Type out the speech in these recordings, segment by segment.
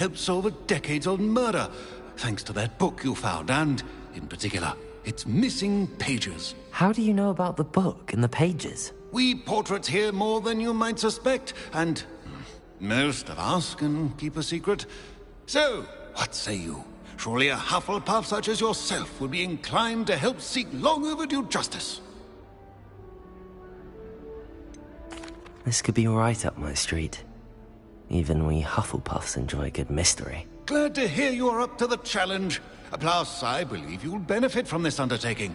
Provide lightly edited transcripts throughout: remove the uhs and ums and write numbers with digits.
helped solve a decades-old murder, thanks to that book you found, and, in particular, its missing pages. How do you know about the book and the pages? We portraits hear more than you might suspect, and most of us can keep a secret. So, what say you? Surely a Hufflepuff such as yourself would be inclined to help seek long-overdue justice. This could be right up my street. Even we Hufflepuffs enjoy a good mystery. Glad to hear you are up to the challenge. Plus, I believe you'll benefit from this undertaking.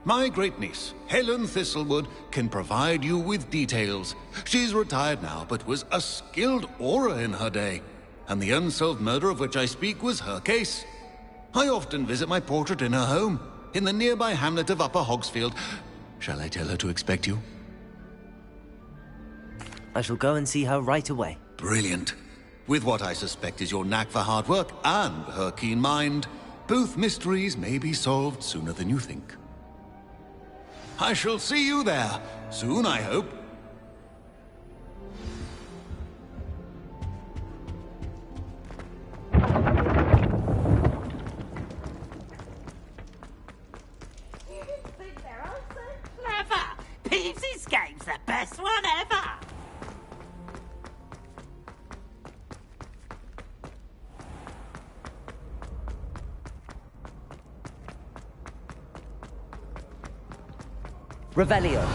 My great-niece, Helen Thistlewood, can provide you with details. She's retired now, but was a skilled aura in her day. And the unsolved murder of which I speak was her case. I often visit my portrait in her home, in the nearby hamlet of Upper Hogsfield. Shall I tell her to expect you? I shall go and see her right away. Brilliant. With what I suspect is your knack for hard work and her keen mind, both mysteries may be solved sooner than you think. I shall see you there, soon I hope. Clever! Peeves' game's the best one ever! Revelio.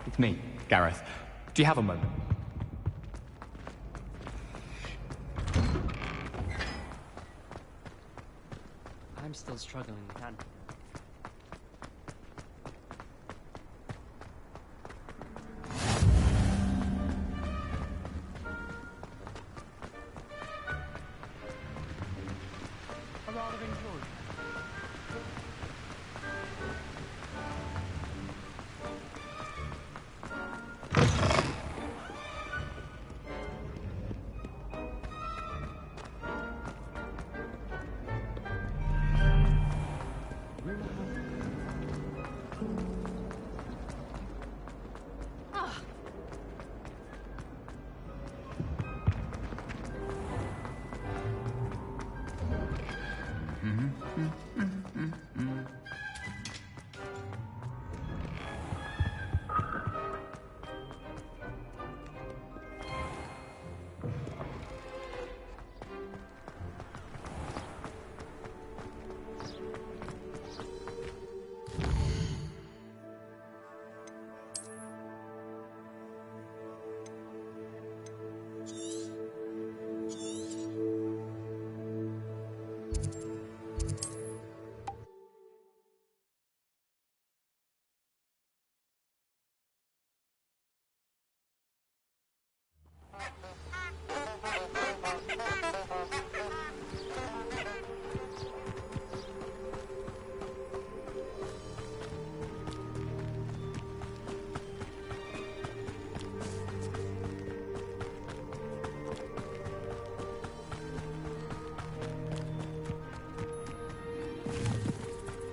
It's me, Gareth. Do you have a moment? I'm still struggling with that. A lot of enjoyment.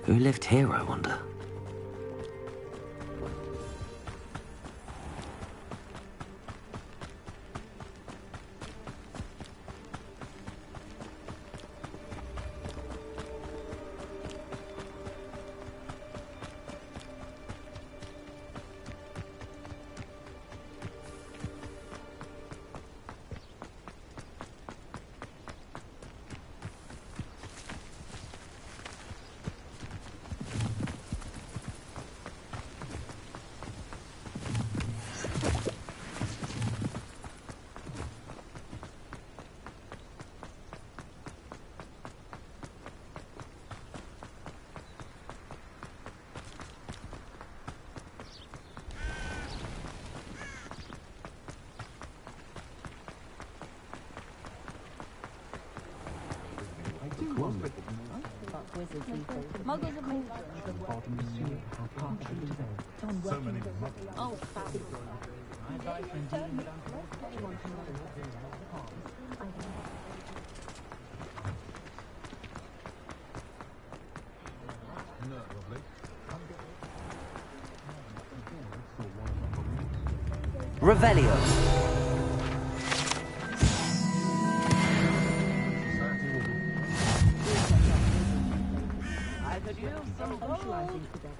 Who lived here, I wonder? So many Oh, fabulous. Revelio. socializing together.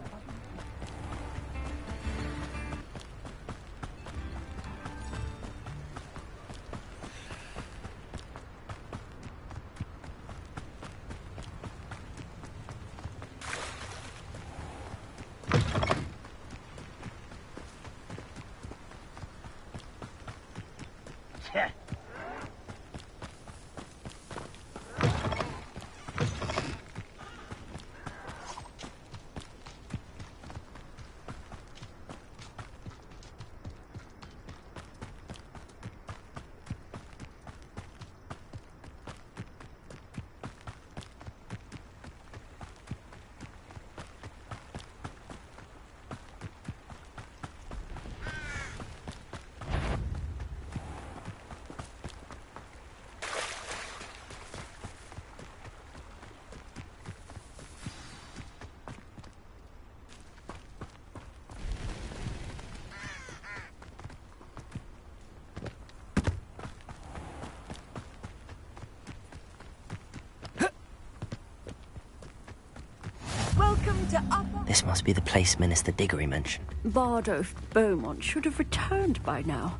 Welcome to Upper... This must be the place Minister Diggory mentioned. Bardo Beaumont should have returned by now.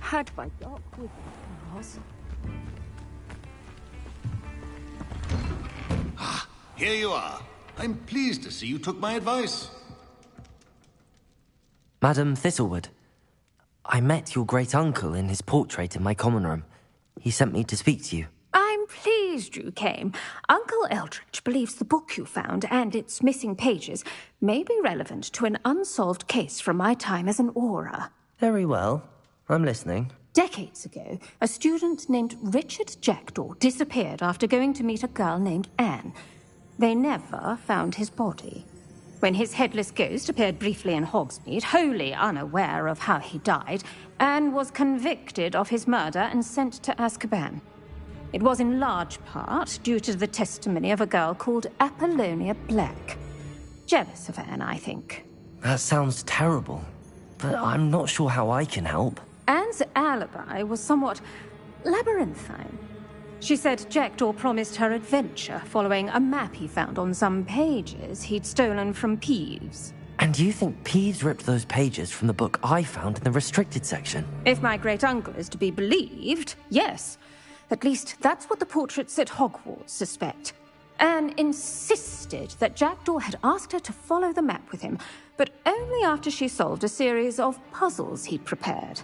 Had by dark with house. Ah, here you are. I'm pleased to see you took my advice. Madam Thistlewood, I met your great-uncle in his portrait in my common room. He sent me to speak to you. I'm pleased you came. Uncle Eldridge believes the book you found and its missing pages may be relevant to an unsolved case from my time as an aura. Very well. I'm listening. Decades ago, a student named Richard Jackdaw disappeared after going to meet a girl named Anne. They never found his body. When his headless ghost appeared briefly in Hogsmeade, wholly unaware of how he died, Anne was convicted of his murder and sent to Azkaban. It was in large part due to the testimony of a girl called Apollonia Black. Jealous of Anne, I think. That sounds terrible, but I'm not sure how I can help. Anne's alibi was somewhat labyrinthine. She said Jackdaw promised her adventure following a map he found on some pages he'd stolen from Peeves. And you think Peeves ripped those pages from the book I found in the restricted section? If my great-uncle is to be believed, yes. At least that's what the portraits at Hogwarts suspect. Anne insisted that Jackdaw had asked her to follow the map with him, but only after she solved a series of puzzles he'd prepared.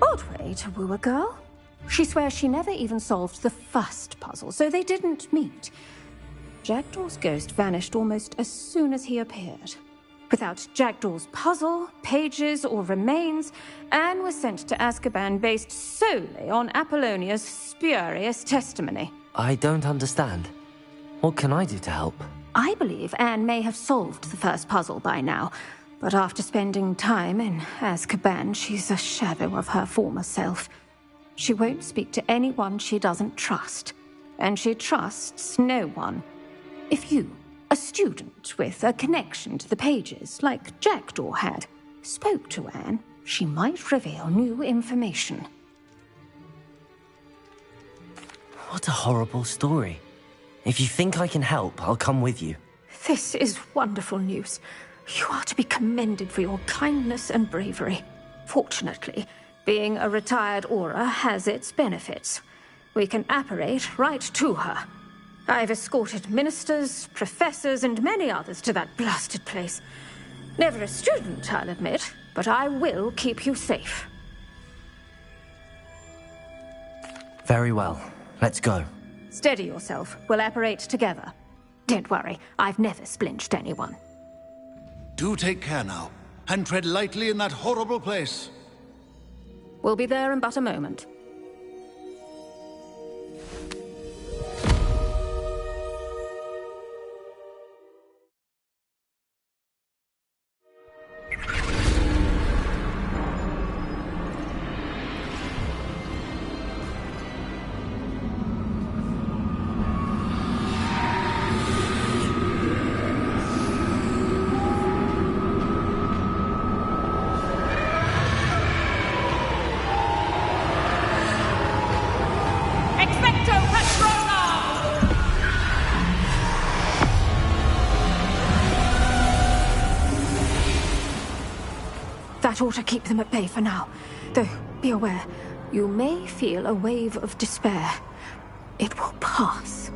Odd way to woo a girl. She swears she never even solved the first puzzle, so they didn't meet. Jackdaw's ghost vanished almost as soon as he appeared. Without Jackdaw's puzzle, pages, or remains, Anne was sent to Azkaban based solely on Apollonia's spurious testimony. I don't understand. What can I do to help? I believe Anne may have solved the first puzzle by now, but after spending time in Azkaban, she's a shadow of her former self. She won't speak to anyone she doesn't trust, and she trusts no one. If you, a student with a connection to the pages, like Jackdaw had, spoke to Anne, she might reveal new information. What a horrible story. If you think I can help, I'll come with you. This is wonderful news. You are to be commended for your kindness and bravery. Fortunately, being a retired aura has its benefits. We can apparate right to her. I've escorted ministers, professors, and many others to that blasted place. Never a student, I'll admit, but I will keep you safe. Very well. Let's go. Steady yourself. We'll apparate together. Don't worry, I've never splinched anyone. Do take care now, and tread lightly in that horrible place. We'll be there in but a moment. That ought to keep them at bay for now. Though, be aware, you may feel a wave of despair. It will pass.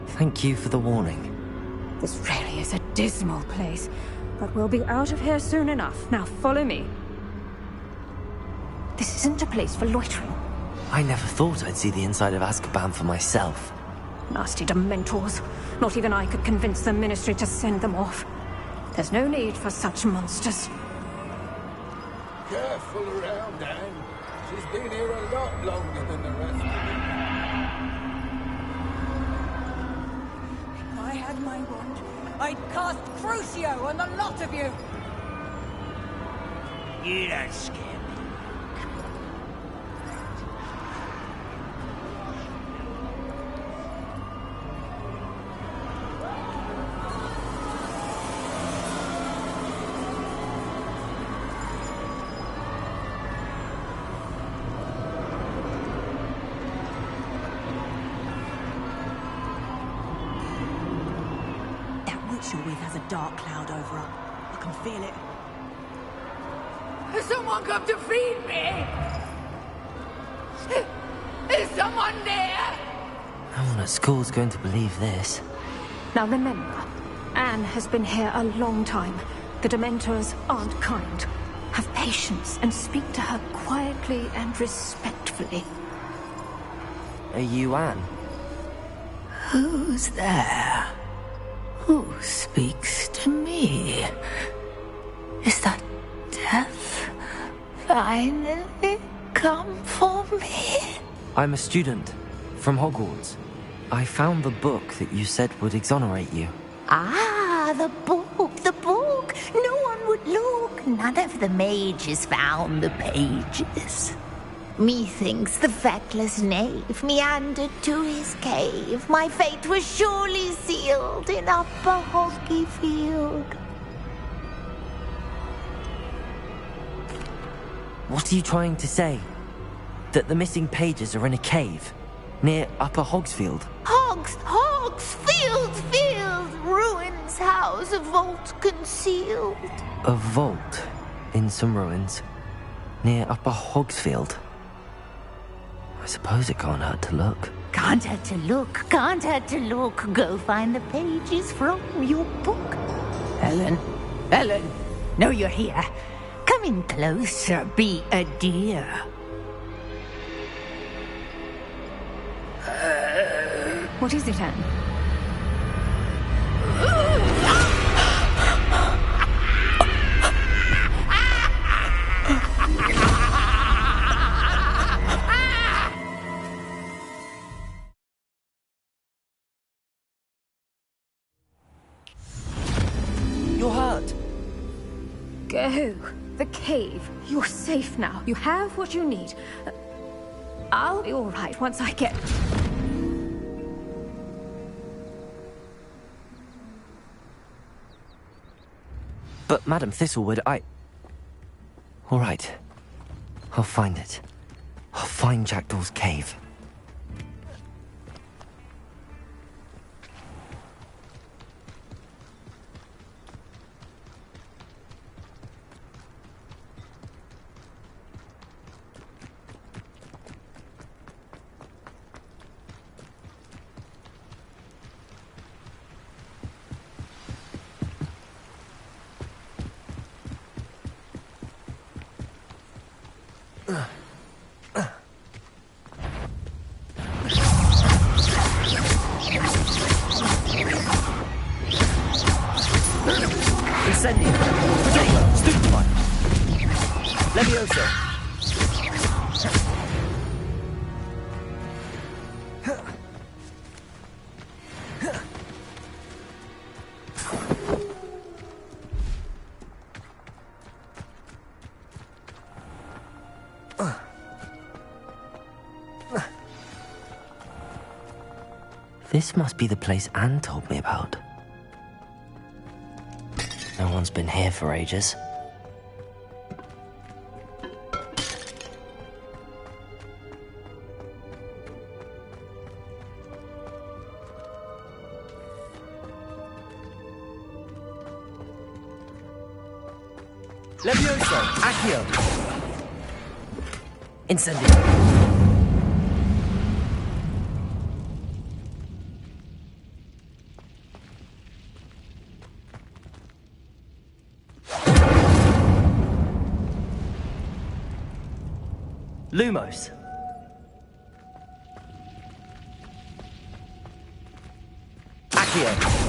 Thank you for the warning. This really is a dismal place, but we'll be out of here soon enough. Now follow me. This isn't a place for loitering. I never thought I'd see the inside of Azkaban for myself. Nasty Dementors. Not even I could convince the Ministry to send them off. There's no need for such monsters. Careful around, Anne. She's been here a lot longer than the rest of them. If I had my wand, I'd cast Crucio on the lot of you! You don't scare me. You're with has a dark cloud over her. I can feel it. Has someone come to feed me? Is someone there? No one at school's going to believe this. Now remember, Anne has been here a long time. The Dementors aren't kind. Have patience and speak to her quietly and respectfully. Are you Anne? Who's there? Who speaks to me? Is that death finally come for me? I'm a student from Hogwarts. I found the book that you said would exonerate you. Ah, the book, the book. No one would look. None of the mages found the pages. Methinks the feckless knave meandered to his cave. My fate was surely sealed in Upper Hoggy Field. What are you trying to say? That the missing pages are in a cave near Upper Hogsfield? Field, ruins house, a vault concealed. A vault in some ruins near Upper Hogsfield? I suppose it can't hurt to look. Can't hurt to look. Go find the pages from your book. Ellen, know you're here. Come in closer, be a dear. What is it, Anne? You're hurt. Go. The cave. You're safe now. You have what you need. I'll be all right once I get... But Madam Thistlewood, all right. I'll find it. I'll find Jackdaw's cave. Incendio! Protego! Stupefy! Levioso! This must be the place Anne told me about. No one's been here for ages. Levioso! Accio! Incendio! Lumos! Accio!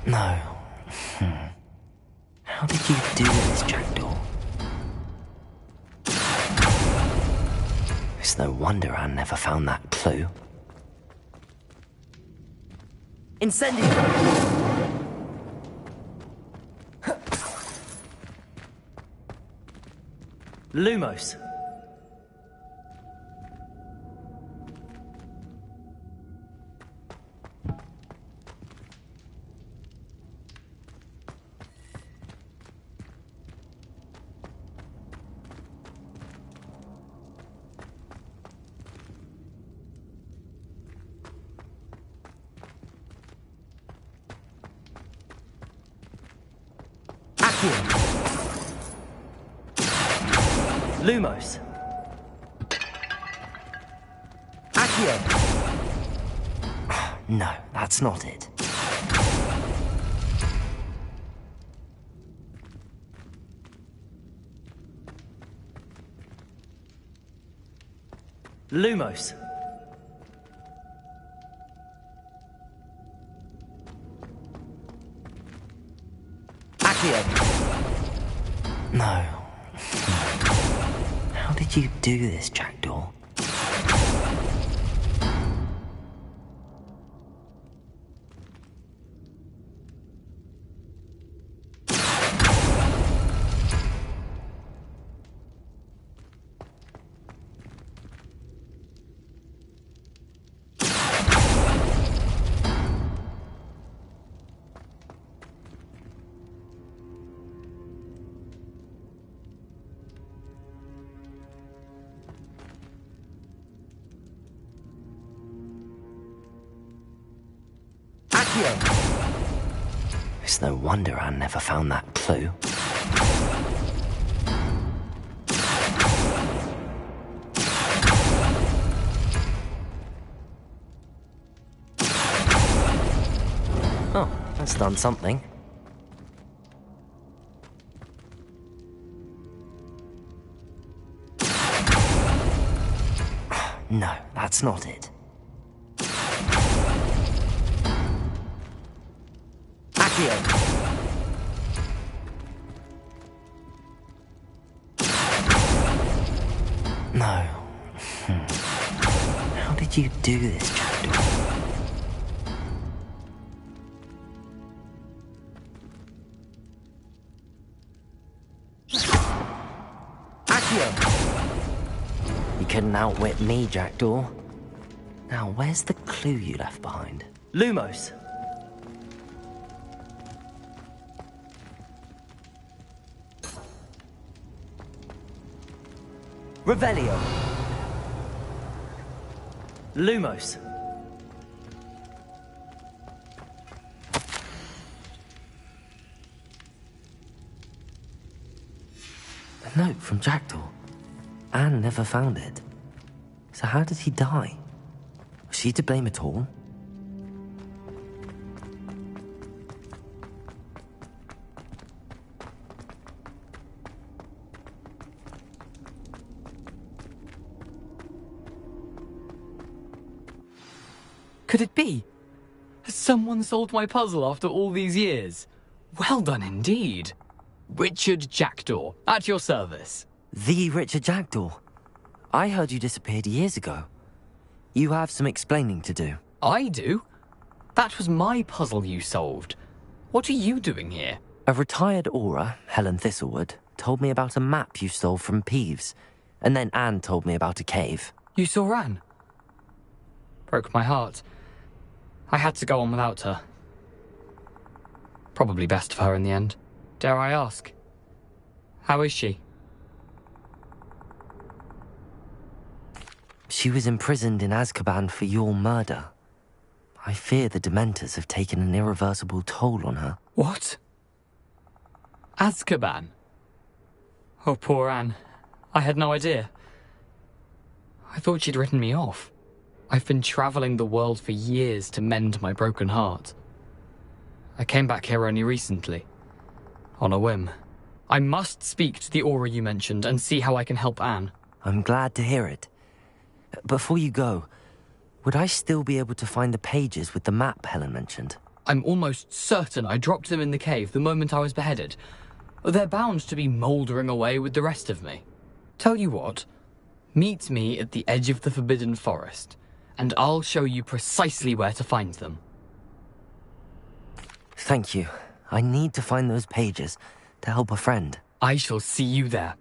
No. How did you do this, Jackdaw? It's no wonder Anne never found that clue. Incendio! Lumos! Lumos. Accio. No, that's not it. Lumos. Accio. No. How did you do this, Jackdaw? It's no wonder Anne never found that clue. Oh, that's done something. No, that's not it. No. How did you do this, Jackdaw? You couldn't outwit me, Jackdaw. Now, where's the clue you left behind? Lumos. Revelio. Lumos. A note from Jackdaw. Anne never found it. So how did he die? Was she to blame at all? Could it be? Has someone solved my puzzle after all these years? Well done indeed. Richard Jackdaw, at your service. The Richard Jackdaw? I heard you disappeared years ago. You have some explaining to do. I do? That was my puzzle you solved. What are you doing here? A retired aura, Helen Thistlewood, told me about a map you stole from Peeves, and then Anne told me about a cave. You saw Anne? Broke my heart. I had to go on without her. Probably best for her in the end. Dare I ask? How is she? She was imprisoned in Azkaban for your murder. I fear the Dementors have taken an irreversible toll on her. What? Azkaban? Oh, poor Anne. I had no idea. I thought she'd written me off. I've been traveling the world for years to mend my broken heart. I came back here only recently, on a whim. I must speak to the Aura you mentioned and see how I can help Anne. I'm glad to hear it. Before you go, would I still be able to find the pages with the map Helen mentioned? I'm almost certain I dropped them in the cave the moment I was beheaded. They're bound to be mouldering away with the rest of me. Tell you what, meet me at the edge of the Forbidden Forest, and I'll show you precisely where to find them. Thank you. I need to find those pages to help a friend. I shall see you there.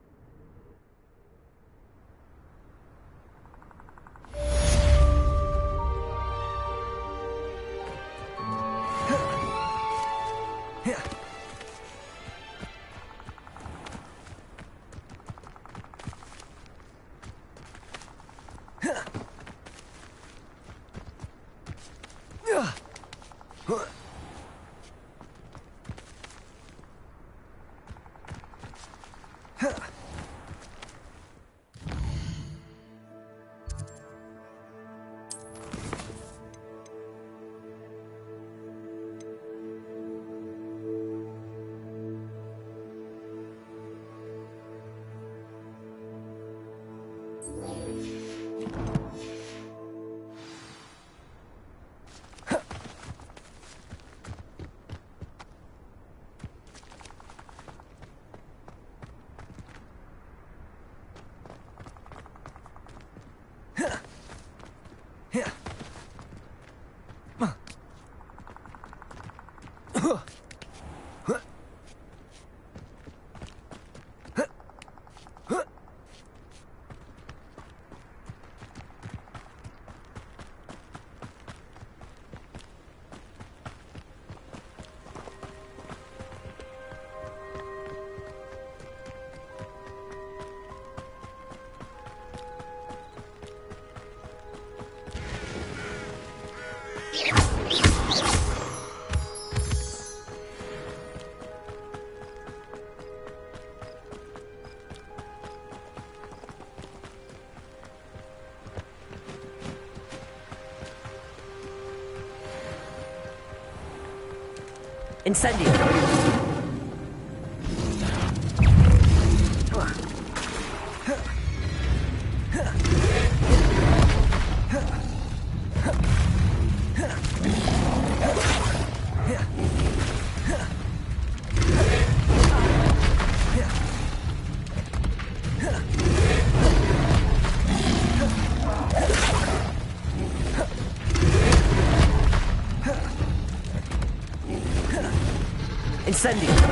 Incendio! Incendio!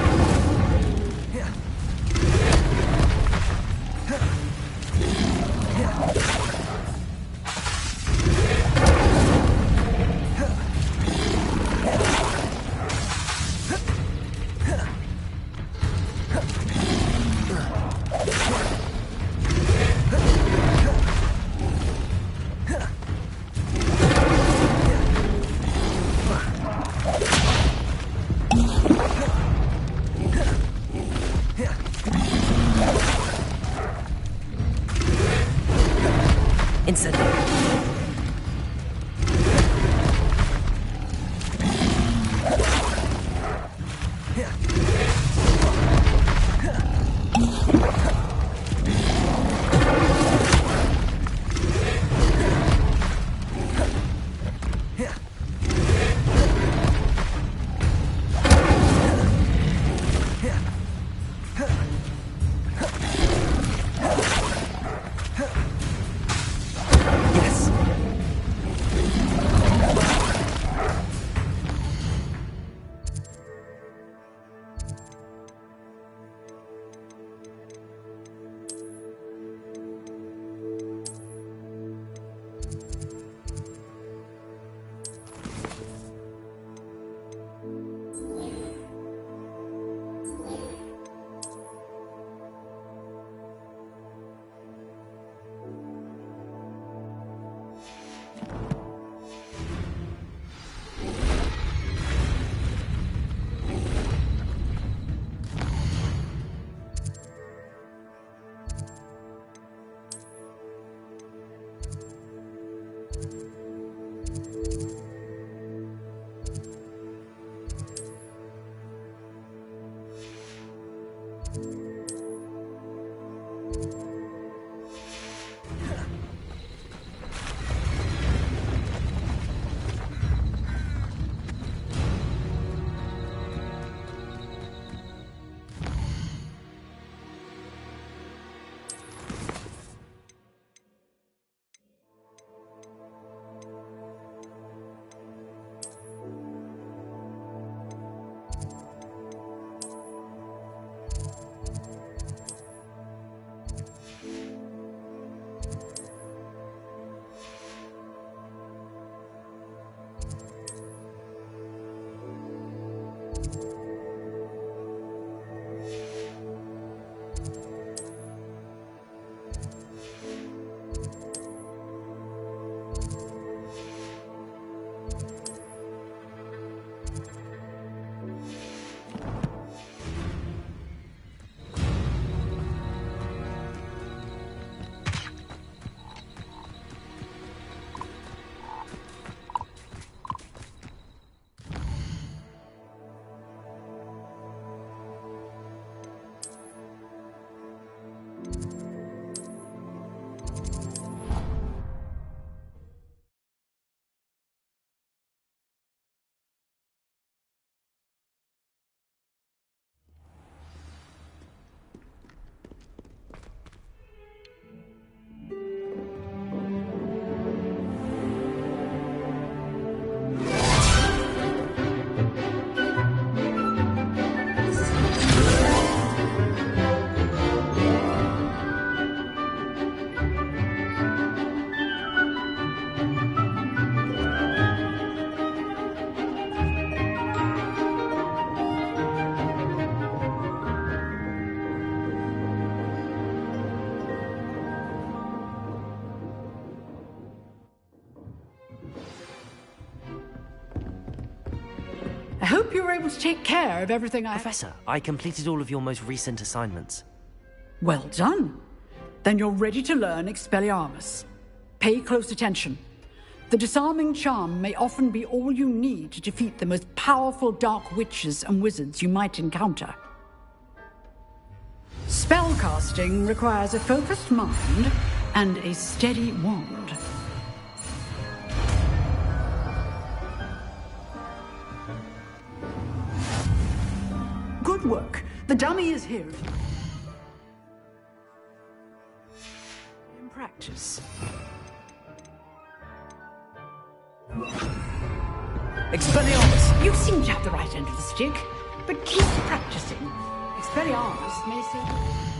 I hope you were able to take care of everything Professor, I completed all of your most recent assignments. Well done. Then you're ready to learn Expelliarmus. Pay close attention. The disarming charm may often be all you need to defeat the most powerful dark witches and wizards you might encounter. Spellcasting requires a focused mind and a steady wand. Good work. The dummy is here. In practice. Expelliarmus! You seem to have the right end of the stick, but keep practicing. Expelliarmus may say...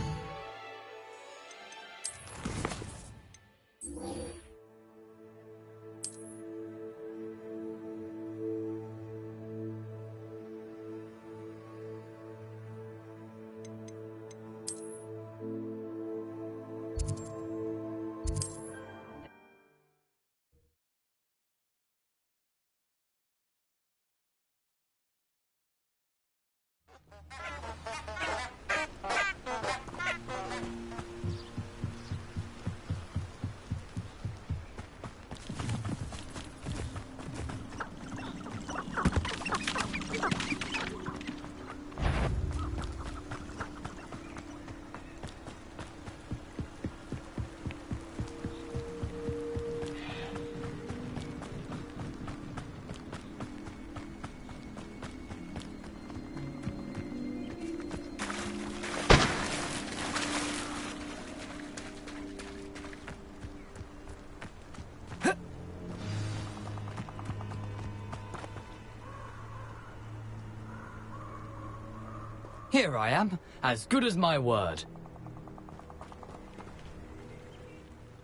Here I am, as good as my word.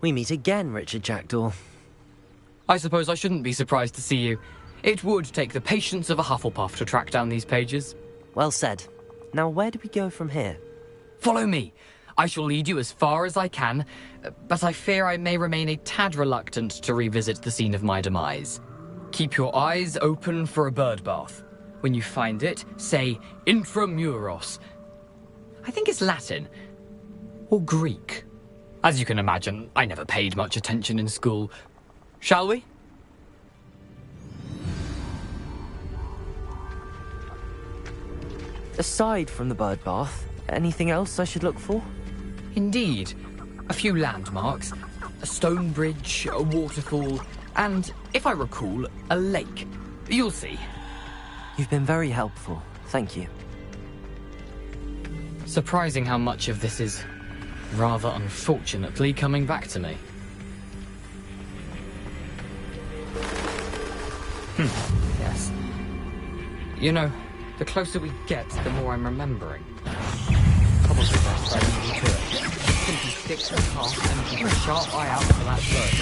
We meet again, Richard Jackdaw. I suppose I shouldn't be surprised to see you. It would take the patience of a Hufflepuff to track down these pages. Well said. Now where do we go from here? Follow me. I shall lead you as far as I can, but I fear I may remain a tad reluctant to revisit the scene of my demise. Keep your eyes open for a bird bath. When you find it, say intramuros. I think it's Latin. Or Greek. As you can imagine, I never paid much attention in school. Shall we? Aside from the bird bath, Anything else I should look for? Indeed. A few landmarks, a stone bridge, a waterfall, and, if I recall, a lake. You'll see. You've been very helpful. Thank you. Surprising how much of this is, rather unfortunately, coming back to me. Yes. You know, the closer we get, the more I'm remembering. Probably best I leave you to it. Simply stick to the path and keep a sharp eye out for that bird.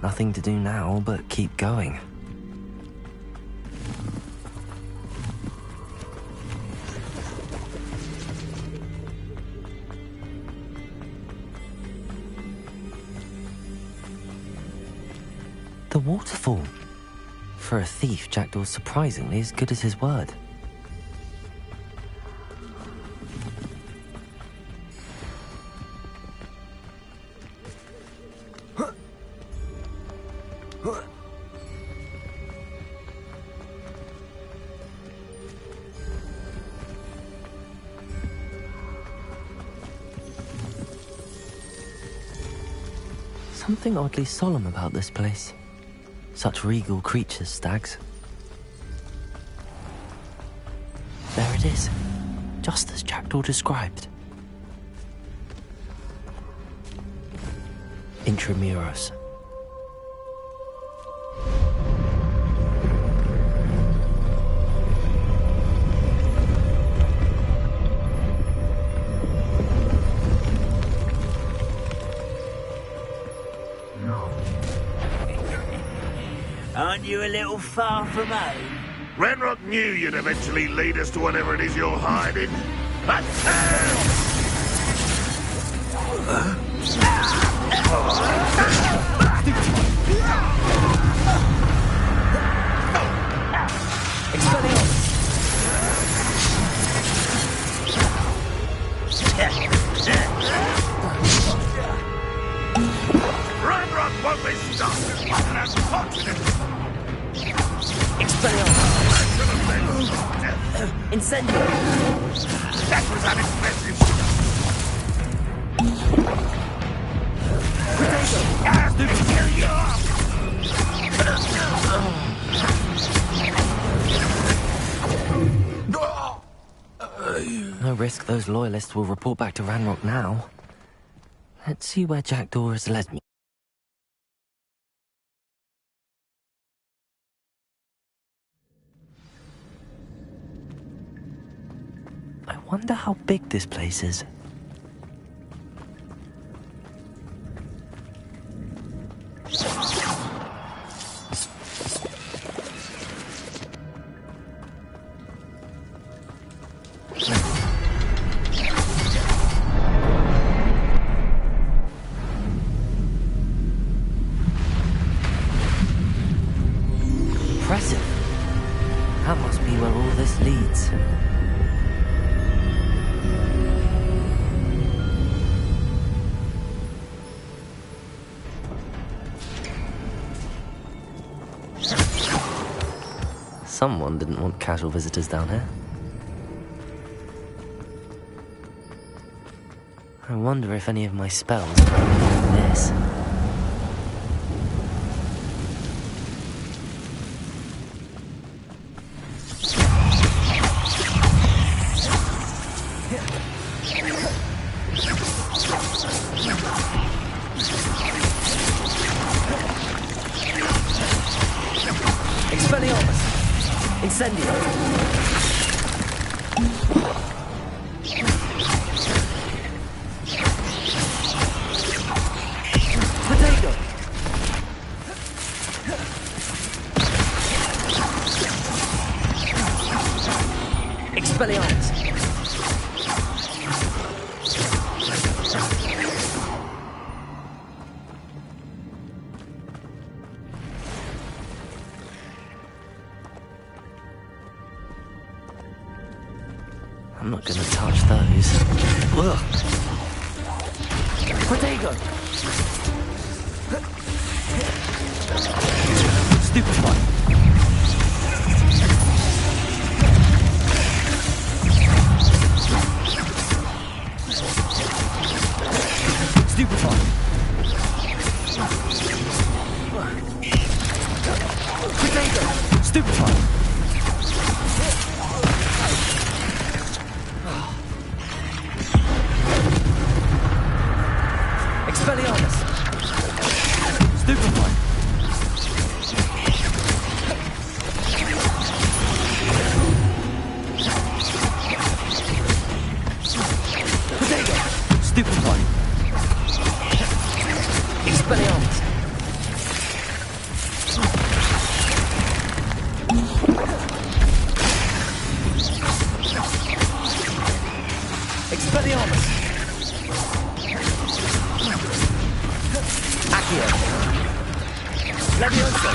Nothing to do now but keep going. The waterfall. For a thief, Jackdaw's surprisingly as good as his word. Something oddly solemn about this place. Such regal creatures, stags. There it is, just as Jackdaw described. Intramuros. Aren't you a little far from home? Ranrock knew you'd eventually lead us to whatever it is you're hiding. Ranrock won't be stopped. That's fortunate. Incendio! That was unexpected. Potato! Kill you off! No risk those loyalists will report back to Ranrock now. Let's see where Jackdaw has led me. I wonder how big this place is. Impressive. That must be where all this leads. Someone didn't want casual visitors down here. I wonder if any of my spells are like this. Incendio! Potato! Expelliarmus! nose. Ugh. Protego! Stupefy. Stupefy. Protego! Stupefy. Expelliarmus! Stupefy! Potato! Stupefy! Expelliarmus! Expelliarmus! Accio! Levioso!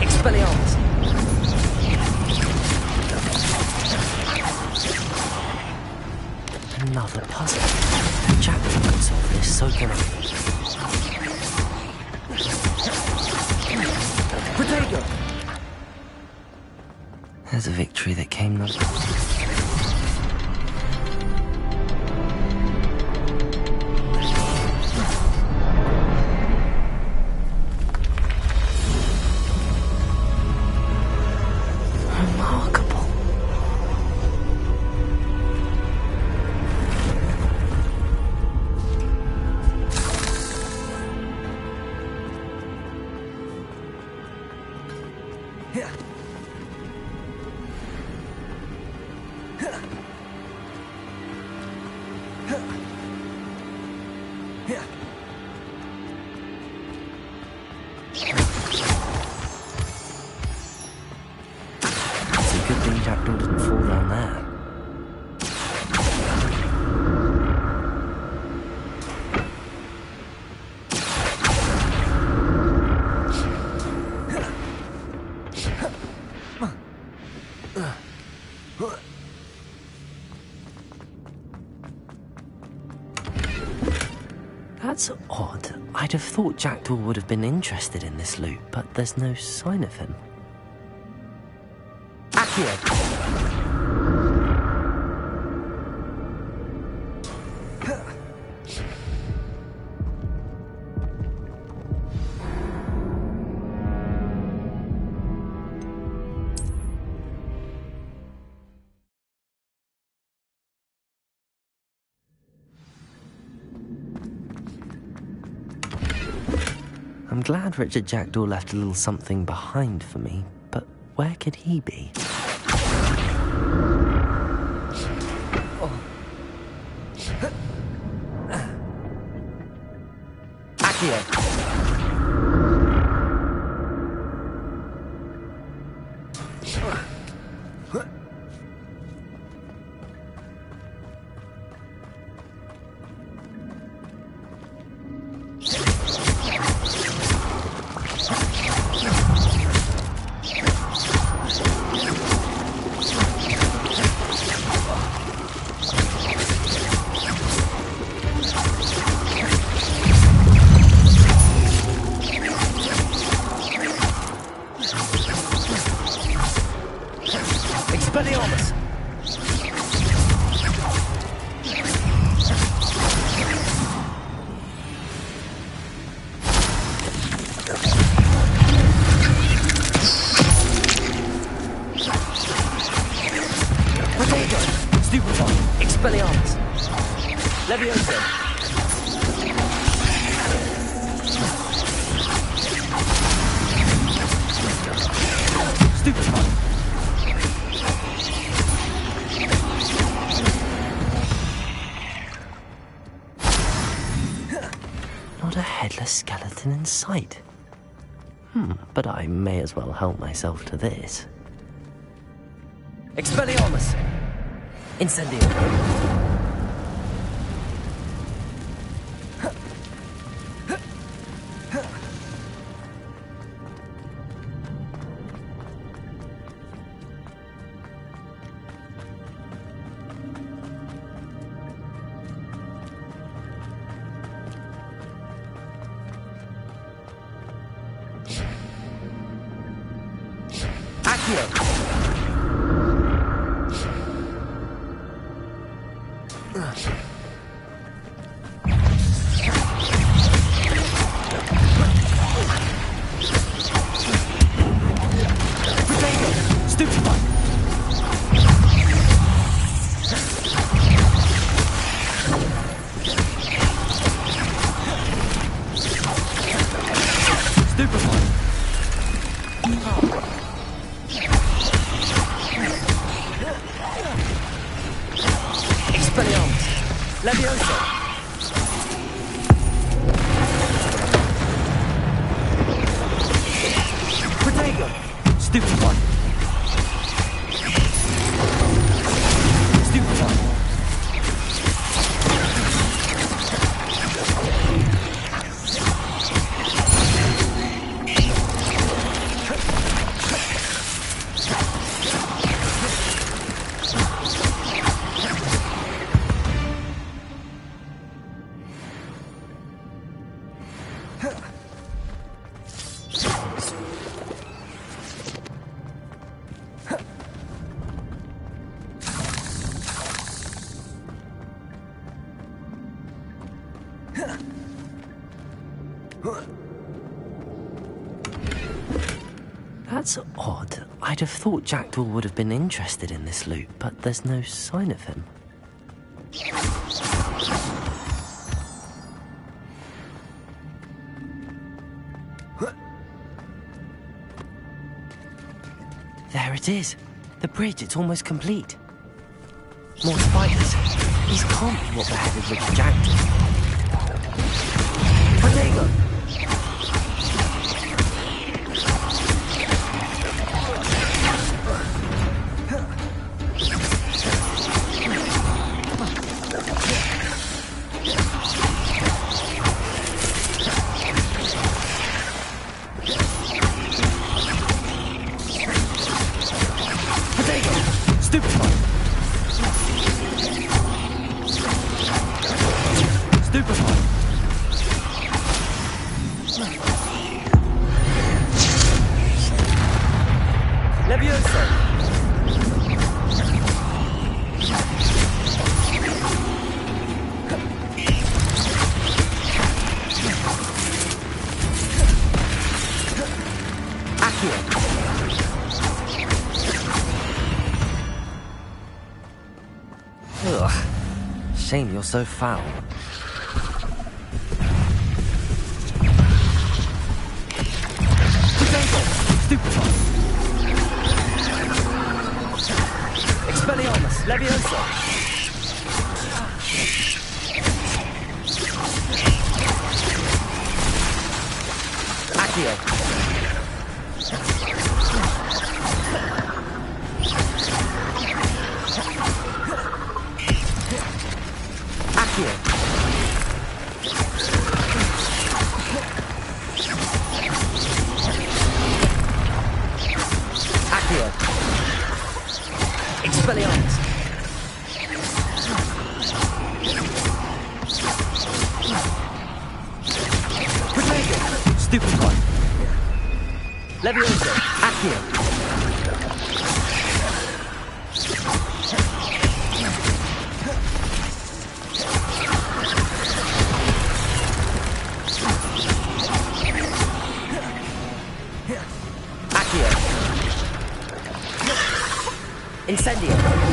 Expelliarmus! Another puzzle. Jack can solve this, so can I. Protego! There's a victory that came not. That's odd. I'd have thought Jackdaw would have been interested in this loot, but there's no sign of him. Accio! I'm glad Richard Jackdaw left a little something behind for me, but where could he be? Accio! Expelliarmus! Protego! Stupefy! Expelliarmus! Levioso! Stupefy! Not a headless skeleton in sight. But I may as well help myself to this. Expelliarmus! Incendio! That's odd. I'd have thought Jackdaw would have been interested in this loot, but there's no sign of him. There it is. The bridge, it's almost complete. More spiders. These can't be what beheaded little Jackdaw. Protego! Ugh. Shame you're so foul. Stupefy! Expelliarmus! Levioso! Accio! Expelliarmus! Protego! Stupefy! Levioso! Accio! Incendio.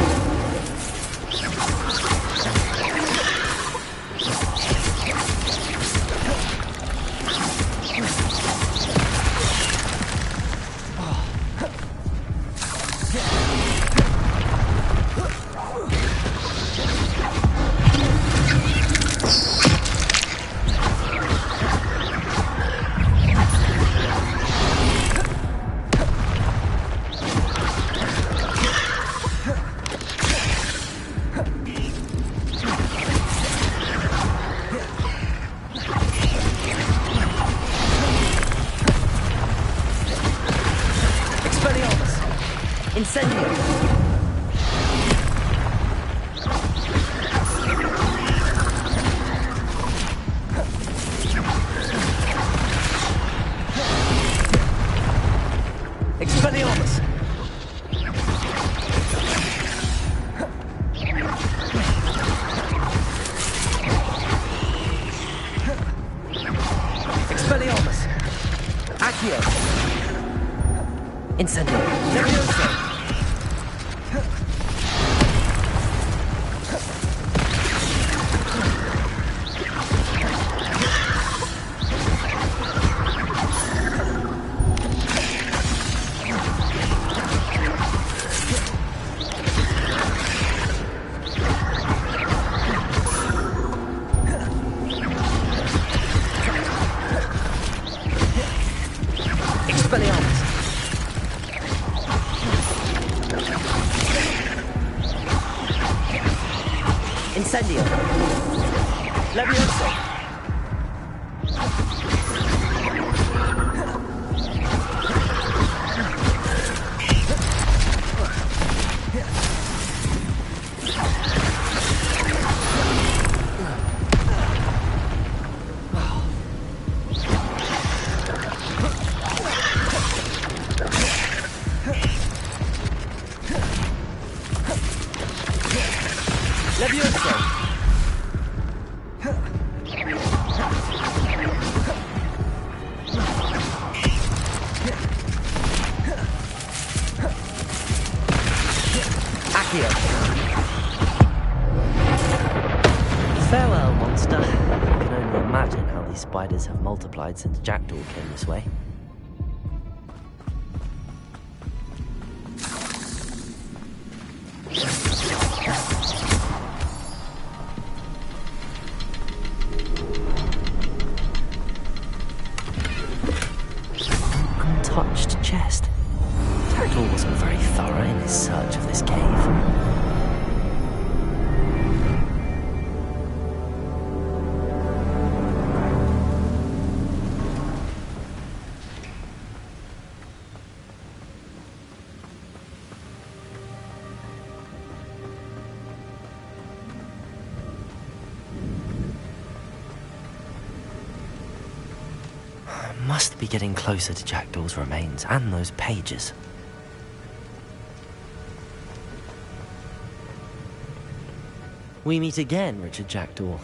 Incendio. Levioso. Incendio. Levioso. Farewell, monster. I can only imagine how these spiders have multiplied since Jackdaw came this way. Untouched chest. Jackdaw wasn't very thorough in his search of this cave. Must be getting closer to Jackdaw's remains and those pages. We meet again, Richard Jackdaw.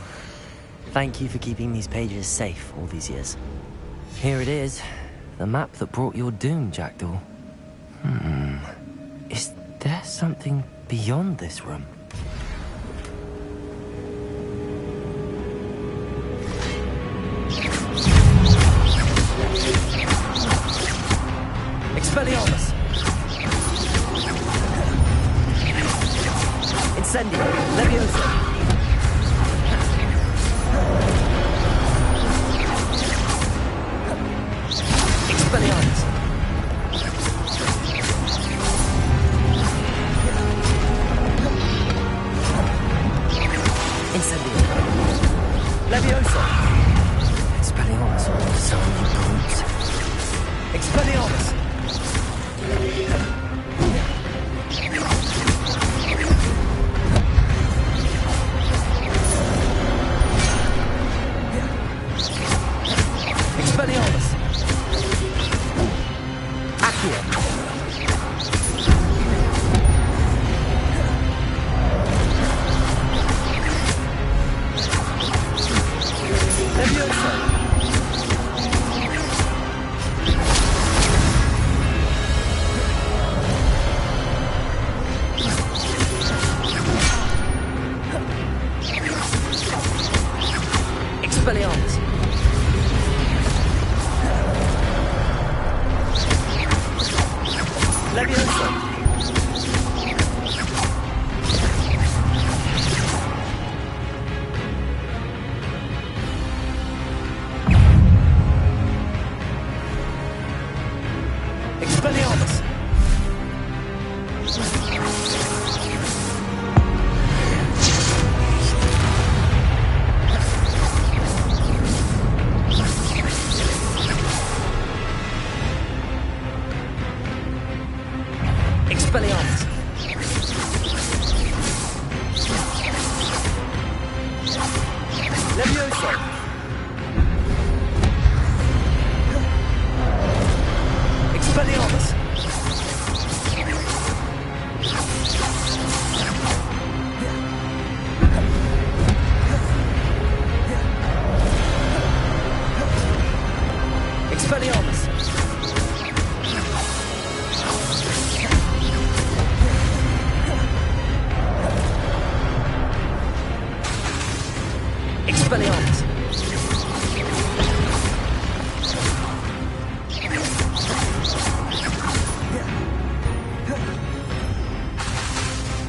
Thank you for keeping these pages safe all these years. Here it is, the map that brought your doom, Jackdaw. Is there something beyond this room? Expelliarmus! Incendio! Levioso! Expelliarmus! Incendio! Levioso! Expelliarmus will disarm you brutes. Expelliarmus!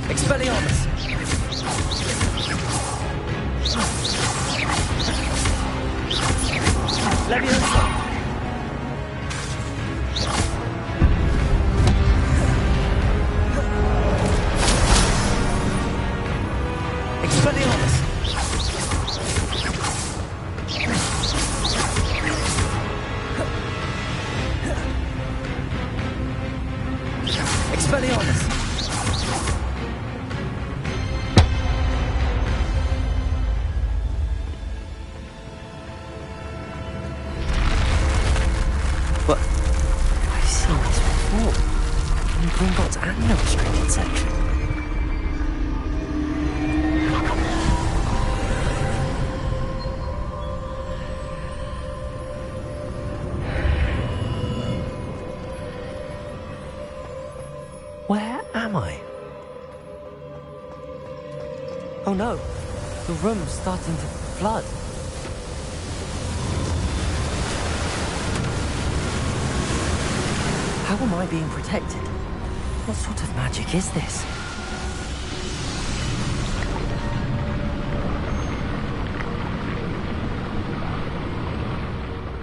Expelliarmus! Leviosa! Expelliarmus! Expelliarmus! But I've seen this before. In Gringotts and the restricted section. Where am I? Oh no, the room's starting to flood. How am I being protected? What sort of magic is this?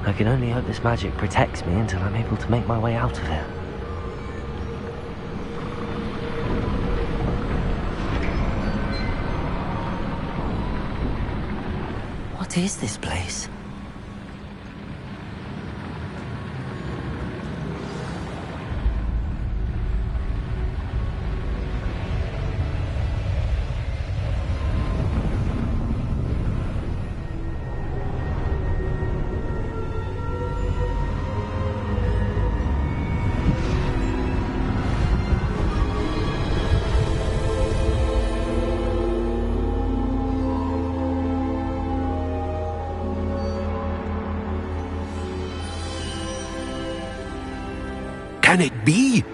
I can only hope this magic protects me until I'm able to make my way out of here. What is this place? Can it be?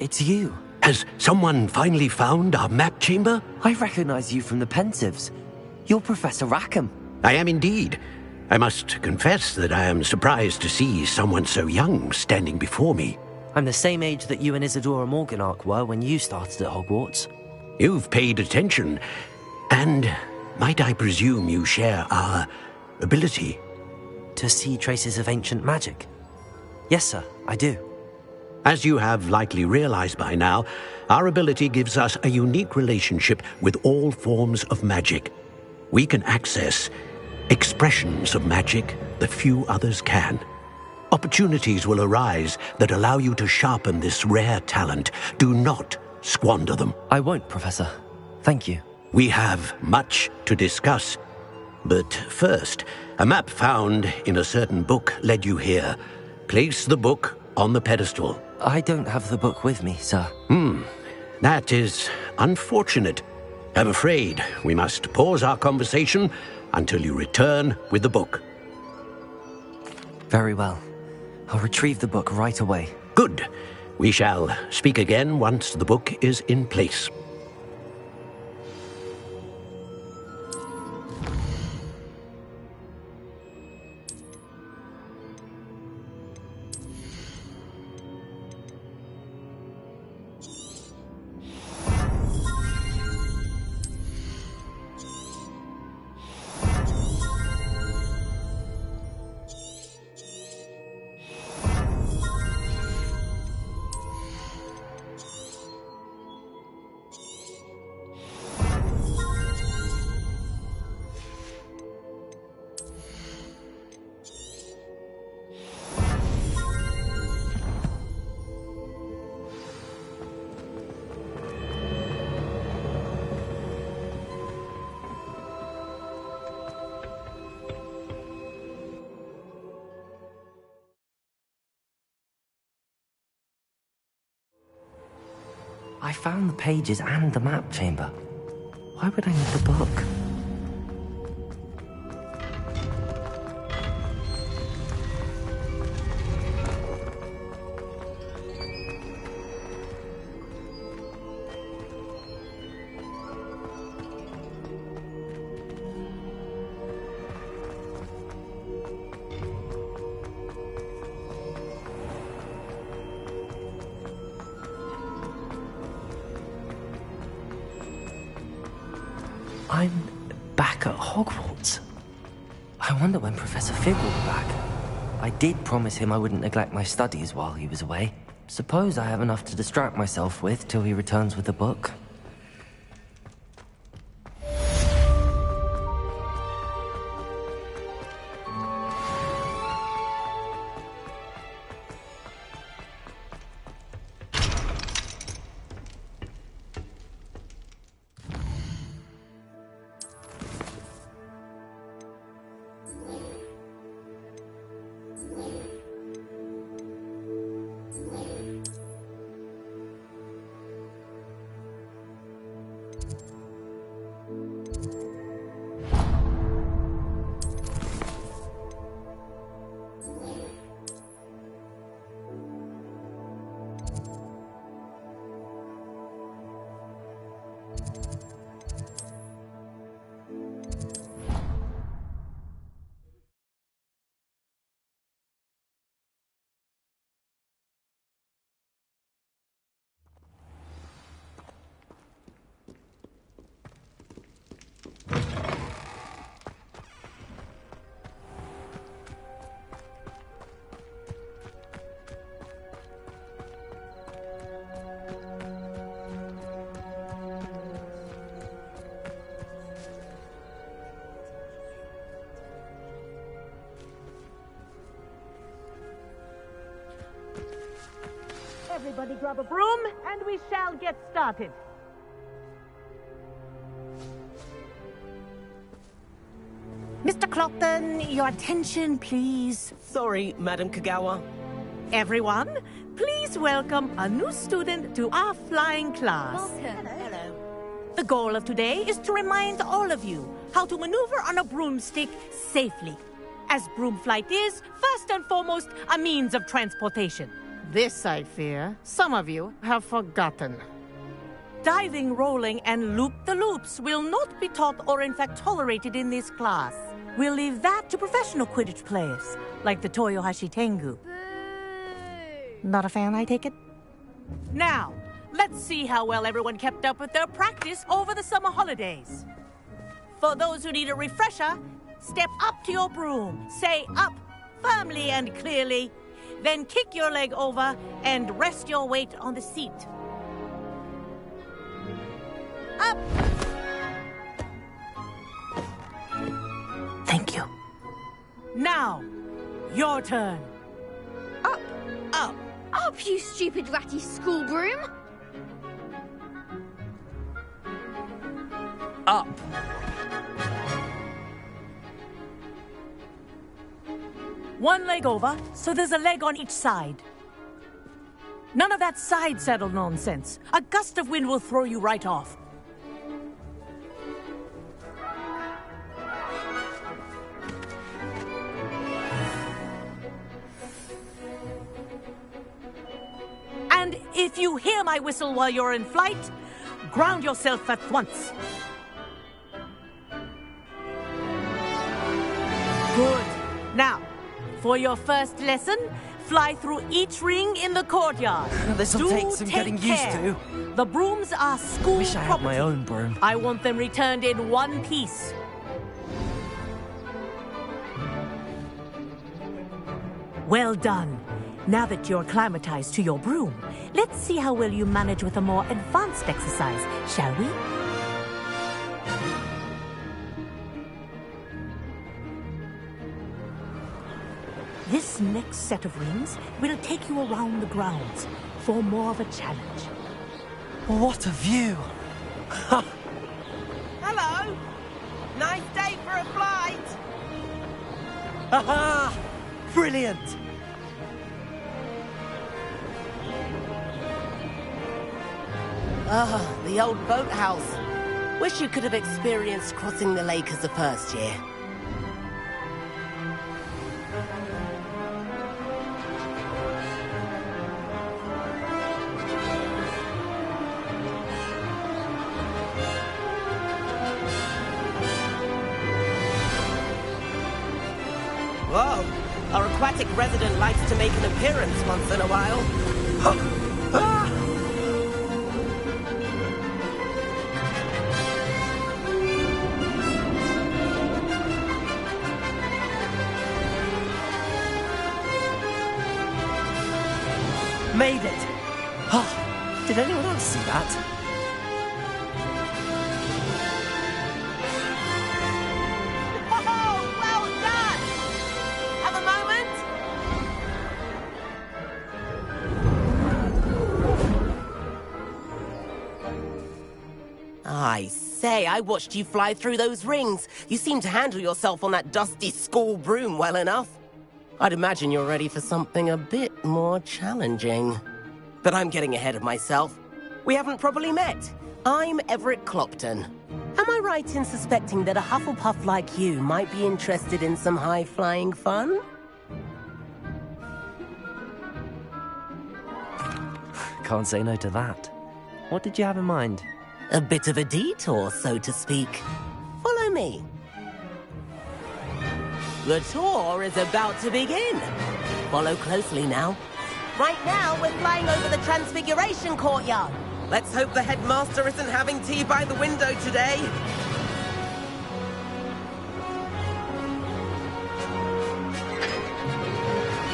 It's you. Has someone finally found our map chamber? I recognize you from the Pensives. You're Professor Rackham. I am indeed. I must confess that I am surprised to see someone so young standing before me. I'm the same age that you and Isadora Morganach were when you started at Hogwarts. You've paid attention, and might I presume you share our ability? To see traces of ancient magic? Yes, sir, I do. As you have likely realized by now, our ability gives us a unique relationship with all forms of magic. We can access expressions of magic that few others can. Opportunities will arise that allow you to sharpen this rare talent. Do not squander them. I won't, Professor. Thank you. We have much to discuss. But first, a map found in a certain book led you here. Place the book on the pedestal. I don't have the book with me, sir. That is unfortunate. I'm afraid we must pause our conversation until you return with the book. Very well. I'll retrieve the book right away. Good. We shall speak again once the book is in place. I found the pages and the map chamber. Why would I need the book? I'm back at Hogwarts. I wonder when Professor Fig will be back. I did promise him I wouldn't neglect my studies while he was away. Suppose I have enough to distract myself with till he returns with a book. Everybody grab a broom, and we shall get started. Mr. Clopton, your attention, please. Sorry, Madam Kagawa. Everyone, please welcome a new student to our flying class. Welcome. Hello. The goal of today is to remind all of you how to maneuver on a broomstick safely, as broom flight is, first and foremost, a means of transportation. This, I fear, some of you have forgotten. Diving, rolling, and loop-the-loops will not be taught or in fact tolerated in this class. We'll leave that to professional Quidditch players, like the Toyohashi Tengu. Not a fan, I take it? Now, let's see how well everyone kept up with their practice over the summer holidays. For those who need a refresher, step up to your broom, say up firmly and clearly, then kick your leg over and rest your weight on the seat. Up! Thank you. Now, your turn. Up! Up! Up, you stupid ratty school broom! Up! One leg over, so there's a leg on each side. None of that side saddle nonsense. A gust of wind will throw you right off. And if you hear my whistle while you're in flight, ground yourself at once. Good. Now, for your first lesson, fly through each ring in the courtyard. This'll take some getting used to. The brooms are school Wish I had my own broom. I want them returned in one piece. Well done. Now that you're acclimatized to your broom, let's see how well you manage with a more advanced exercise, shall we? This next set of rings will take you around the grounds for more of a challenge. What a view! Hello! Nice day for a flight! Aha! Brilliant! Ah, the old boathouse. Wish you could have experienced crossing the lake as a first year. Whoa! Our aquatic resident likes to make an appearance once in a while. Made it! Oh, did anyone else see that? Oh, well done! Have a moment? I say, I watched you fly through those rings. You seem to handle yourself on that dusty school broom well enough. I'd imagine you're ready for something a bit more challenging. But I'm getting ahead of myself. We haven't properly met. I'm Everett Clopton. Am I right in suspecting that a Hufflepuff like you might be interested in some high-flying fun? Can't say no to that. What did you have in mind? A bit of a detour, so to speak. Follow me. The tour is about to begin. Follow closely now. Right now, we're flying over the Transfiguration Courtyard. Let's hope the headmaster isn't having tea by the window today.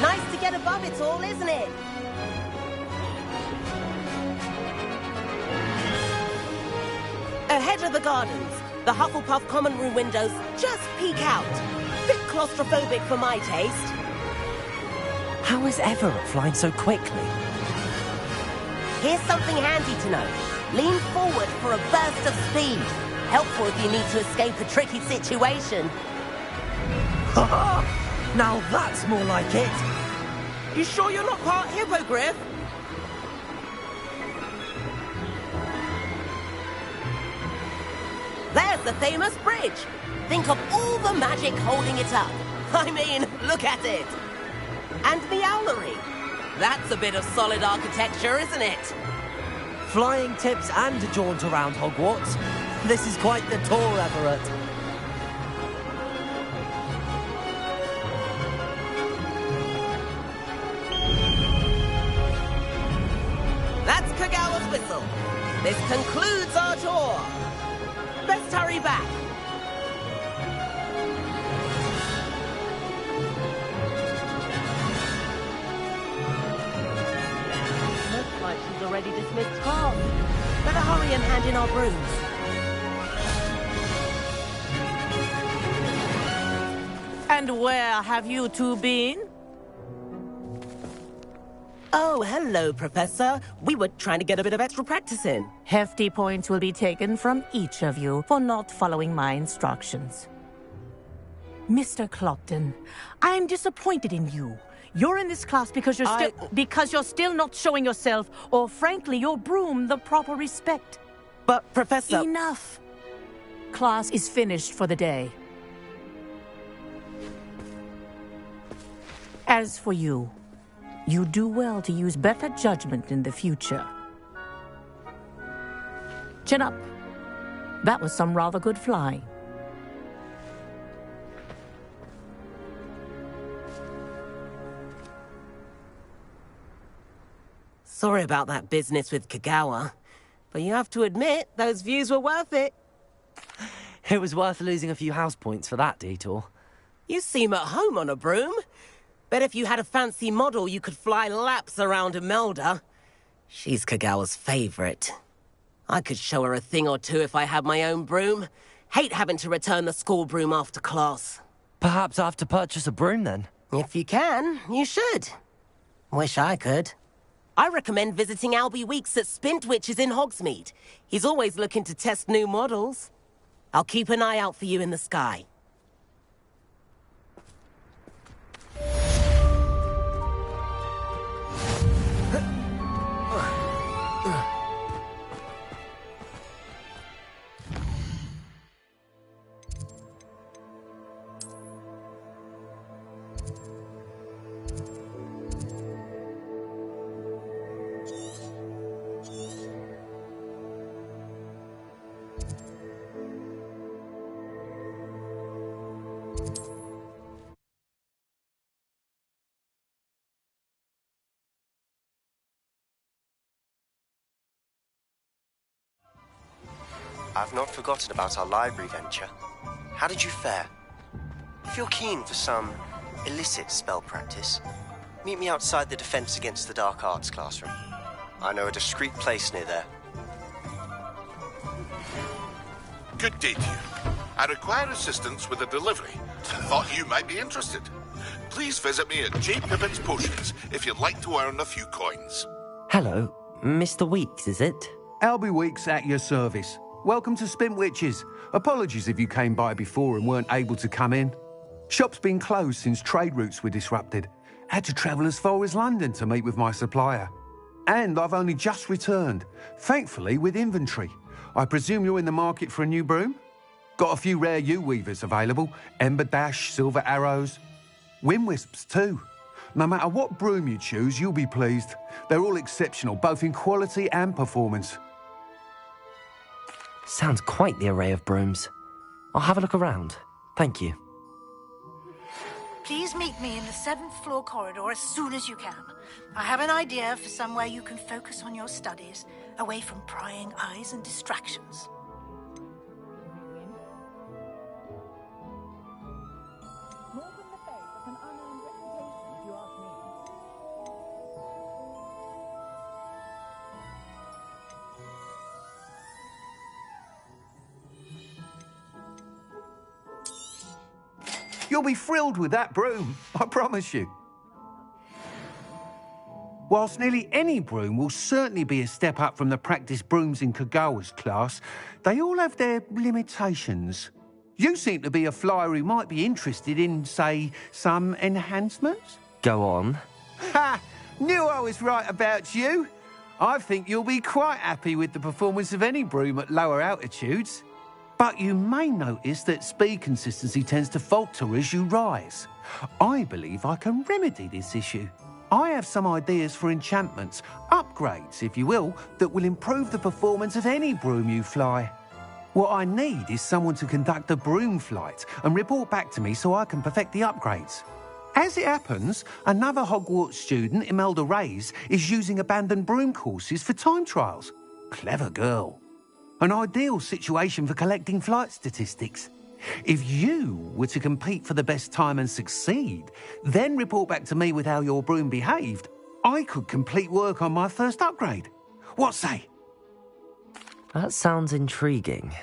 Nice to get above it all, isn't it? Ahead of the gardens, the Hufflepuff common room windows just peek out. Bit claustrophobic for my taste. How is Everett flying so quickly? Here's something handy to know. Lean forward for a burst of speed. Helpful if you need to escape a tricky situation. Now that's more like it. You sure you're not part hippogriff? There's the famous bridge. Think of all the magic holding it up. I mean, look at it. And the owlery. That's a bit of solid architecture, isn't it? Flying tips and a jaunt around Hogwarts. This is quite the tour, Everett. That's Kagawa's whistle. This concludes our tour. Best hurry back. Looks like she's already dismissed class. Better hurry and hand in our brooms. And where have you two been? Oh, hello, Professor. We were trying to get a bit of extra practice in. Hefty points will be taken from each of you for not following my instructions. Mr. Clopton, I'm disappointed in you. You're in this class because you're still not showing yourself, or frankly, your broom, the proper respect. But, Professor... Enough. Class is finished for the day. As for you, you do well to use better judgment in the future. Chin up. That was some rather good flying. Sorry about that business with Kagawa, but you have to admit, those views were worth it. It was worth losing a few house points for that detour. You seem at home on a broom. Bet if you had a fancy model, you could fly laps around Imelda. She's Kagawa's favorite. I could show her a thing or two if I had my own broom. Hate having to return the school broom after class. Perhaps I have to purchase a broom then? If you can, you should. Wish I could. I recommend visiting Albie Weeks at Spintwitches in Hogsmeade. He's always looking to test new models. I'll keep an eye out for you in the sky. I've not forgotten about our library venture. How did you fare? If you're keen for some illicit spell practice, Meet me outside the Defense Against the Dark Arts classroom. I know a discreet place near there. Good day to you. I require assistance with a delivery. Thought you might be interested. Please visit me at J. Pippett's Potions if you'd like to earn a few coins. Hello, Mr. Weeks, is it? Albie Weeks at your service. Welcome to Spintwitches. Apologies if you came by before and weren't able to come in. Shop's been closed since trade routes were disrupted. Had to travel as far as London to meet with my supplier. And I've only just returned, thankfully with inventory. I presume you're in the market for a new broom? Got a few rare yew-weavers available. Ember Dash, Silver Arrows. Wind-wisps too. No matter what broom you choose, you'll be pleased. They're all exceptional, both in quality and performance. Sounds quite the array of brooms. I'll have a look around. Thank you. Please meet me in the 7th floor corridor as soon as you can. I have an idea for somewhere you can focus on your studies, away from prying eyes and distractions. You'll be thrilled with that broom, I promise you. Whilst nearly any broom will certainly be a step up from the practice brooms in Kagawa's class, they all have their limitations. You seem to be a flyer who might be interested in, say, some enhancements? Go on. Ha! Knew I was right about you. I think you'll be quite happy with the performance of any broom at lower altitudes. But you may notice that speed consistency tends to falter as you rise. I believe I can remedy this issue. I have some ideas for enchantments, upgrades, if you will, that will improve the performance of any broom you fly. What I need is someone to conduct a broom flight and report back to me so I can perfect the upgrades. As it happens, another Hogwarts student, Imelda Reyes, is using abandoned broom courses for time trials. Clever girl. An ideal situation for collecting flight statistics. If you were to compete for the best time and succeed, then report back to me with how your broom behaved, I could complete work on my first upgrade. What say? That sounds intriguing.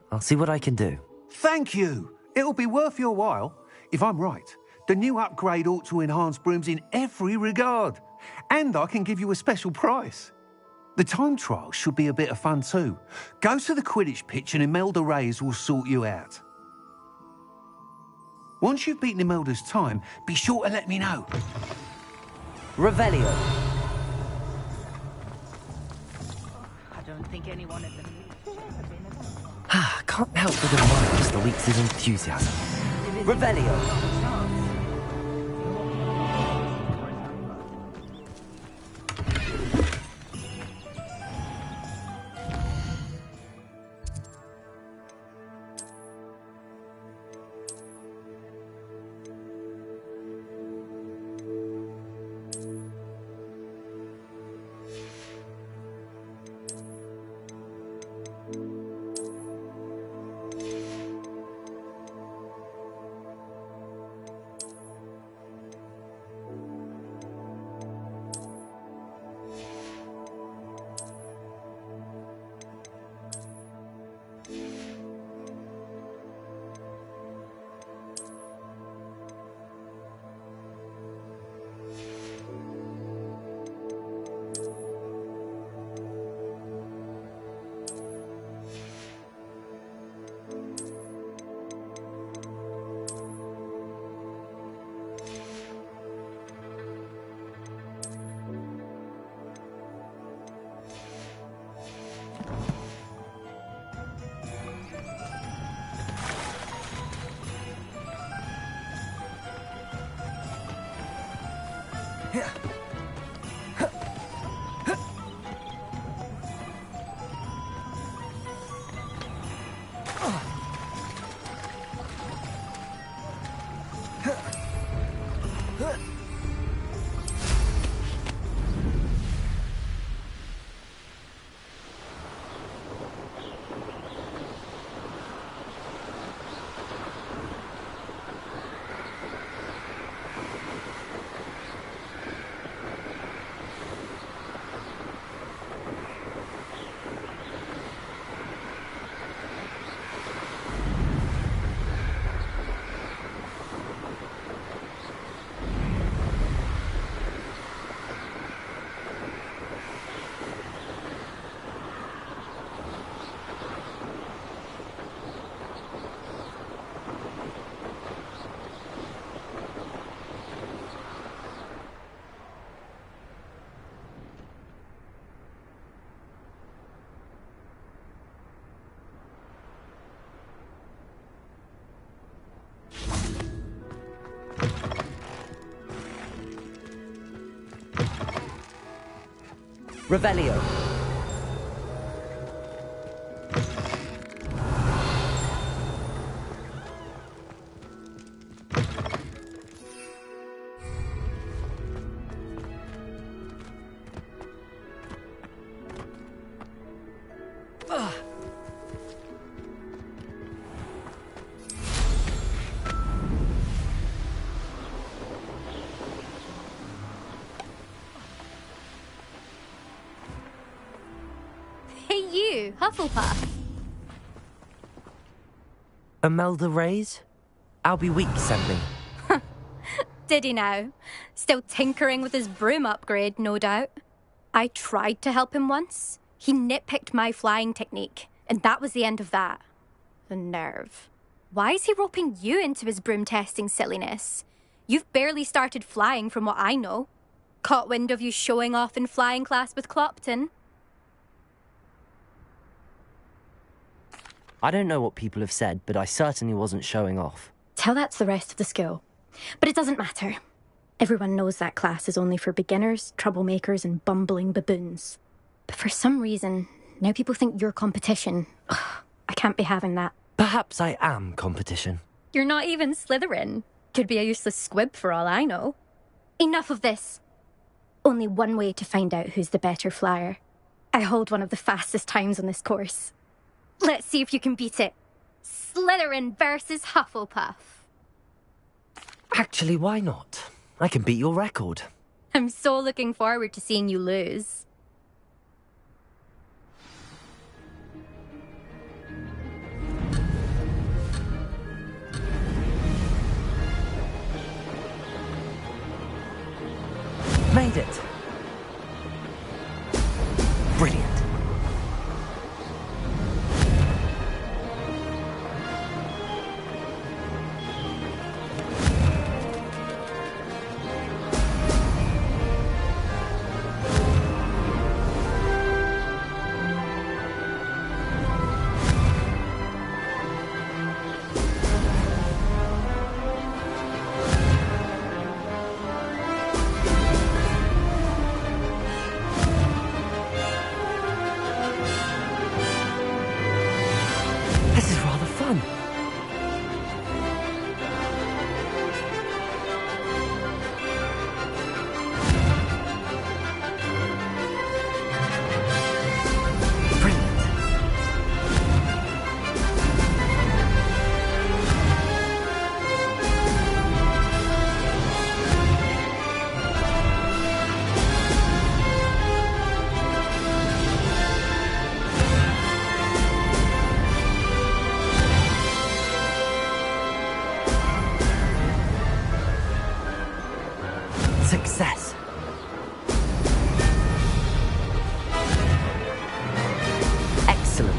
I'll see what I can do. Thank you. It'll be worth your while. If I'm right, the new upgrade ought to enhance brooms in every regard. And I can give you a special price. The time trial should be a bit of fun too. Go to the Quidditch pitch and Imelda Reyes will sort you out. Once you've beaten Imelda's time, be sure to let me know. Revelio. I don't think anyone at the Can't help but admire Mr. Weeks' enthusiasm. Revelio. Revelio. Hey you, Hufflepuff. Imelda Reyes? Albie Weeks sent me. Did he now? Still tinkering with his broom upgrade, no doubt. I tried to help him once. He nitpicked my flying technique, and that was the end of that. The nerve. Why is he roping you into his broom testing silliness? You've barely started flying from what I know. Caught wind of you showing off in flying class with Clopton. I don't know what people have said, but I certainly wasn't showing off. Tell that to the rest of the school. But it doesn't matter. Everyone knows that class is only for beginners, troublemakers, and bumbling baboons. But for some reason, now people think you're competition. Ugh, I can't be having that. Perhaps I am competition. You're not even Slytherin. Could be a useless squib for all I know. Enough of this. Only one way to find out who's the better flyer. I hold one of the fastest times on this course. Let's see if you can beat it. Slytherin versus Hufflepuff. Actually, why not? I can beat your record. I'm so looking forward to seeing you lose. Made it. Brilliant. This is rather fun. Success. Excellent.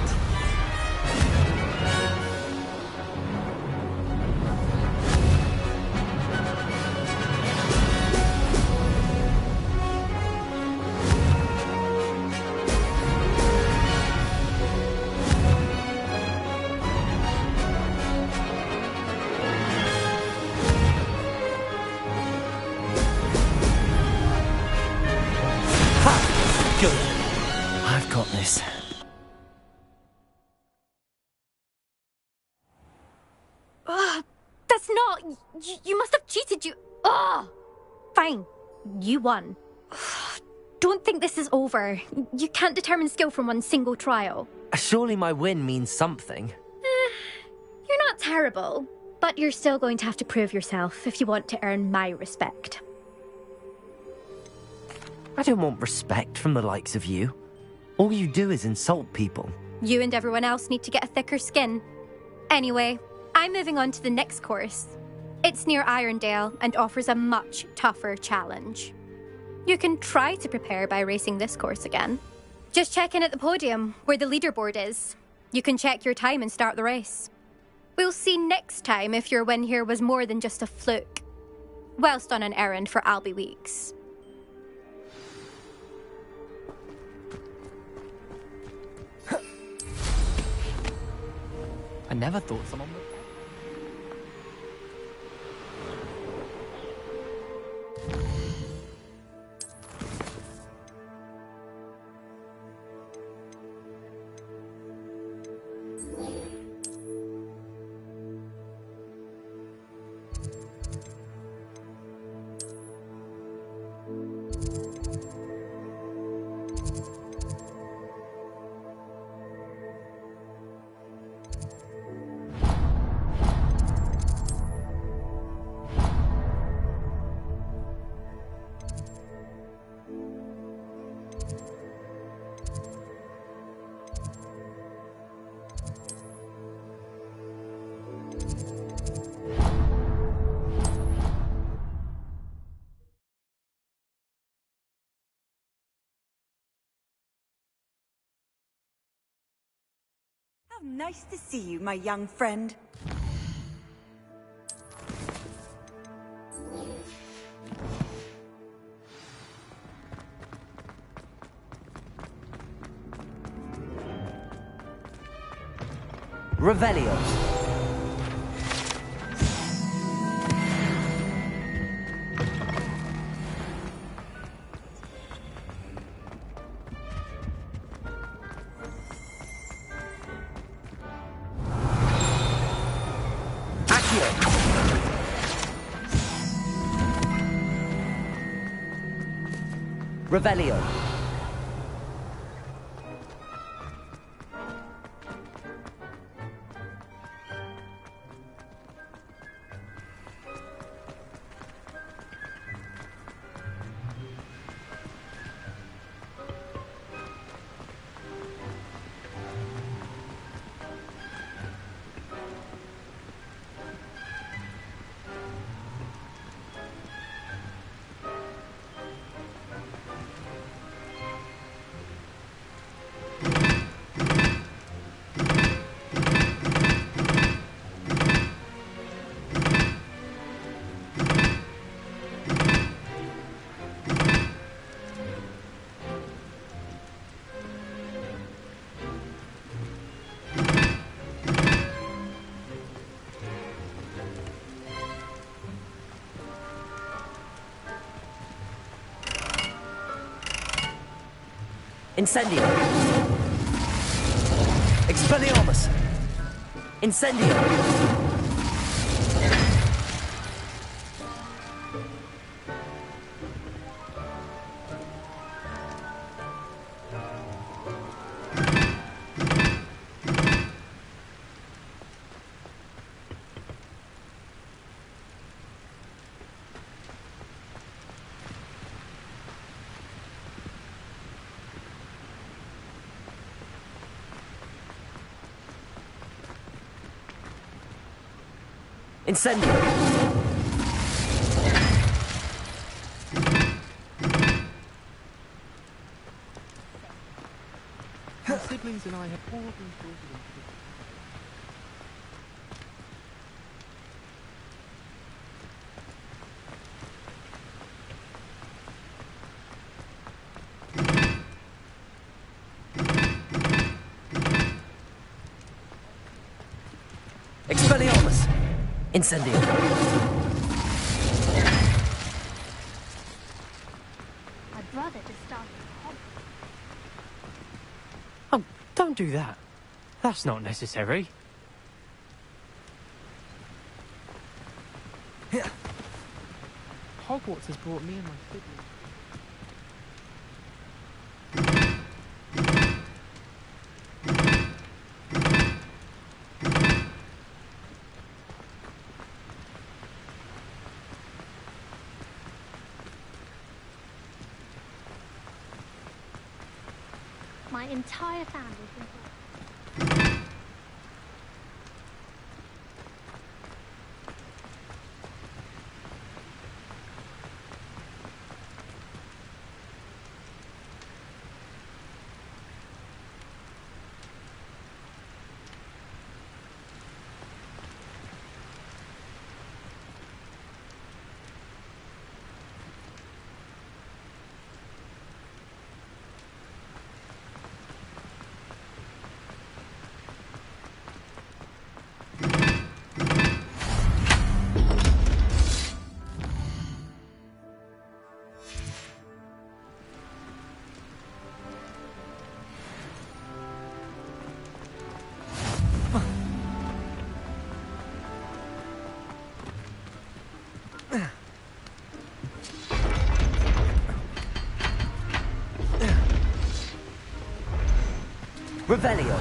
Good. I've got this. That's not... You must have cheated, you... Fine. You won. Don't think this is over. You can't determine skill from one single trial. Surely my win means something. You're not terrible, but you're still going to have to prove yourself if you want to earn my respect. I don't want respect from the likes of you. All you do is insult people. You and everyone else need to get a thicker skin. Anyway, I'm moving on to the next course. It's near Irondale and offers a much tougher challenge. You can try to prepare by racing this course again. Just check in at the podium, where the leaderboard is. You can check your time and start the race. We'll see next time if your win here was more than just a fluke. Whilst on an errand for Albie Weeks. I never thought someone would... How nice to see you, my young friend. Revelio. Revelio. Incendio. Expelliarmus. Incendio. Incendio. My siblings and I have all been brought into Expelliarmus. Incendio. My brother just started. Oh, don't do that. That's not necessary. Hogwarts has brought me and my siblings. My entire family's been Revelio.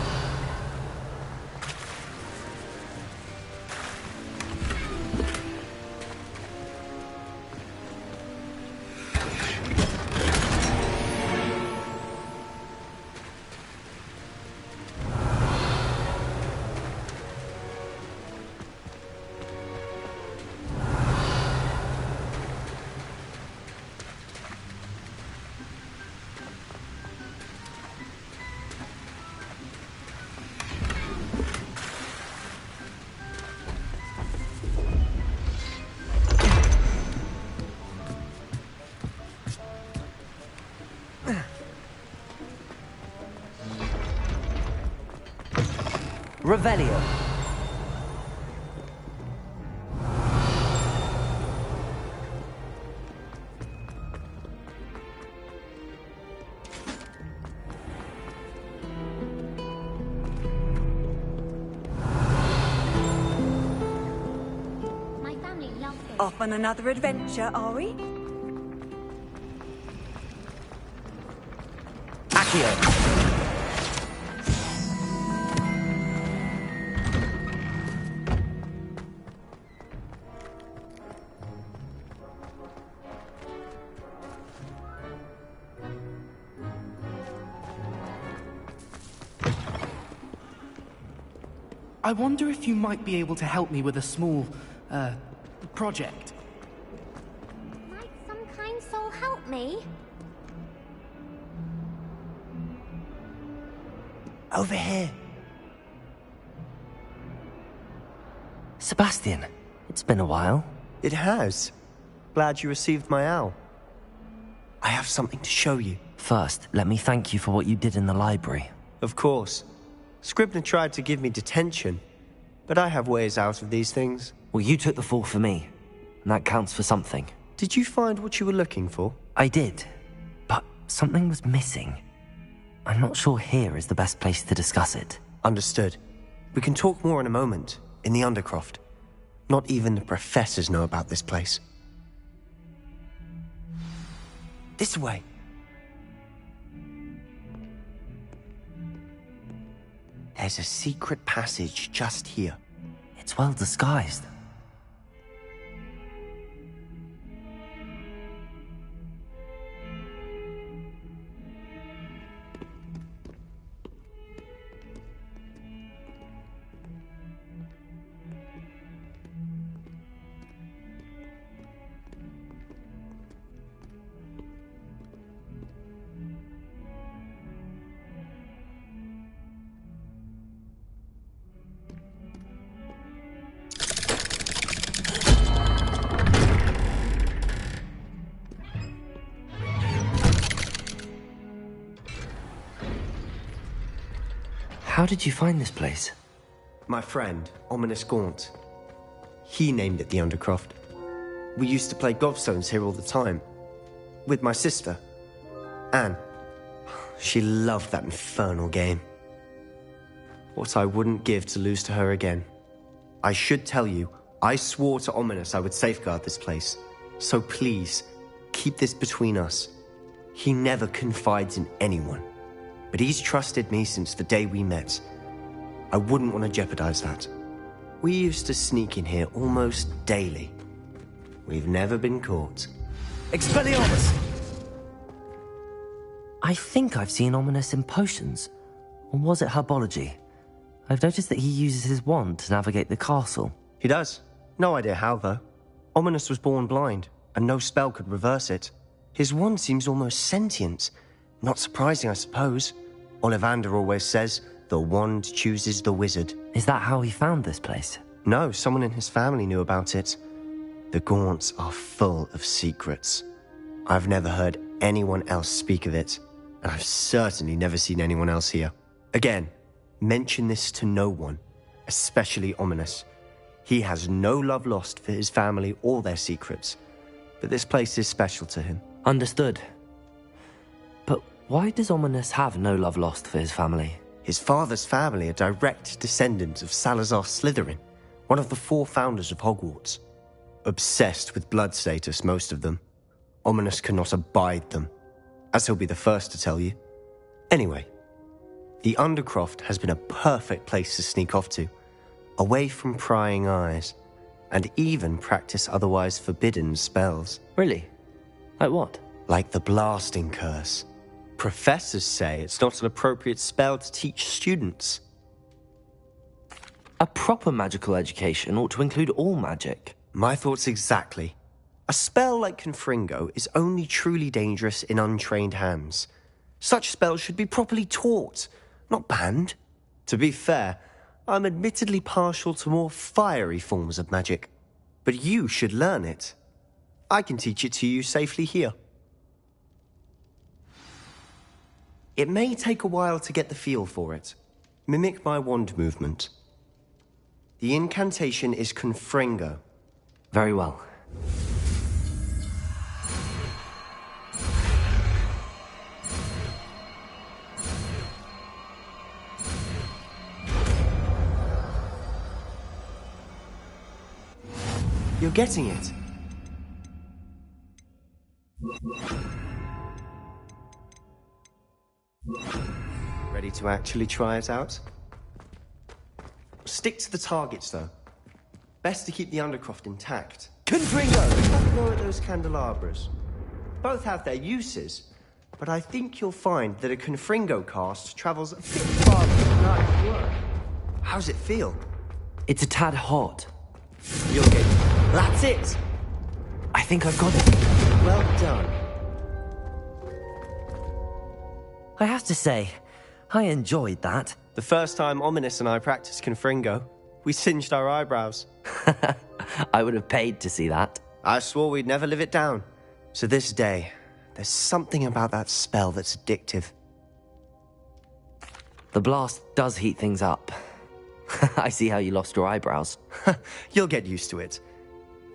Revelio. My family loves it. Off on another adventure, are we? Accio. I wonder if you might be able to help me with a small, project. Might some kind soul help me? Over here. Sebastian, it's been a while. It has. Glad you received my owl. I have something to show you. First, let me thank you for what you did in the library. Of course. Scribner tried to give me detention, but I have ways out of these things. Well, you took the fall for me, and that counts for something. Did you find what you were looking for? I did, but something was missing. I'm not sure here is the best place to discuss it. Understood. We can talk more in a moment, in the Undercroft. Not even the professors know about this place. This way. There's a secret passage just here. It's well disguised. How did you find this place? My friend, Ominous Gaunt. He named it the Undercroft. We used to play gobstones here all the time. With my sister, Anne. She loved that infernal game. What I wouldn't give to lose to her again. I should tell you, I swore to Ominous I would safeguard this place. So please, keep this between us. He never confides in anyone. But he's trusted me since the day we met. I wouldn't want to jeopardize that. We used to sneak in here almost daily. We've never been caught. Expelliarmus! I think I've seen Ominous in potions. Or was it herbology? I've noticed that he uses his wand to navigate the castle. He does. No idea how, though. Ominous was born blind, and no spell could reverse it. His wand seems almost sentient. Not surprising, I suppose. Ollivander always says, the wand chooses the wizard. Is that how he found this place? No, someone in his family knew about it. The Gaunts are full of secrets. I've never heard anyone else speak of it, and I've certainly never seen anyone else here. Again, mention this to no one, especially Ominous. He has no love lost for his family or their secrets, but this place is special to him. Understood. But why does Ominous have no love lost for his family? His father's family are direct descendants of Salazar Slytherin, one of the 4 founders of Hogwarts. Obsessed with blood status, most of them. Ominous cannot abide them, as he'll be the first to tell you. Anyway, the Undercroft has been a perfect place to sneak off to, away from prying eyes, and even practice otherwise forbidden spells. Really? Like what? Like the blasting curse. Professors say it's not an appropriate spell to teach students. A proper magical education ought to include all magic. My thoughts exactly. A spell like Confringo is only truly dangerous in untrained hands. Such spells should be properly taught, not banned. To be fair, I'm admittedly partial to more fiery forms of magic. But you should learn it. I can teach it to you safely here. It may take a while to get the feel for it. Mimic my wand movement. The incantation is Confringo. Very well. You're getting it. Ready to actually try it out? Stick to the targets, though. Best to keep the Undercroft intact. Confringo! Have a go at those candelabras. Both have their uses, but I think you'll find that a Confringo cast travels a bit farther than I would. How's it feel? It's a tad hot. You'll get it. That's it! I think I've got it. Well done. I have to say, I enjoyed that. The first time Ominous and I practiced Confringo, we singed our eyebrows. I would have paid to see that. I swore we'd never live it down. So this day, there's something about that spell that's addictive. The blast does heat things up. I see how you lost your eyebrows. You'll get used to it.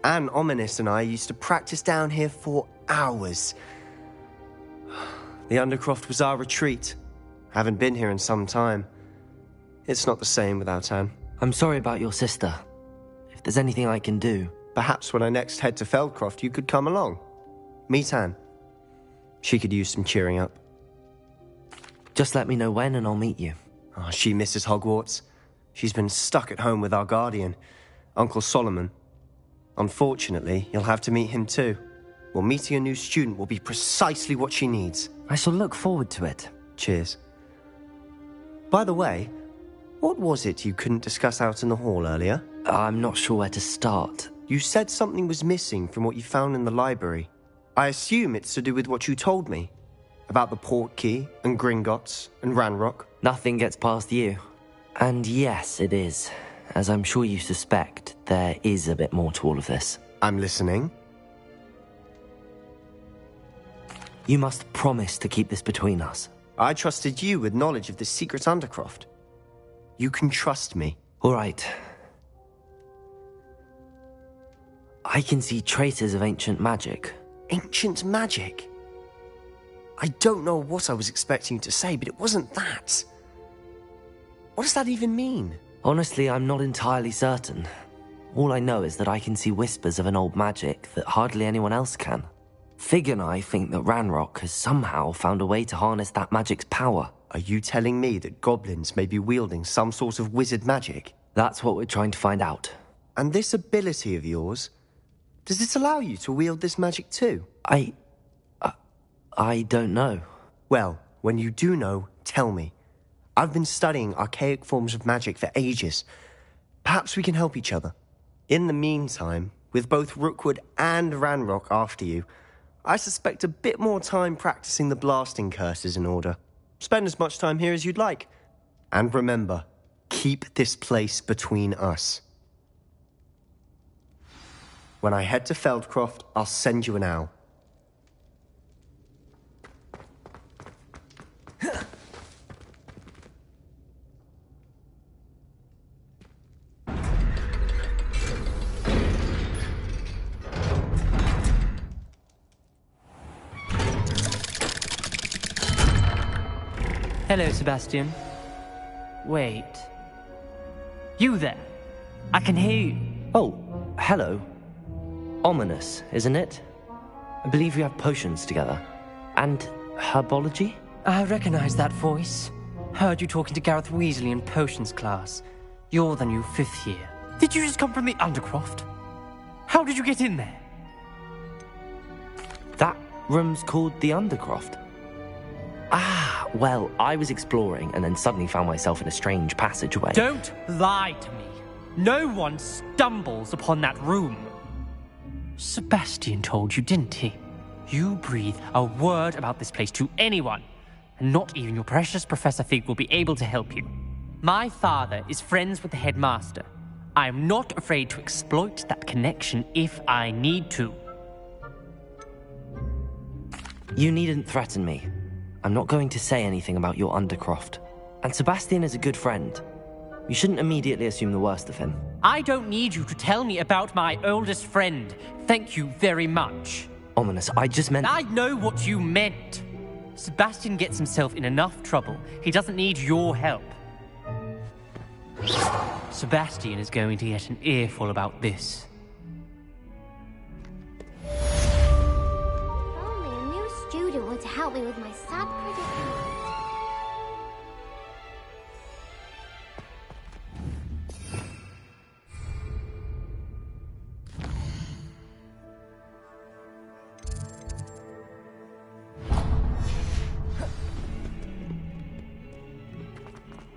Anne, Ominous and I used to practice down here for hours. The Undercroft was our retreat. Haven't been here in some time. It's not the same without Anne. I'm sorry about your sister. If there's anything I can do... Perhaps when I next head to Feldcroft, you could come along. Meet Anne. She could use some cheering up. Just let me know when and I'll meet you. Oh, she misses Hogwarts. She's been stuck at home with our guardian, Uncle Solomon. Unfortunately, you'll have to meet him too. Well, meeting a new student will be precisely what she needs. I shall look forward to it. Cheers. By the way, what was it you couldn't discuss out in the hall earlier? I'm not sure where to start. You said something was missing from what you found in the library. I assume it's to do with what you told me. About the Portkey, and Gringotts, and Ranrock. Nothing gets past you. And yes, it is. As I'm sure you suspect, there is a bit more to all of this. I'm listening. You must promise to keep this between us. I trusted you with knowledge of the secret Undercroft. You can trust me. All right. I can see traces of ancient magic. Ancient magic? I don't know what I was expecting you to say, but it wasn't that. What does that even mean? Honestly, I'm not entirely certain. All I know is that I can see whispers of an old magic that hardly anyone else can. Fig and I think that Ranrock has somehow found a way to harness that magic's power. Are you telling me that goblins may be wielding some sort of wizard magic? That's what we're trying to find out. And this ability of yours, does it allow you to wield this magic too? I don't know. Well, when you do know, tell me. I've been studying archaic forms of magic for ages. Perhaps we can help each other. In the meantime, with both Rookwood and Ranrock after you, I suspect a bit more time practicing the blasting curse is in order. Spend as much time here as you'd like. And remember, keep this place between us. When I head to Feldcroft, I'll send you an owl. Hello, Sebastian. Wait. You there? I can hear you. Oh, hello. Ominous, isn't it? I believe we have potions together. And herbology? I recognize that voice. Heard you talking to Gareth Weasley in potions class. You're the new 5th year. Did you just come from the Undercroft? How did you get in there? That room's called the Undercroft. Ah, well, I was exploring and then suddenly found myself in a strange passageway. Don't lie to me. No one stumbles upon that room. Sebastian told you, didn't he? You breathe a word about this place to anyone, and not even your precious Professor Fig will be able to help you. My father is friends with the headmaster. I am not afraid to exploit that connection if I need to. You needn't threaten me. I'm not going to say anything about your Undercroft. And Sebastian is a good friend. You shouldn't immediately assume the worst of him. I don't need you to tell me about my oldest friend. Thank you very much. Ominous, I just meant... I know what you meant. Sebastian gets himself in enough trouble. He doesn't need your help. Sebastian is going to get an earful about this. Only a new student were to help me with my sad predicament.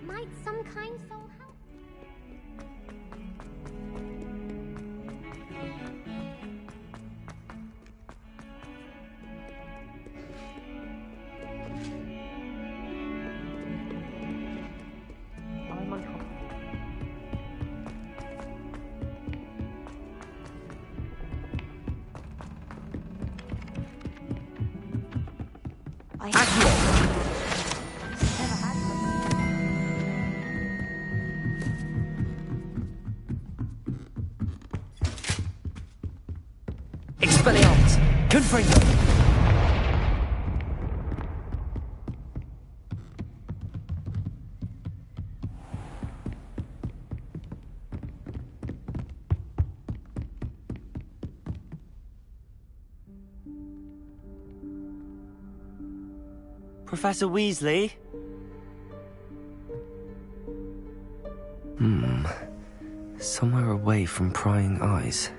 Might some kind soul help? Expelliarmus! Confringo! Professor Weasley? Somewhere away from prying eyes.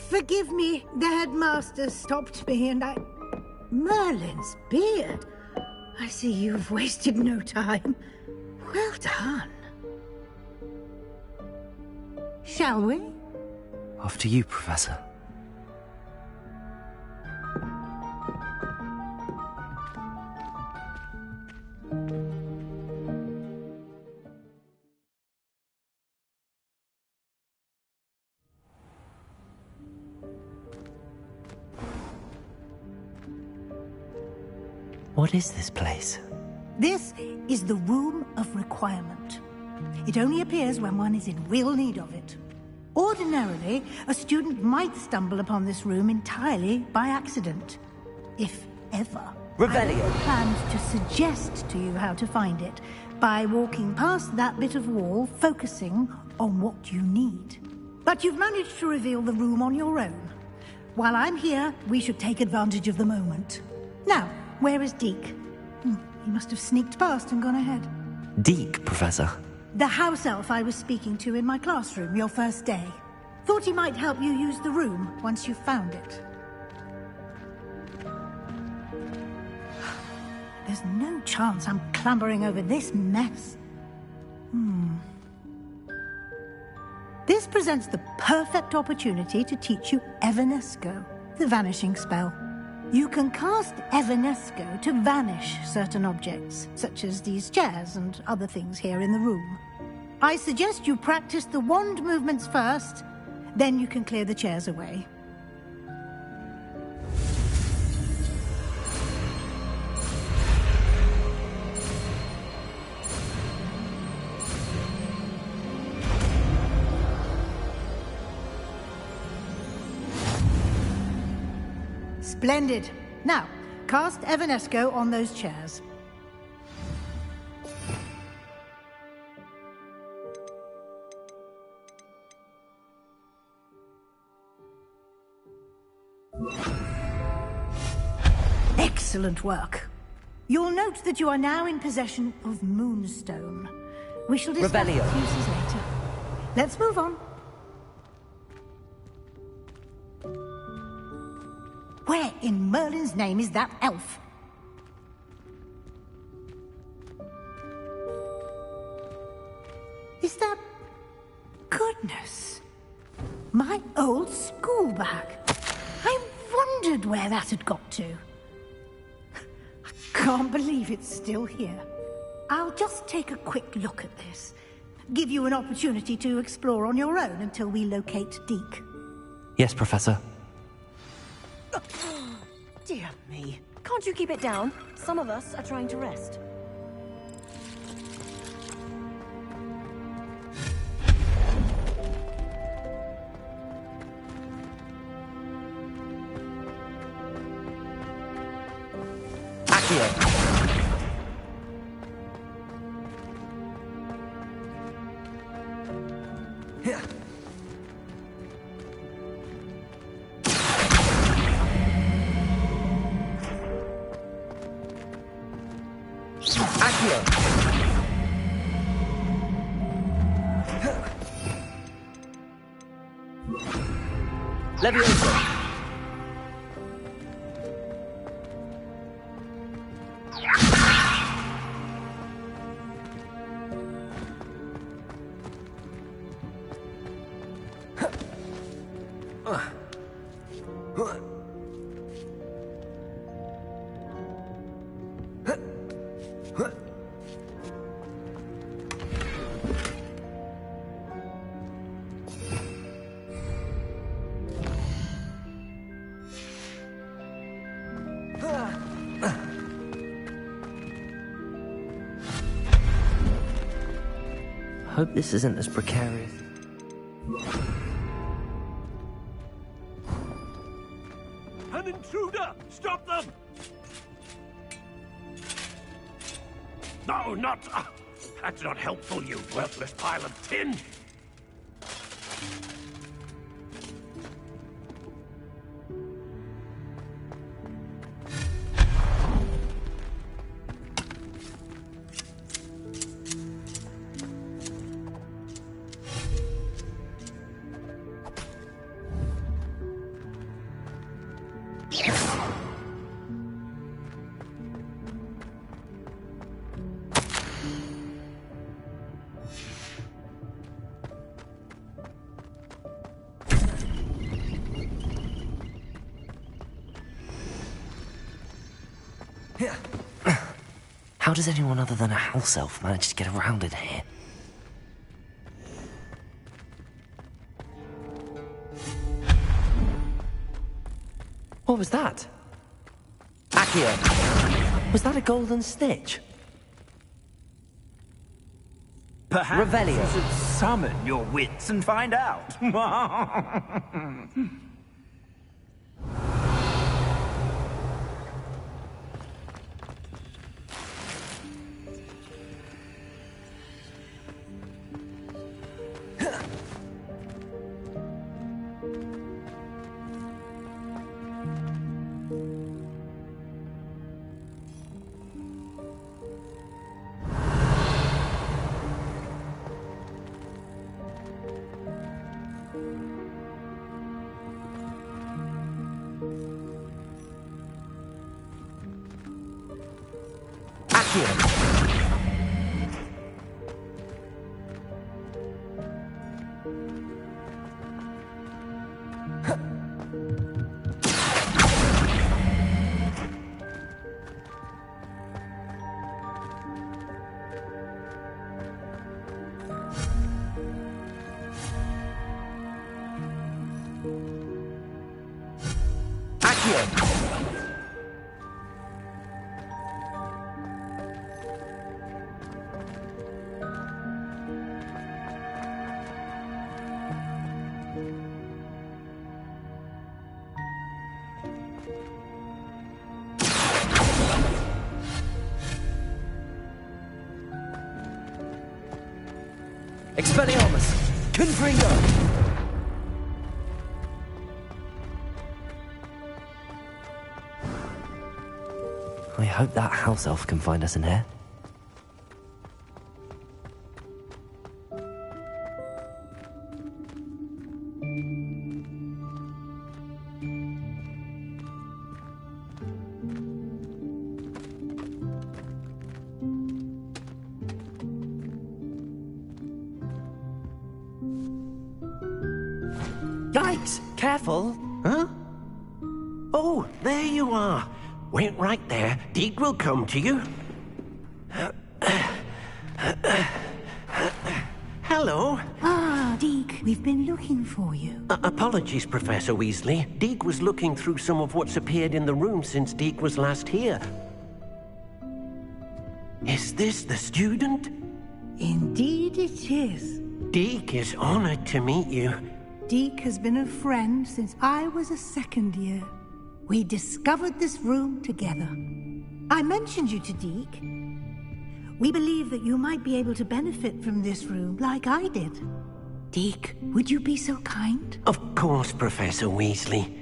Forgive me, the headmaster stopped me and I... Merlin's beard. I see you've wasted no time. Well done. Shall we? After you, Professor. What is this place? This is the Room of Requirement. It only appears when one is in real need of it. Ordinarily, a student might stumble upon this room entirely by accident. If ever. Revelio! I planned to suggest to you how to find it by walking past that bit of wall, focusing on what you need. But you've managed to reveal the room on your own. While I'm here, we should take advantage of the moment. Now, where is Deke? He must have sneaked past and gone ahead. Deke, Professor. The house elf I was speaking to in my classroom your first day. Thought he might help you use the room once you've found it. There's no chance I'm clambering over this mess. This presents the perfect opportunity to teach you Evanesco, the vanishing spell. You can cast Evanesco to vanish certain objects, such as these chairs and other things here in the room. I suggest you practice the wand movements first, then you can clear the chairs away. Splendid. Now, cast Evanesco on those chairs. Excellent work. You'll note that you are now in possession of Moonstone. We shall discuss its uses later. Let's move on. Where in Merlin's name is that elf? Is that... Goodness. My old school bag. I wondered where that had got to. Can't believe it's still here. I'll just take a quick look at this. Give you an opportunity to explore on your own until we locate Deke. Yes, Professor. Dear me. Can't you keep it down? Some of us are trying to rest. Accio. Leviosa. Hope this isn't as precarious. An intruder! Stop them! No, not... that's not helpful, you worthless pile of tin! How does anyone other than a house elf manage to get around in here? What was that? Accio, was that a golden stitch? Perhaps Revelio. you should summon your wits and find out. Expelliarmus! Confringo! I hope that house elf can find us in here. Yikes! Careful! Huh? Oh, there you are. Wait right there. Deke will come to you. Hello. Ah, Deke, we've been looking for you. Apologies, Professor Weasley. Deke was looking through some of what's appeared in the room since Deke was last here. Is this the student? Indeed it is. Deke is honored to meet you. Deke has been a friend since I was a second year. We discovered this room together. I mentioned you to Deke. We believe that you might be able to benefit from this room like I did. Deke, would you be so kind? Of course, Professor Weasley.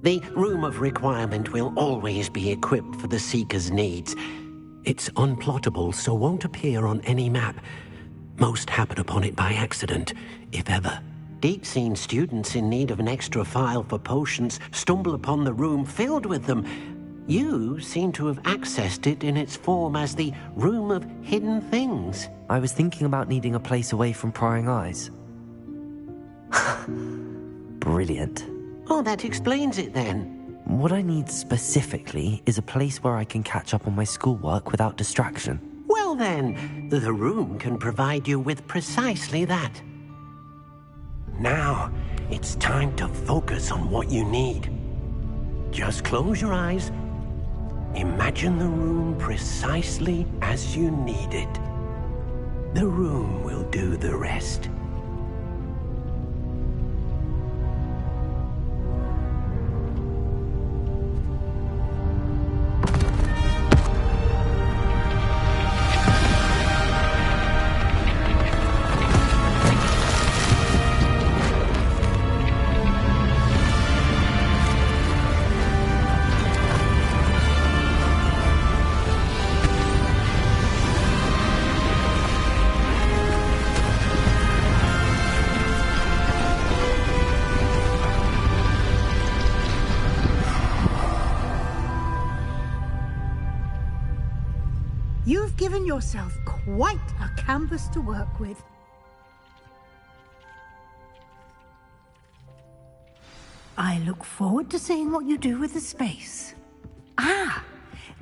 The Room of Requirement will always be equipped for the Seeker's needs. It's unplottable, so won't appear on any map. Most happen upon it by accident, if ever. Deke's seen students in need of an extra file for potions stumble upon the room filled with them. You seem to have accessed it in its form as the Room of Hidden Things. I was thinking about needing a place away from prying eyes. Brilliant. Oh, that explains it then. What I need specifically is a place where I can catch up on my schoolwork without distraction. Well then, the room can provide you with precisely that. Now, it's time to focus on what you need. Just close your eyes. Imagine the room precisely as you need it. The room will do the rest. You've given yourself quite a canvas to work with. I look forward to seeing what you do with the space. Ah,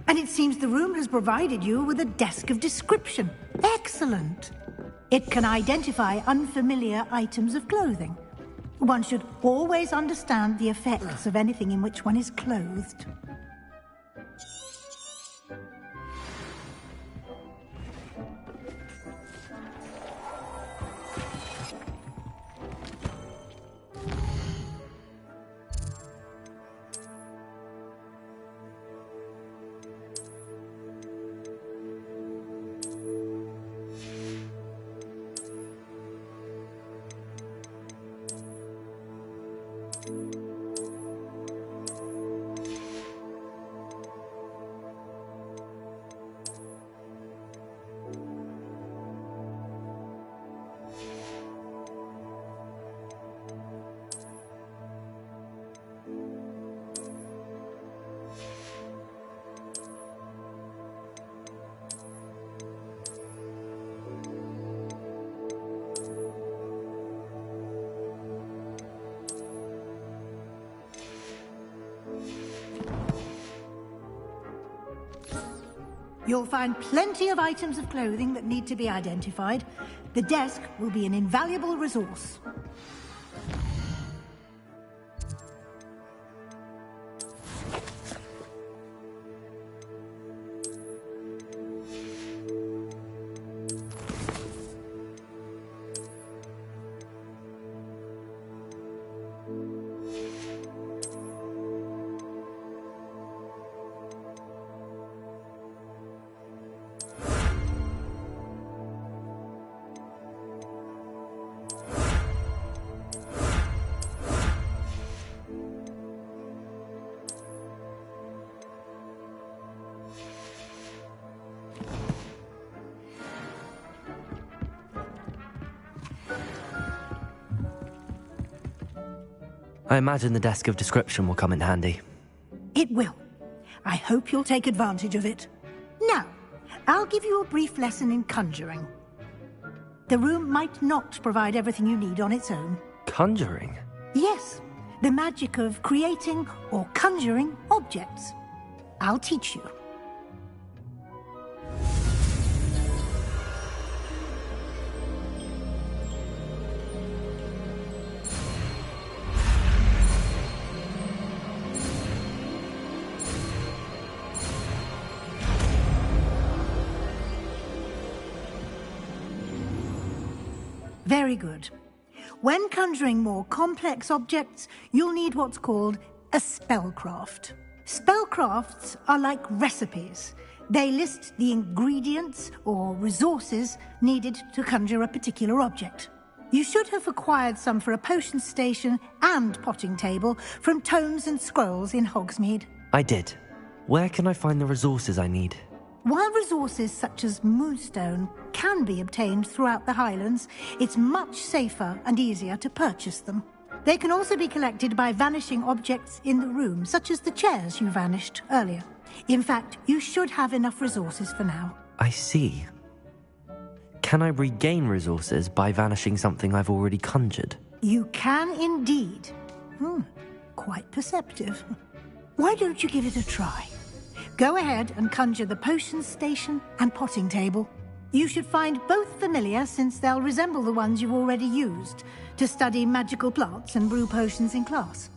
and it seems the room has provided you with a desk of description. Excellent. It can identify unfamiliar items of clothing. One should always understand the effects of anything in which one is clothed. You'll find plenty of items of clothing that need to be identified. The desk will be an invaluable resource. I imagine the desk of description will come in handy. It will. I hope you'll take advantage of it. Now, I'll give you a brief lesson in conjuring. The room might not provide everything you need on its own. Conjuring? Yes. The magic of creating or conjuring objects. I'll teach you. Very good. When conjuring more complex objects, you'll need what's called a spellcraft. Spellcrafts are like recipes. They list the ingredients or resources needed to conjure a particular object. You should have acquired some for a potion station and potting table from tomes and scrolls in Hogsmeade. I did. Where can I find the resources I need? While resources such as moonstone can be obtained throughout the Highlands, it's much safer and easier to purchase them. They can also be collected by vanishing objects in the room, such as the chairs you vanished earlier. In fact, you should have enough resources for now. I see. Can I regain resources by vanishing something I've already conjured? You can indeed. Quite perceptive. Why don't you give it a try? Go ahead and conjure the potion station and potting table. You should find both familiar, since they'll resemble the ones you've already used to study magical plants and brew potions in class.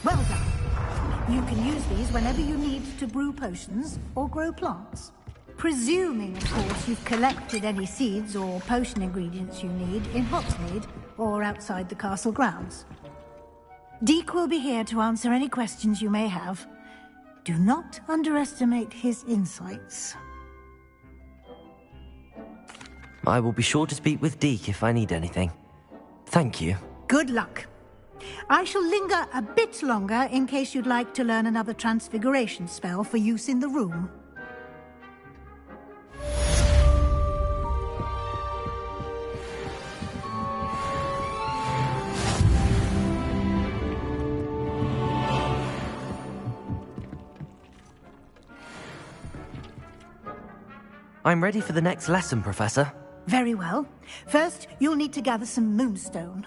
Well done. You can use these whenever you need to brew potions or grow plants. Presuming, of course, you've collected any seeds or potion ingredients you need in Hogsmeade or outside the castle grounds. Deek will be here to answer any questions you may have. Do not underestimate his insights. I will be sure to speak with Deek if I need anything. Thank you. Good luck. I shall linger a bit longer in case you'd like to learn another transfiguration spell for use in the room. I'm ready for the next lesson, Professor. Very well. First, you'll need to gather some moonstone.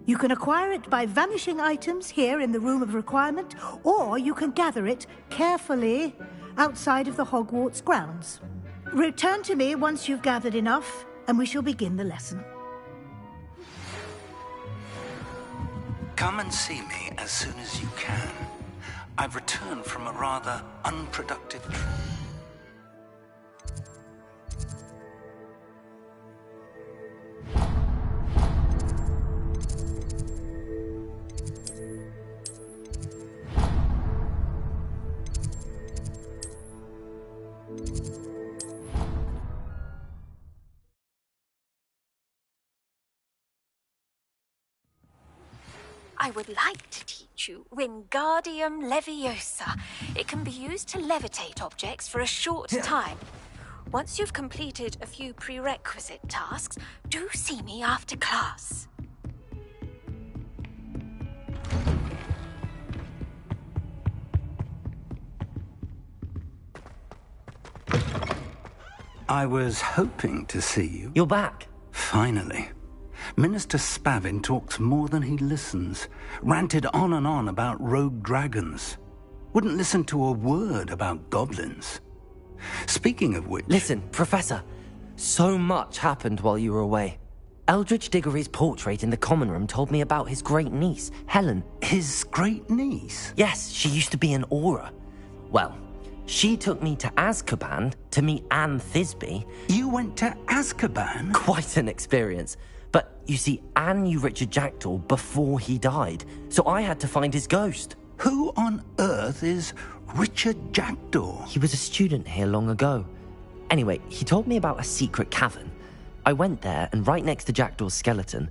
You can acquire it by vanishing items here in the Room of Requirement, or you can gather it carefully outside of the Hogwarts grounds. Return to me once you've gathered enough, and we shall begin the lesson. Come and see me as soon as you can. I've returned from a rather unproductive trip. I would like to teach you Wingardium Leviosa. It can be used to levitate objects for a short time. Once you've completed a few prerequisite tasks, do see me after class. I was hoping to see you. You're back. Finally. Minister Spavin talks more than he listens. Ranted on and on about rogue dragons. Wouldn't listen to a word about goblins. Speaking of which... Listen, Professor. So much happened while you were away. Eldridge Diggory's portrait in the common room told me about his great niece, Helen. His great niece? Yes, she used to be an Auror. Well, she took me to Azkaban to meet Anne Thisbe. You went to Azkaban? Quite an experience. But, you see, Anne knew Richard Jackdaw before he died, so I had to find his ghost. Who on earth is Richard Jackdaw? He was a student here long ago. Anyway, he told me about a secret cavern. I went there, and right next to Jackdaw's skeleton,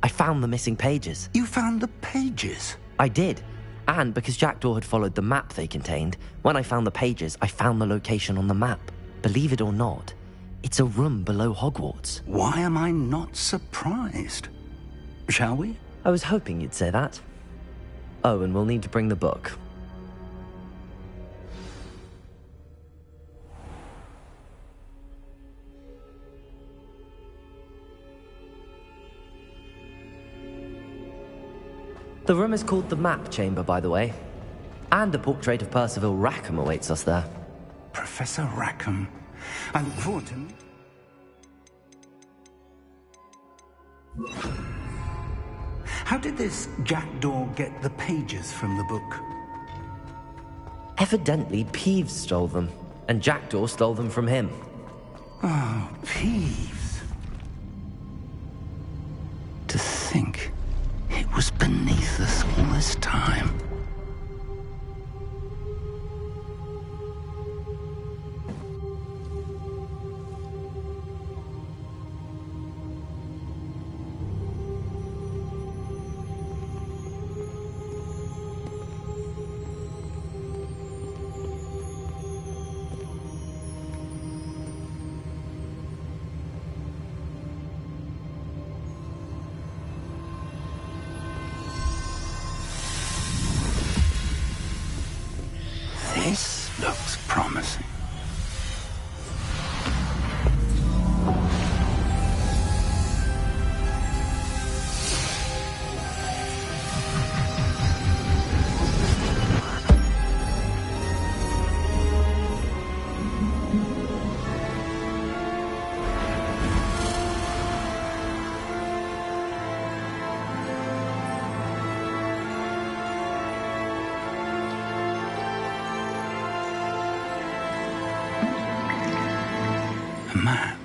I found the missing pages. You found the pages? I did. And because Jackdaw had followed the map they contained, when I found the pages, I found the location on the map. Believe it or not, it's a room below Hogwarts. Why am I not surprised? Shall we? I was hoping you'd say that. Oh, and we'll need to bring the book. The room is called the Map Chamber, by the way. And a portrait of Percival Rackham awaits us there. Professor Rackham. I look forward to it. How did this Jackdaw get the pages from the book? Evidently, Peeves stole them, and Jackdaw stole them from him. Oh, Peeves. To think it was beneath us all this time. This looks promising. Map.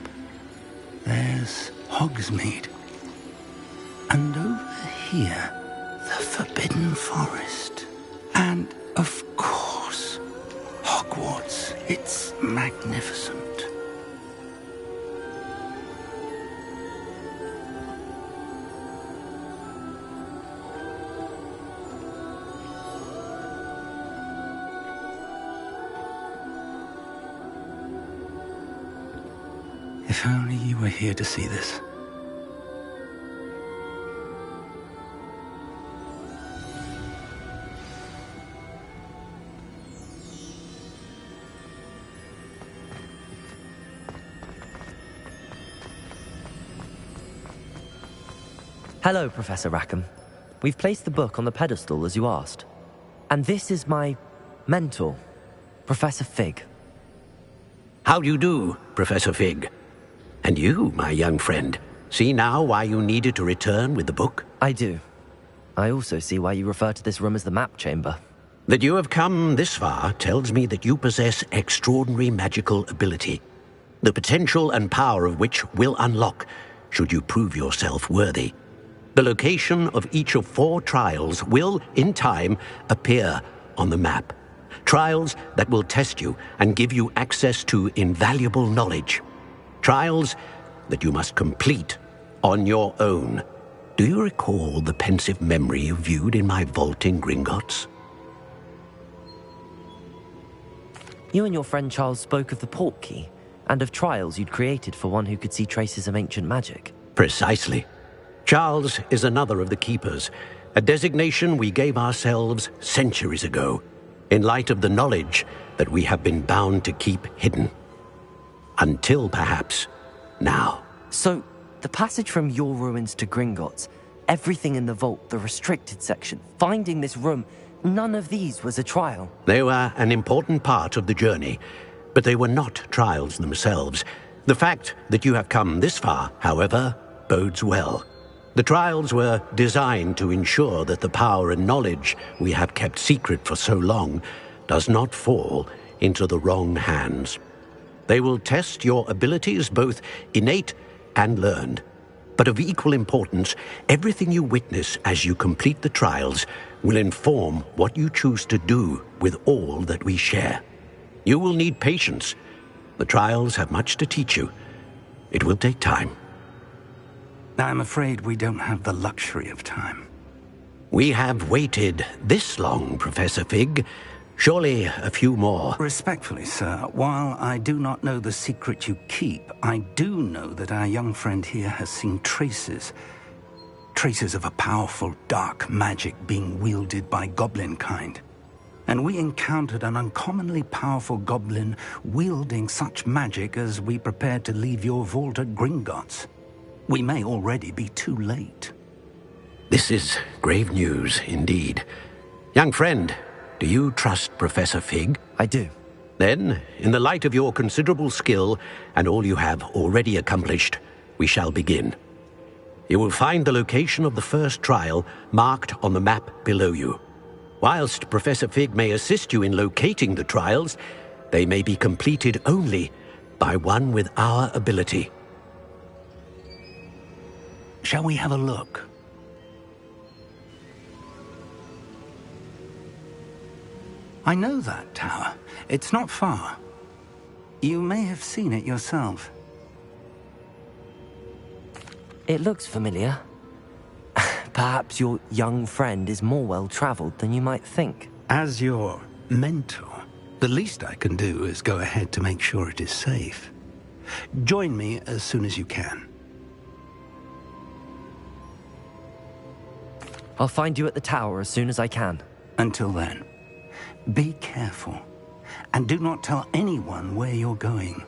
There's Hogsmeade. And over here, the Forbidden Forest. And, of course, Hogwarts. It's magnificent. If only you were here to see this. Hello, Professor Rackham. We've placed the book on the pedestal as you asked. And this is my mentor, Professor Fig. How do you do, Professor Fig? And you, my young friend, see now why you needed to return with the book? I do. I also see why you refer to this room as the Map Chamber. That you have come this far tells me that you possess extraordinary magical ability, the potential and power of which will unlock should you prove yourself worthy. The location of each of 4 trials will, in time, appear on the map. Trials that will test you and give you access to invaluable knowledge. Trials that you must complete on your own. Do you recall the pensive memory you viewed in my vault in Gringotts? You and your friend Charles spoke of the Portkey, and of trials you'd created for one who could see traces of ancient magic. Precisely. Charles is another of the Keepers, a designation we gave ourselves centuries ago, in light of the knowledge that we have been bound to keep hidden. Until, perhaps, now. So, the passage from your ruins to Gringotts, everything in the vault, the restricted section, finding this room, none of these was a trial. They were an important part of the journey, but they were not trials themselves. The fact that you have come this far, however, bodes well. The trials were designed to ensure that the power and knowledge we have kept secret for so long does not fall into the wrong hands. They will test your abilities, both innate and learned. But of equal importance, everything you witness as you complete the trials will inform what you choose to do with all that we share. You will need patience. The trials have much to teach you. It will take time. I'm afraid we don't have the luxury of time. We have waited this long, Professor Fig. Surely a few more. Respectfully, sir, while I do not know the secret you keep, I do know that our young friend here has seen traces of a powerful dark magic being wielded by goblin kind. And we encountered an uncommonly powerful goblin wielding such magic as we prepared to leave your vault at Gringotts. We may already be too late. This is grave news indeed. Young friend, do you trust Professor Fig? I do. Then, in the light of your considerable skill and all you have already accomplished, we shall begin. You will find the location of the first trial marked on the map below you. Whilst Professor Fig may assist you in locating the trials, they may be completed only by one with our ability. Shall we have a look? I know that tower. It's not far. You may have seen it yourself. It looks familiar. Perhaps your young friend is more well-traveled than you might think. As your mentor, the least I can do is go ahead to make sure it is safe. Join me as soon as you can. I'll find you at the tower as soon as I can. Until then, be careful, and do not tell anyone where you're going.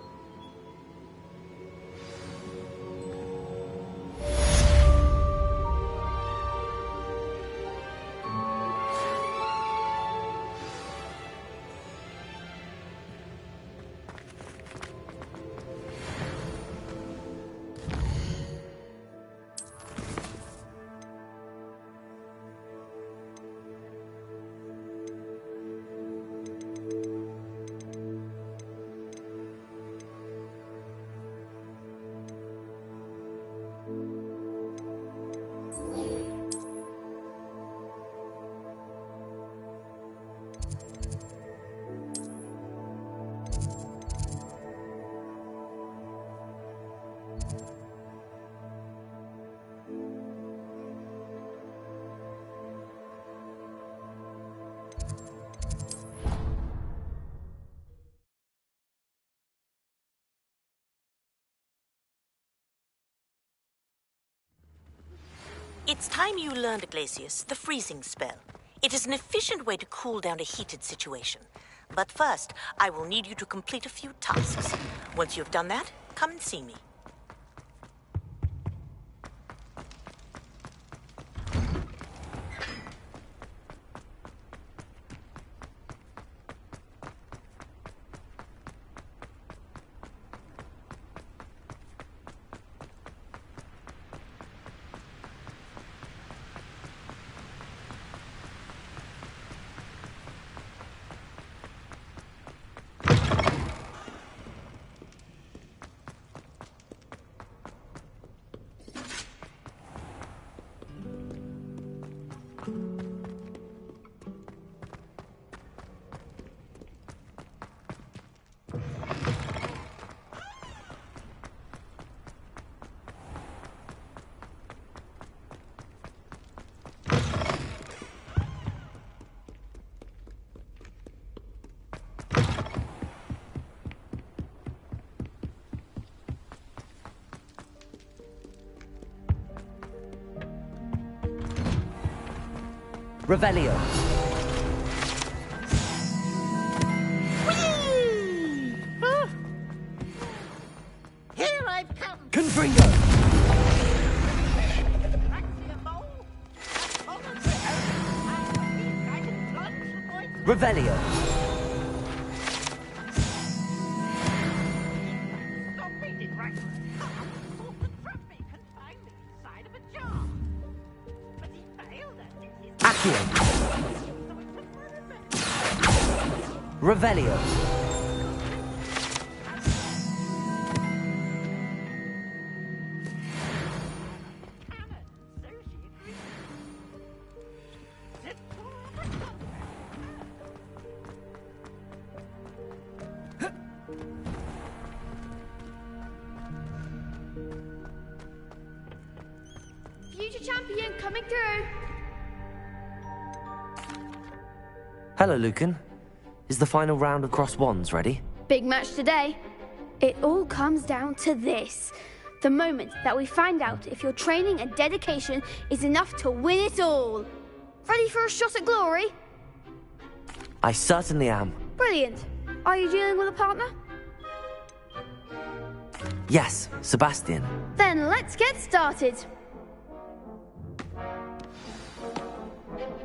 It's time you learned, Glacius, the freezing spell. It is an efficient way to cool down a heated situation. But first, I will need you to complete a few tasks. Once you've done that, come and see me. Revelio. Here I've come. Confringo. Revelio. Accio. Revelio. Future champion coming through. Hello, Lucan. Is the final round of Cross Wands ready? Big match today. It all comes down to this. The moment that we find out if your training and dedication is enough to win it all. Ready for a shot at glory? I certainly am. Brilliant. Are you dealing with a partner? Yes, Sebastian. Then let's get started.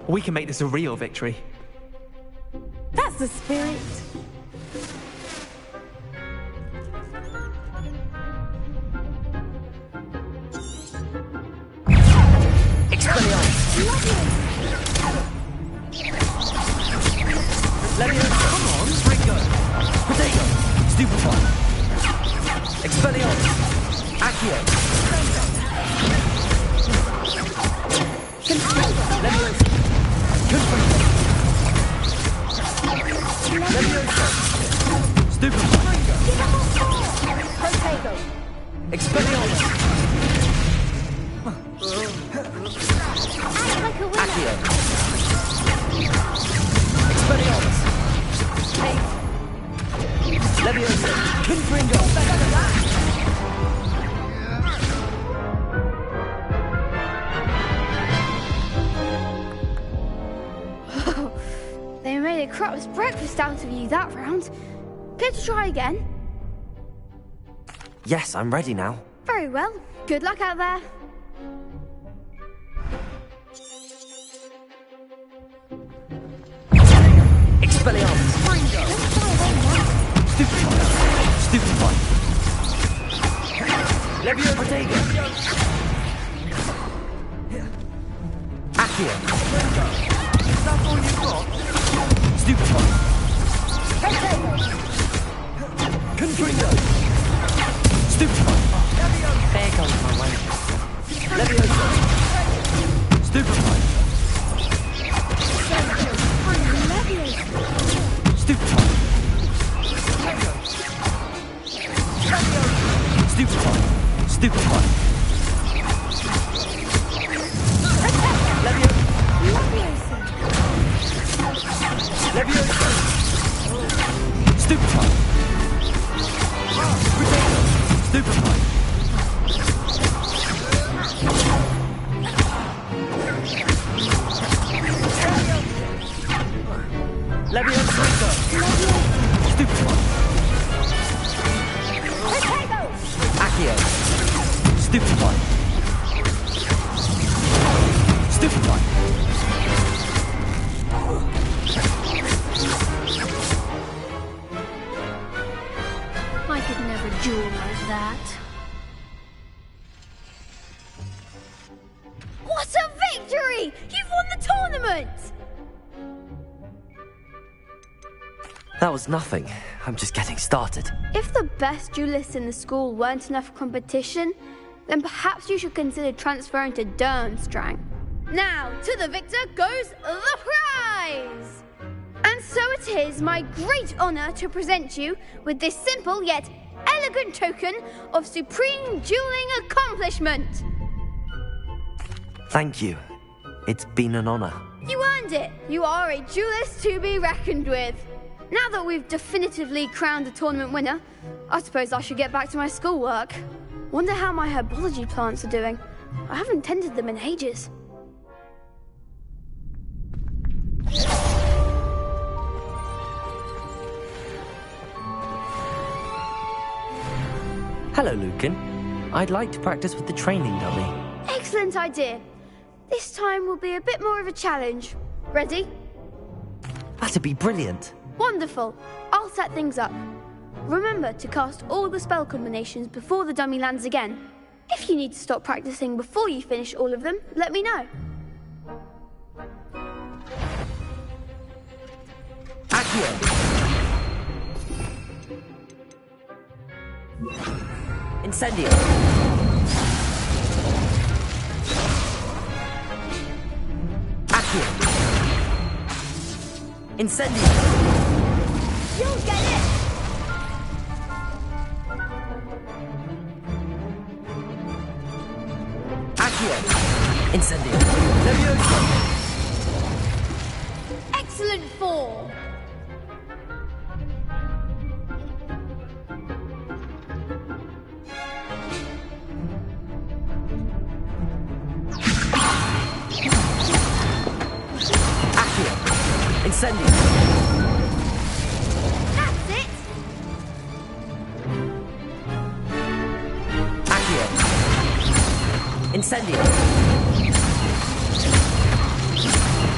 We can make this a real victory. That's the spirit. Expelliarmus! Come on, Ringo! Potato! Stupefy! Expelliarmus! Accio! Leviosa! Confringo! Leviosa! Stupefy! Potato! Expelliarmus! Act like a winner. Accio! Expelliarmus! Hey! Leviosa! Confringo! They made a crap's breakfast out of you that round. Care to try again? Yes, I'm ready now. Very well. Good luck out there. Expelliarmus! Stupefy! Stupefy! Levio Potato! Accio! Is that all you've got? Stupefy! Confringo! Stupefy! There goes my way. Leviosa! Stupefy! Stupefy! Stupefy! Stupefy! Leviosa! Leviosa! Stupefy! Stupefy! Leviosa! Stupefy! Accio! Stupefy! Stupefy! I could never duel like that. What a victory! You've won the tournament! That was nothing. I'm just getting started. If the best duelists in the school weren't enough competition, then perhaps you should consider transferring to Durmstrang. Now, to the victor goes the prize! And so it is my great honor to present you with this simple yet elegant token of supreme dueling accomplishment. Thank you. It's been an honor. You earned it. You are a duelist to be reckoned with. Now that we've definitively crowned the tournament winner, I suppose I should get back to my schoolwork. Wonder how my herbology plants are doing. I haven't tended them in ages. Hello, Lucan. I'd like to practice with the training dummy. Excellent idea. This time will be a bit more of a challenge. Ready? That'd be brilliant. Wonderful. I'll set things up. Remember to cast all the spell combinations before the dummy lands again. If you need to stop practicing before you finish all of them, let me know. Accio! Incendio! Accio! Incendio! You'll get it! Accio! Incendio. Excellent form. Incendio. That's it. Accio. Incendio.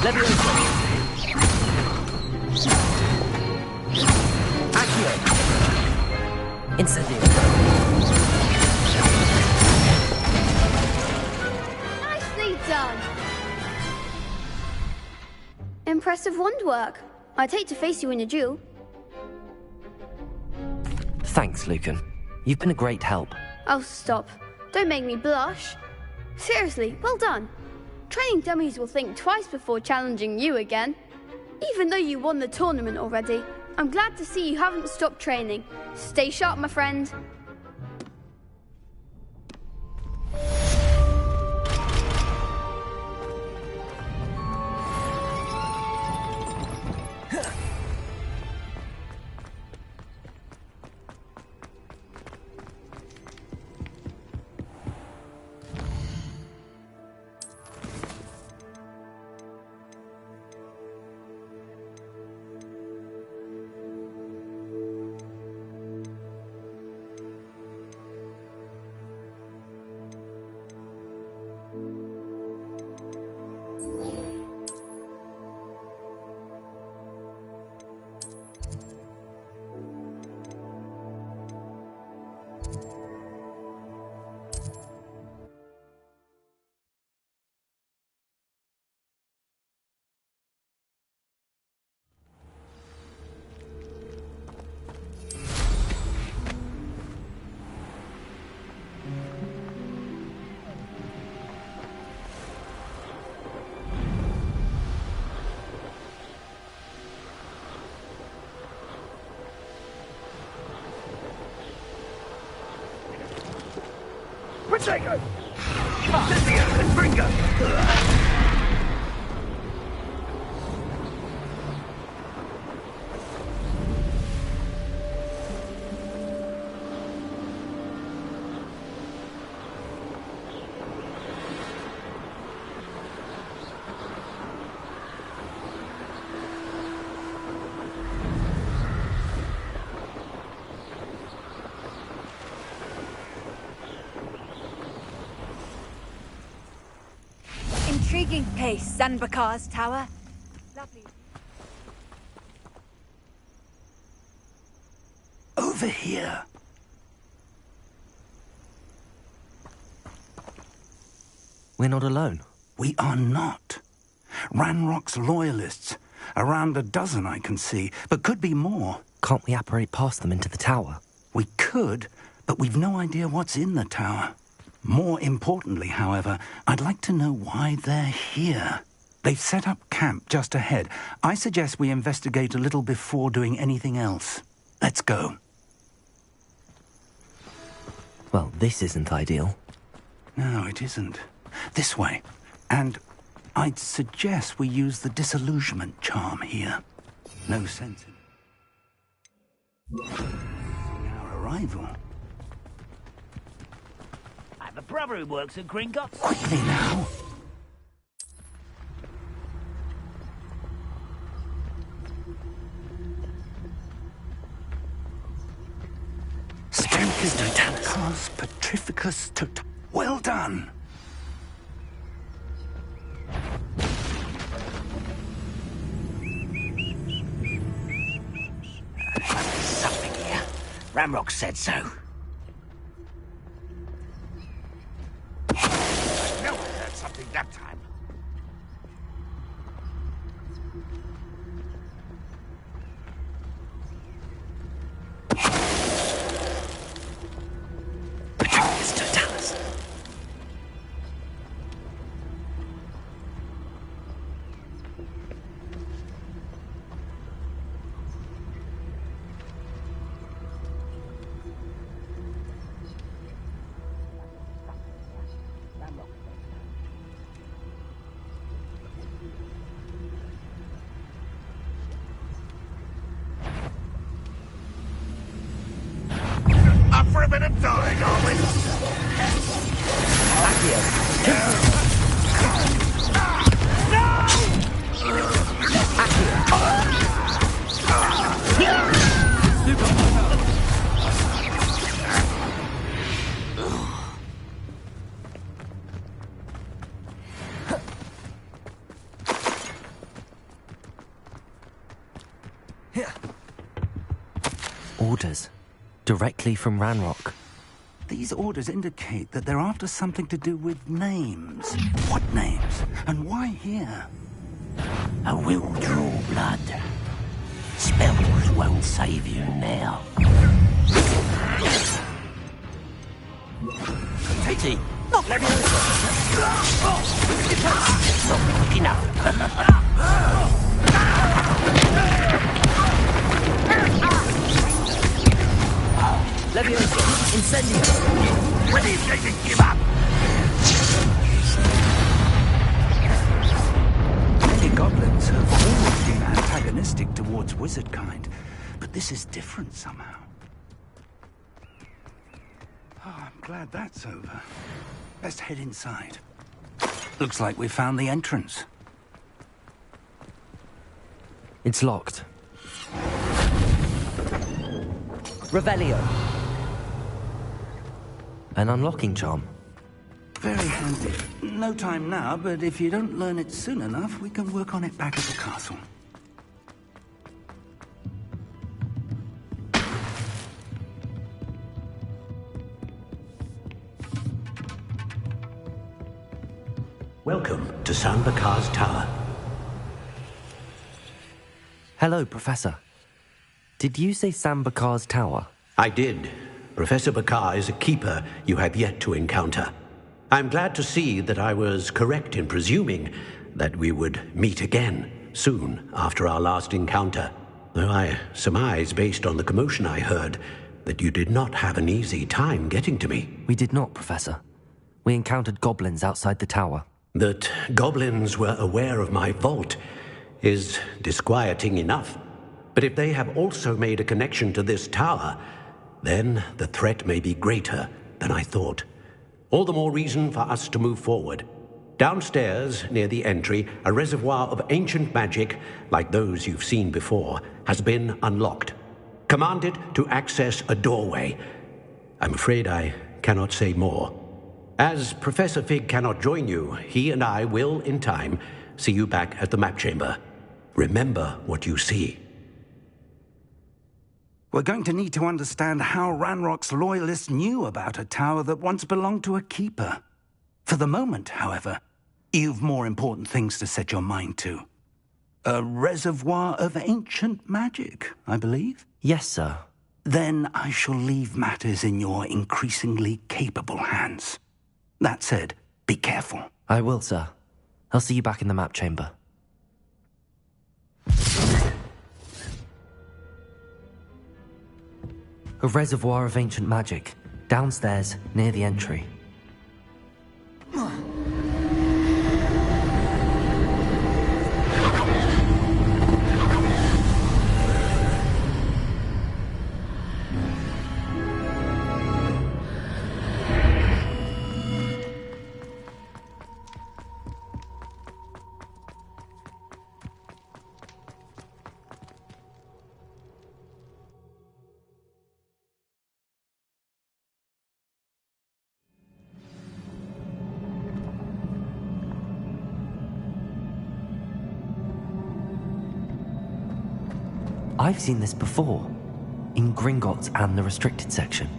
Levioso. Accio. Incendio. Nicely done. Impressive wand work. I'd hate to face you in a duel. Thanks, Lucan. You've been a great help. Oh, stop. Don't make me blush. Seriously, well done. Training dummies will think twice before challenging you again. Even though you won the tournament already, I'm glad to see you haven't stopped training. Stay sharp, my friend. Protego! Cynthia and Bringo! Intriguing case, Zanbakar's tower. Lovely. Over here. We're not alone. We are not. Ranrock's loyalists. Around a dozen I can see, but could be more. Can't we apparate past them into the tower? We could, but we've no idea what's in the tower. More importantly, however, I'd like to know why they're here. They've set up camp just ahead. I suggest we investigate a little before doing anything else. Let's go. Well, this isn't ideal. No, it isn't. This way. And I'd suggest we use the disillusionment charm here. No sense in our arrival. I have a brother who works at Gringotts. Quickly now. Strength Totalis, Petrificus Tot. Well done. Something here. Ramrock said so. I know I heard something that time. Petrificus Totalis. Die, darling! Orders. Directly from Ranrock. These orders indicate that they're after something to do with names. What names? And why here? I will draw blood. Spells won't save you now. Katie! Not quick enough. Leviosa, incendio! When are you going to give up? Many goblins have always been antagonistic towards wizard kind, but this is different somehow. Oh, I'm glad that's over. Let's head inside. Looks like we found the entrance. It's locked. Revelio. An unlocking charm. Very handy. No time now, but if you don't learn it soon enough, we can work on it back at the castle. Welcome to Sambakar's Tower. Hello, Professor. Did you say Sambakar's Tower? I did. Professor Bakar is a keeper you have yet to encounter. I'm glad to see that I was correct in presuming that we would meet again soon after our last encounter. Though I surmise, based on the commotion I heard, that you did not have an easy time getting to me. We did not, Professor. We encountered goblins outside the tower. That goblins were aware of my vault is disquieting enough. But if they have also made a connection to this tower, then the threat may be greater than I thought. All the more reason for us to move forward. Downstairs, near the entry, a reservoir of ancient magic, like those you've seen before, has been unlocked. Command it to access a doorway. I'm afraid I cannot say more. As Professor Fig cannot join you, he and I will, in time, see you back at the map chamber. Remember what you see. We're going to need to understand how Ranrock's loyalists knew about a tower that once belonged to a keeper. For the moment, however, you've more important things to set your mind to. A reservoir of ancient magic, I believe? Yes, sir. Then I shall leave matters in your increasingly capable hands. That said, be careful. I will, sir. I'll see you back in the map chamber. A reservoir of ancient magic, downstairs, near the entry. I've seen this before, in Gringotts and the restricted section.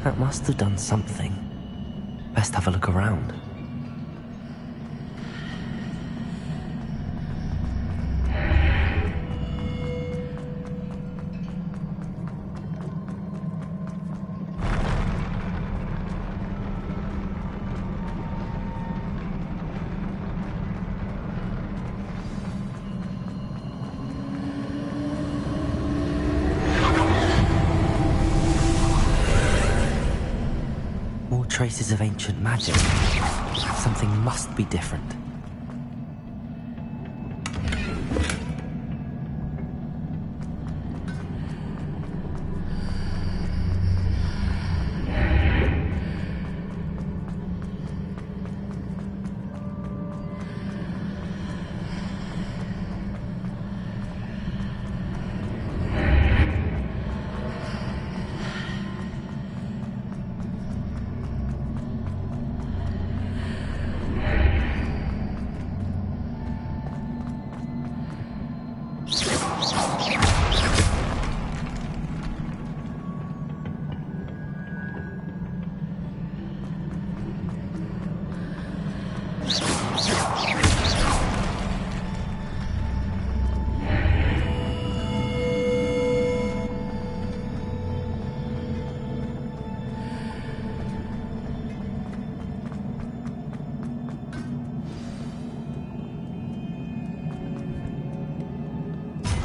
That must have done something. Best have a look around. traces of ancient magic. Something must be different.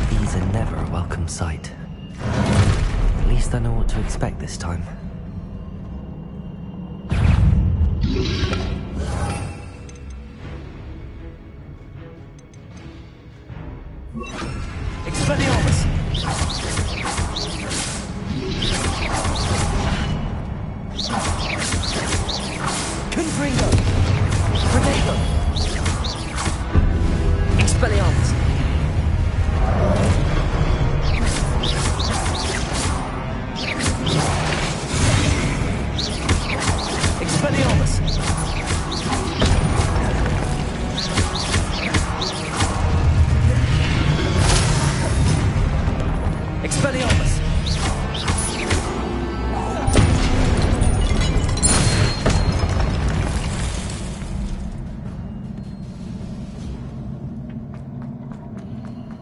These are never a welcome sight. At least I know what to expect this time. Expelliarmus! Confringo! Predator! Expelliarmus! Expelliarmus! Expelliarmus!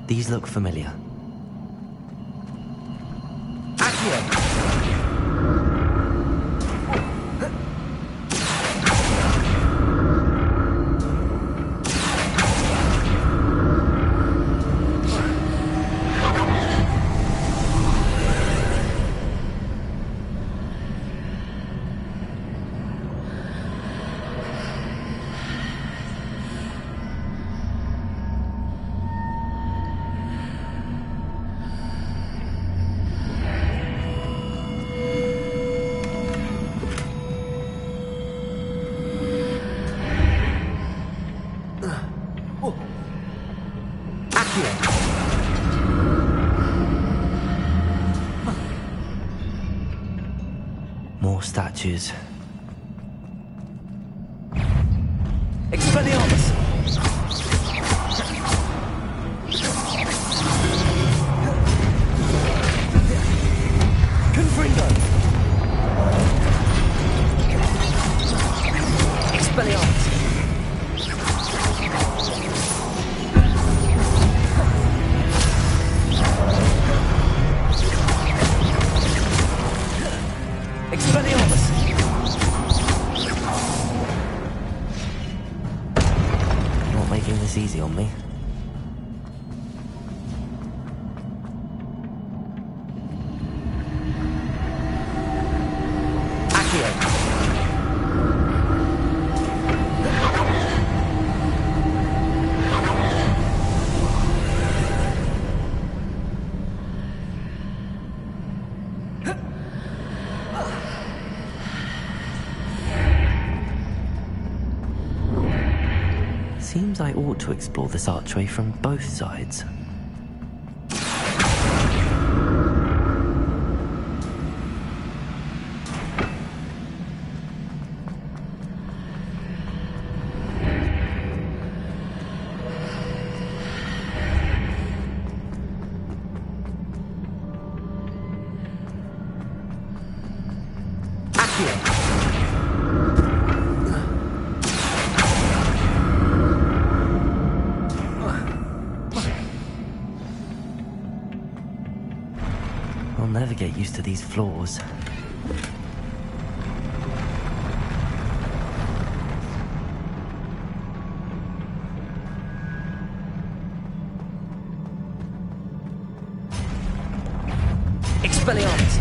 These look familiar. Accio! More statues. Expelliarmus! Confringo! Expelliarmus! Expelliarmus! Not making this easy on me. Seems I ought to explore this archway from both sides. I'll never get used to these floors. Expelliarmus!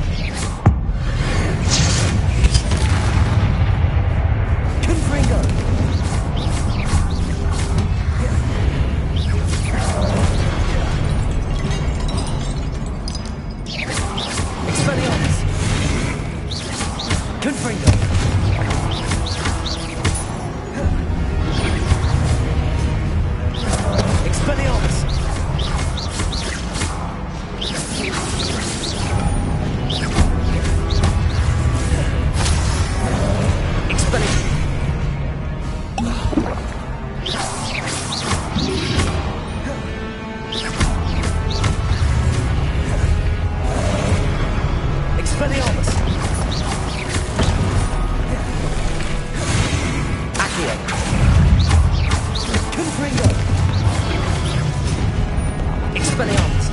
Expelliarmus!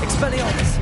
Expelliarmus!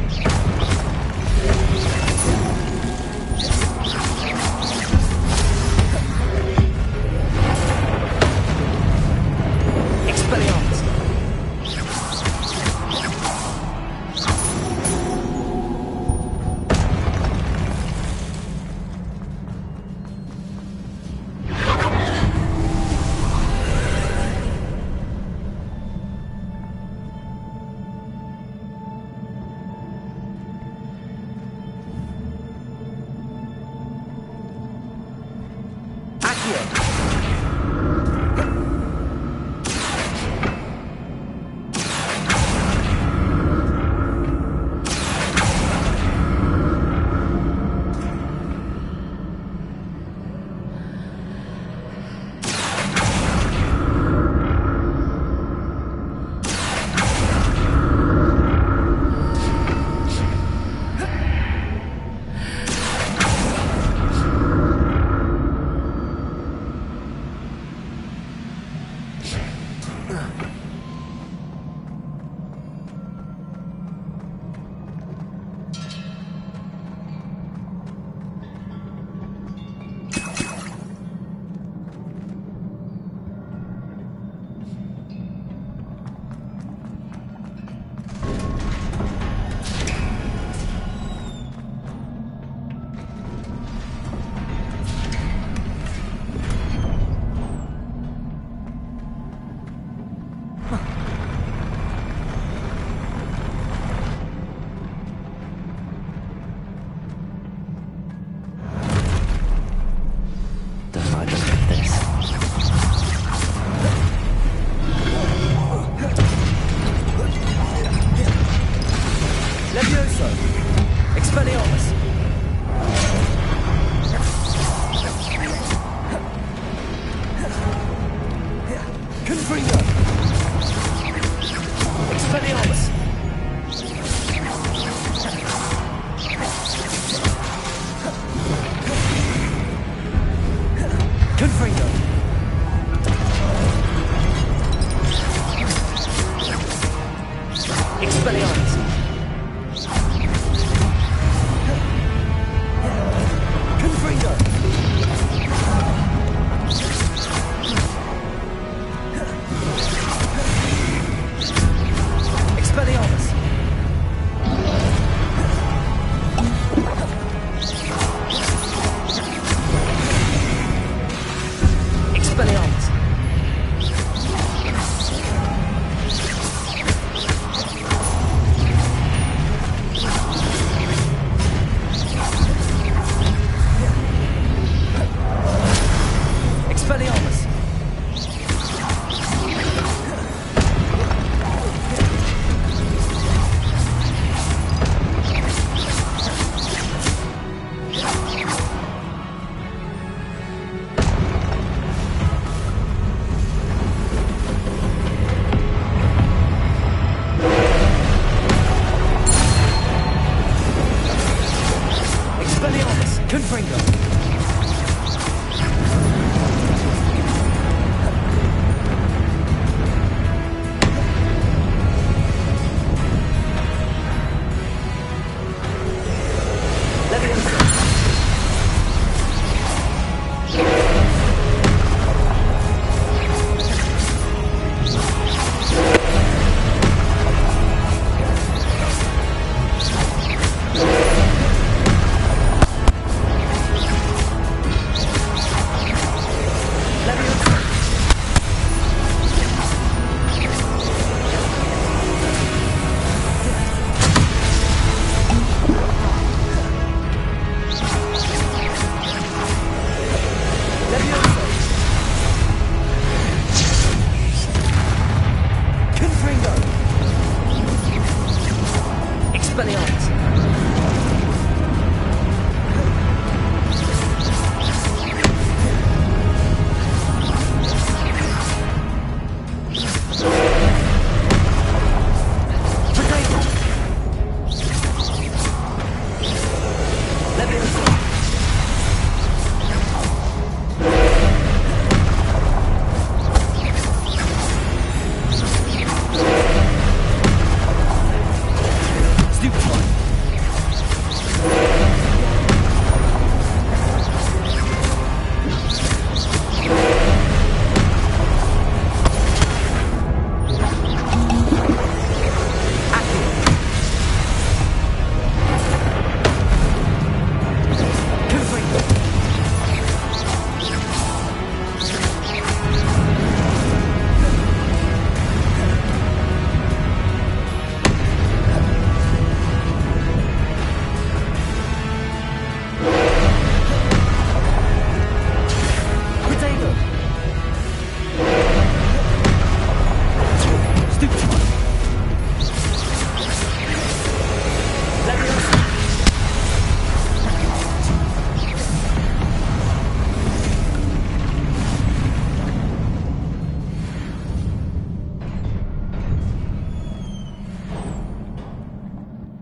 Expelliarmus!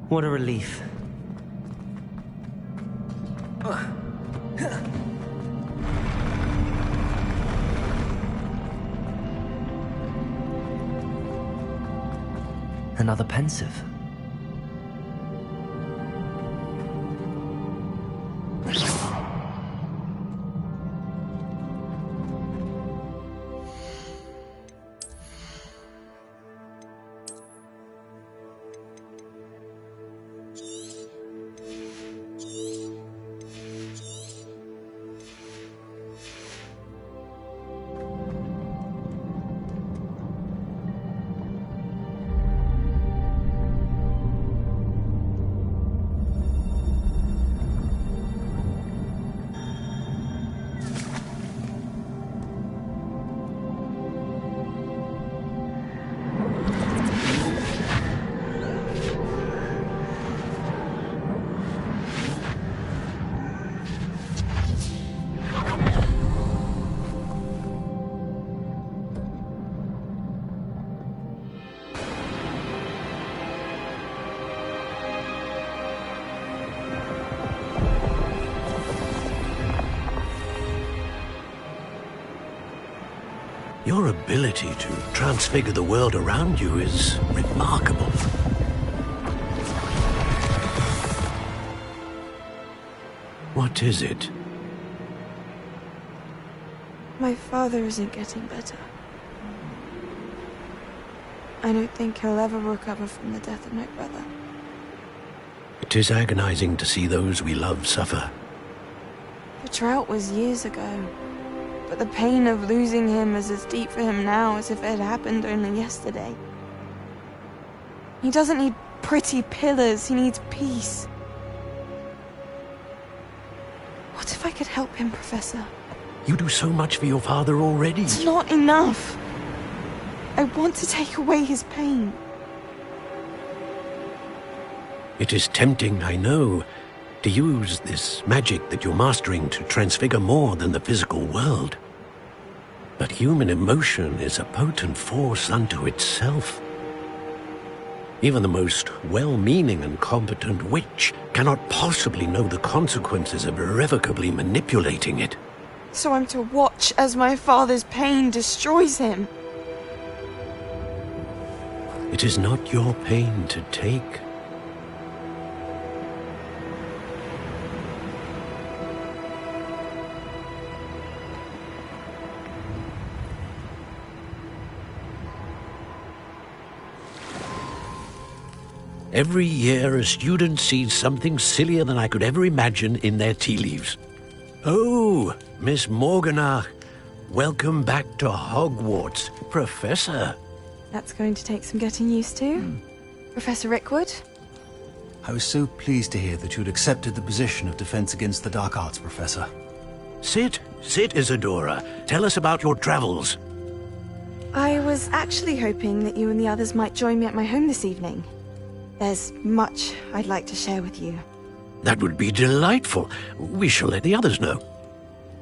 What a relief. Another pensive. Your ability to transfigure the world around you is remarkable. What is it? My father isn't getting better. I don't think he'll ever recover from the death of my brother. It is agonizing to see those we love suffer. The drought was years ago, but the pain of losing him is as deep for him now as if it had happened only yesterday. He doesn't need pretty pillars, he needs peace. What if I could help him, Professor? You do so much for your father already. It's not enough. I want to take away his pain. It is tempting, I know, to use this magic that you're mastering to transfigure more than the physical world. But human emotion is a potent force unto itself. Even the most well-meaning and competent witch cannot possibly know the consequences of irrevocably manipulating it. So I'm to watch as my father's pain destroys him. It is not your pain to take. Every year, a student sees something sillier than I could ever imagine in their tea leaves. Oh, Miss Morganach, welcome back to Hogwarts, Professor. That's going to take some getting used to. Professor Rickwood? I was so pleased to hear that you'd accepted the position of Defense Against the Dark Arts, Professor. Sit, Isadora. Tell us about your travels. I was actually hoping that you and the others might join me at my home this evening. There's much I'd like to share with you. That would be delightful. We shall let the others know.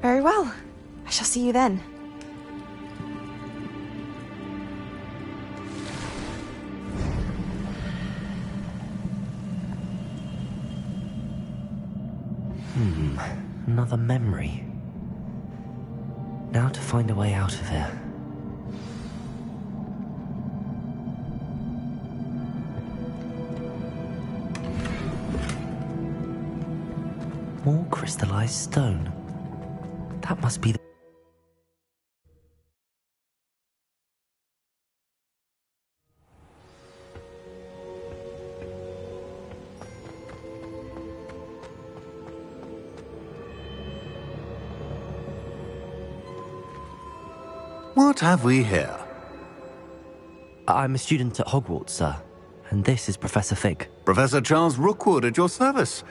Very well. I shall see you then. Another memory. Now to find a way out of here. More crystallized stone. That must be the... What have we here? I'm a student at Hogwarts, sir. And this is Professor Fig. Professor Charles Rookwood at your service.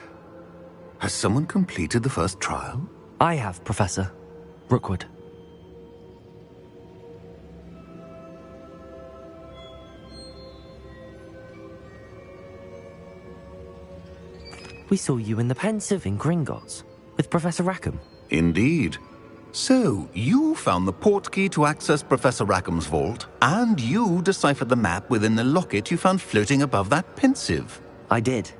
Has someone completed the first trial? I have, Professor Rookwood. We saw you in the Pensive in Gringotts with Professor Rackham. Indeed. So, you found the portkey to access Professor Rackham's vault, and you deciphered the map within the locket you found floating above that Pensive. I did.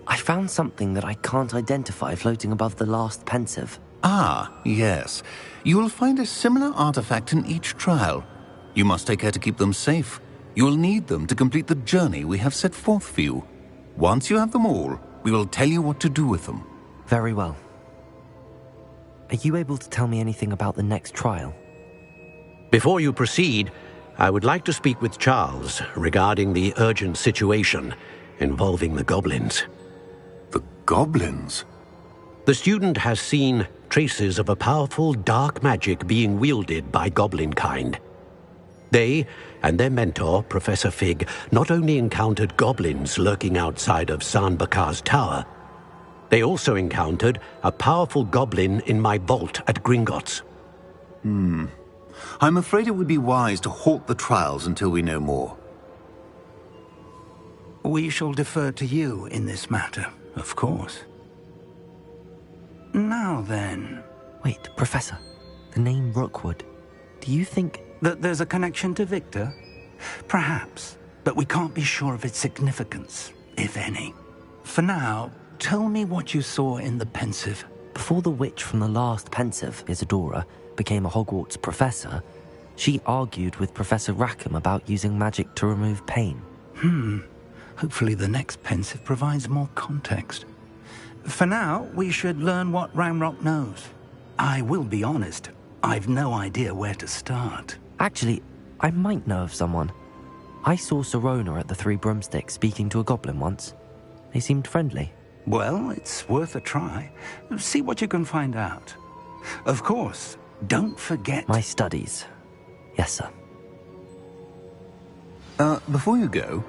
I found something that I can't identify floating above the last pensive. Ah, yes. You will find a similar artifact in each trial. You must take care to keep them safe. You will need them to complete the journey we have set forth for you. Once you have them all, we will tell you what to do with them. Very well. Are you able to tell me anything about the next trial? Before you proceed, I would like to speak with Charles regarding the urgent situation involving the goblins. The goblins? The student has seen traces of a powerful dark magic being wielded by goblin kind. They and their mentor, Professor Fig, not only encountered goblins lurking outside of Sanbakar's tower, they also encountered a powerful goblin in my vault at Gringotts. I'm afraid it would be wise to halt the trials until we know more. We shall defer to you in this matter, of course. Now then... Wait, Professor. The name Rookwood. Do you think... that there's a connection to Victor? Perhaps, but we can't be sure of its significance, if any. For now, tell me what you saw in the pensive. Before the witch from the last pensive, Isadora, became a Hogwarts professor, she argued with Professor Rackham about using magic to remove pain. Hopefully the next pensive provides more context. For now, we should learn what Ramrock knows. I will be honest, I've no idea where to start. Actually, I might know of someone. I saw Sirona at the Three Broomsticks speaking to a goblin once. They seemed friendly. Well, it's worth a try. See what you can find out. Of course, don't forget... my studies. Yes, sir. Before you go...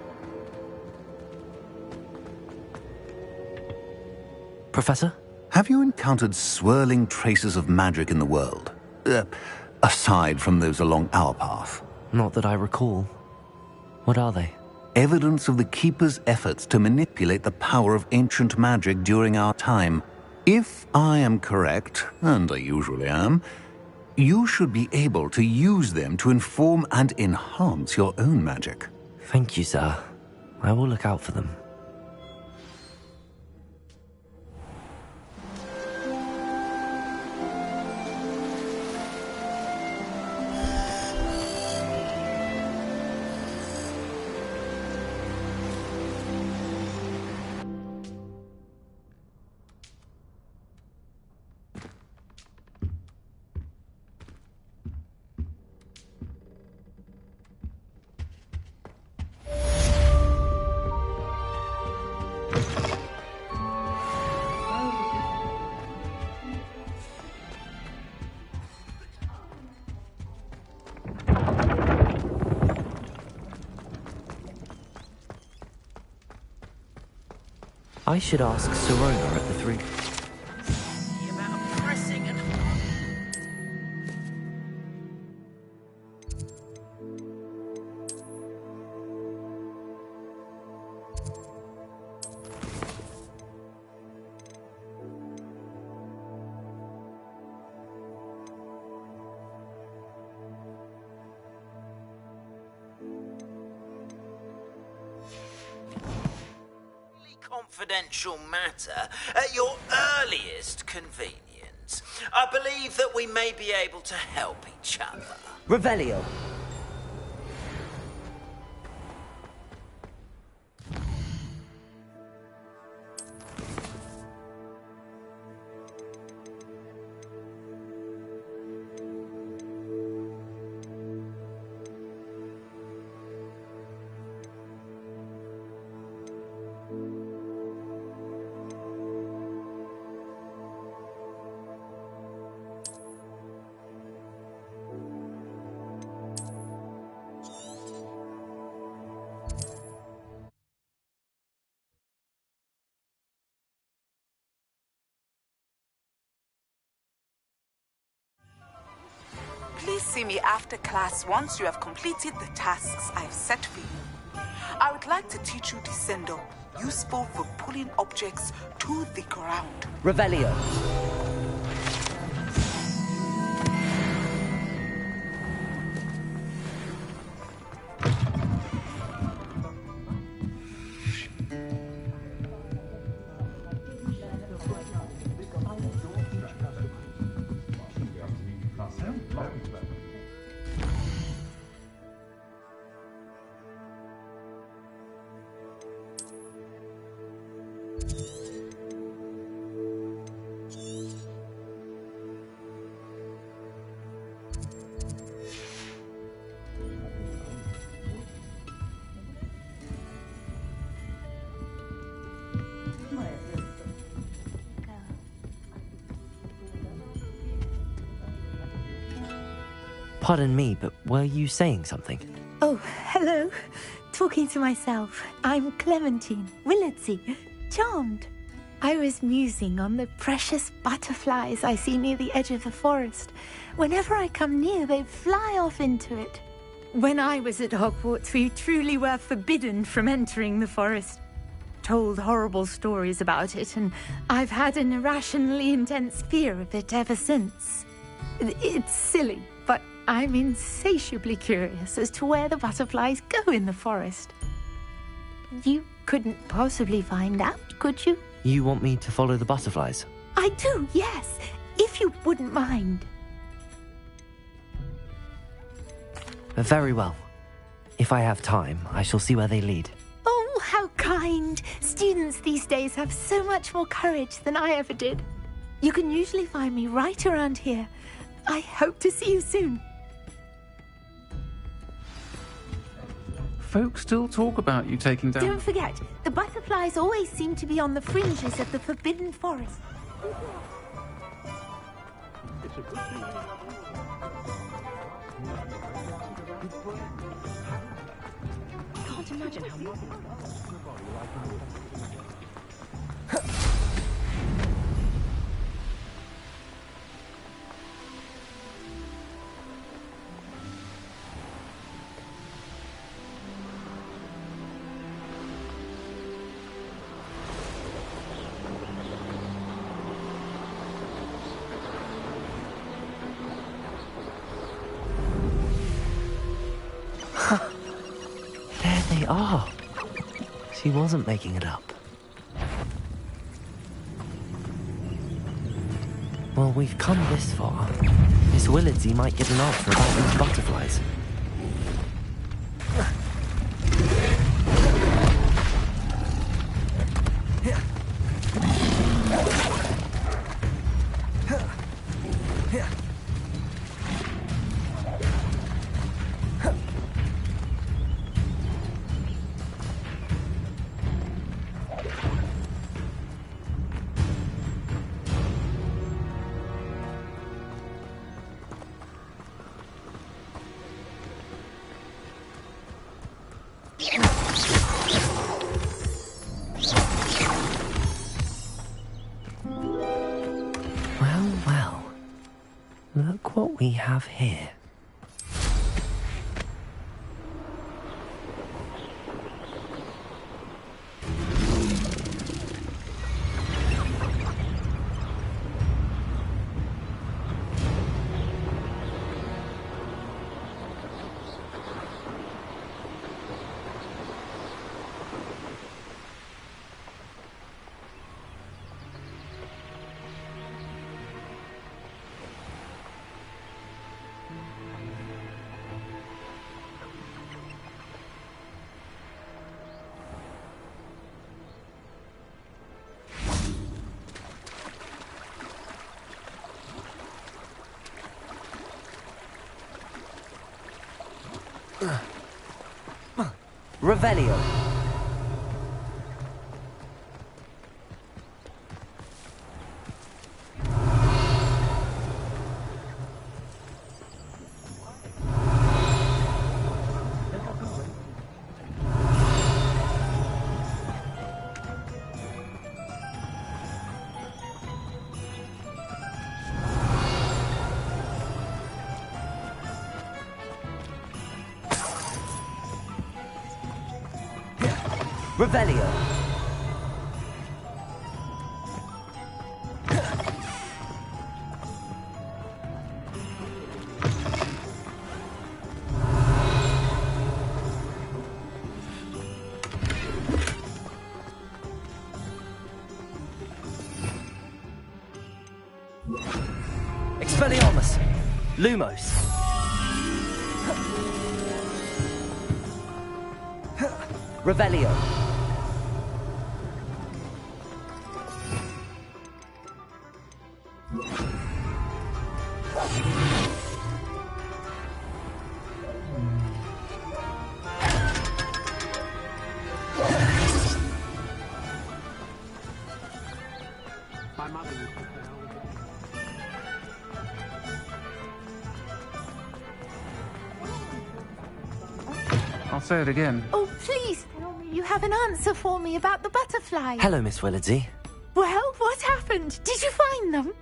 Professor? Have you encountered swirling traces of magic in the world? Aside from those along our path? Not that I recall. What are they? Evidence of the Keeper's efforts to manipulate the power of ancient magic during our time. If I am correct, and I usually am, you should be able to use them to inform and enhance your own magic. Thank you, sir. I will look out for them. I should ask Sirona at the Three... The amount of pressing and... confidential matter at your earliest convenience. I believe that we may be able to help each other. Revelio. Please see me after class once you have completed the tasks I've set for you. I would like to teach you Descendo, useful for pulling objects to the ground. Revelio. Pardon me, but were you saying something? Oh, hello. Talking to myself. I'm Clementine, Willardsey, charmed. I was musing on the precious butterflies I see near the edge of the forest. Whenever I come near, they fly off into it. When I was at Hogwarts, we truly were forbidden from entering the forest. Told horrible stories about it, and I've had an irrationally intense fear of it ever since. It's silly, but I'm insatiably curious as to where the butterflies go in the forest. You couldn't possibly find out, could you? You want me to follow the butterflies? I do, yes, if you wouldn't mind. Very well. If I have time, I shall see where they lead. Oh, how kind. Students these days have so much more courage than I ever did. You can usually find me right around here. I hope to see you soon. Folks still talk about you taking down... Don't forget, the butterflies always seem to be on the fringes of the Forbidden Forest. I can't imagine how much... There they are. She wasn't making it up. Well, we've come this far. Miss Willardsey might get an answer about these butterflies. Well. Look what we have here. Revelio. Revelio. Expelliarmus. Lumos. Revelio. I'll say it again. Oh, please tell me you have an answer for me about the butterfly. Hello, Miss Willardsey. Well, what happened? Did you find them?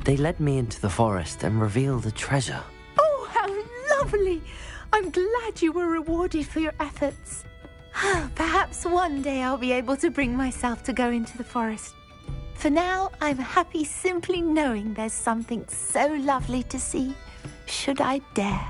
They led me into the forest and revealed a treasure. Oh, how lovely! I'm glad you were rewarded for your efforts. Perhaps one day I'll be able to bring myself to go into the forest. For now, I'm happy simply knowing there's something so lovely to see, should I dare.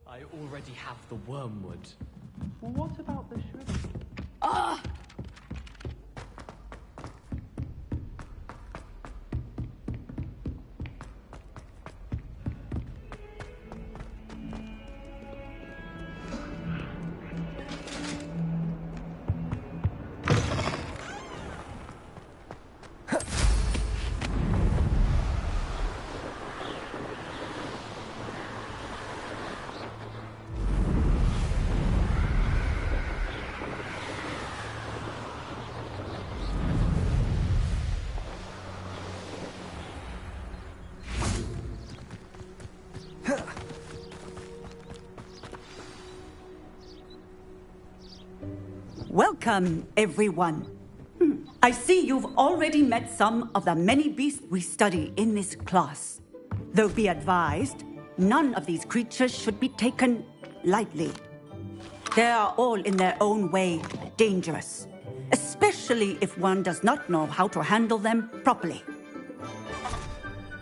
I already have the wormwood. Well, what about the sugar? Ah! Welcome, everyone. I see you've already met some of the many beasts we study in this class. Though be advised, none of these creatures should be taken lightly. They are all in their own way dangerous, especially if one does not know how to handle them properly.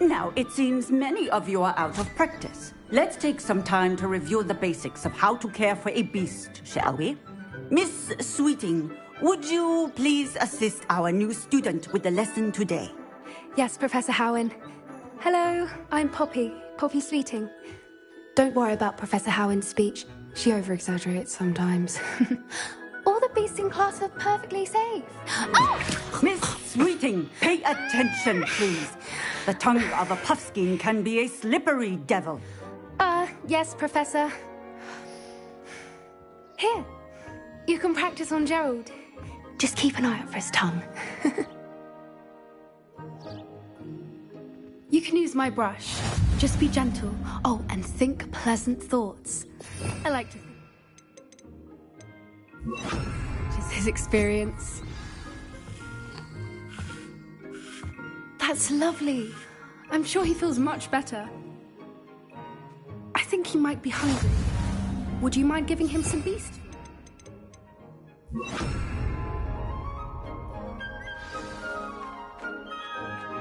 Now, it seems many of you are out of practice. Let's take some time to review the basics of how to care for a beast, shall we? Miss Sweeting, would you please assist our new student with the lesson today? Yes, Professor Howen. Hello, I'm Poppy Sweeting. Don't worry about Professor Howen's speech. She over-exaggerates sometimes. All the beasts in class are perfectly safe. Oh! Miss Sweeting, pay attention, please. The tongue of a puffskein can be a slippery devil. Yes, Professor. Here. You can practice on Gerald. Just keep an eye out for his tongue. You can use my brush. Just be gentle. Oh, and think pleasant thoughts. I like to think. Just his experience. That's lovely. I'm sure he feels much better. I think he might be hungry. Would you mind giving him some beast?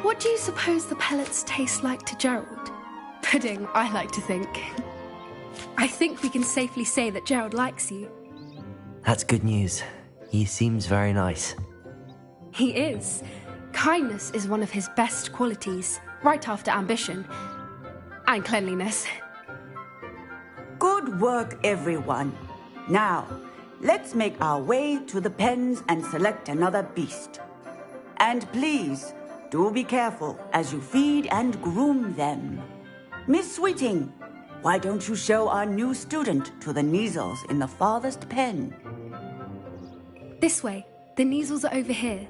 What do you suppose the pellets taste like to Gerald? Pudding, I like to think. I think we can safely say that Gerald likes you. That's good news. He seems very nice. He is. Kindness is one of his best qualities, right after ambition. And cleanliness. Good work, everyone. Now, let's make our way to the pens and select another beast. And please, do be careful as you feed and groom them. Miss Sweeting, why don't you show our new student to the Neasels in the farthest pen? This way. The Neasels are over here.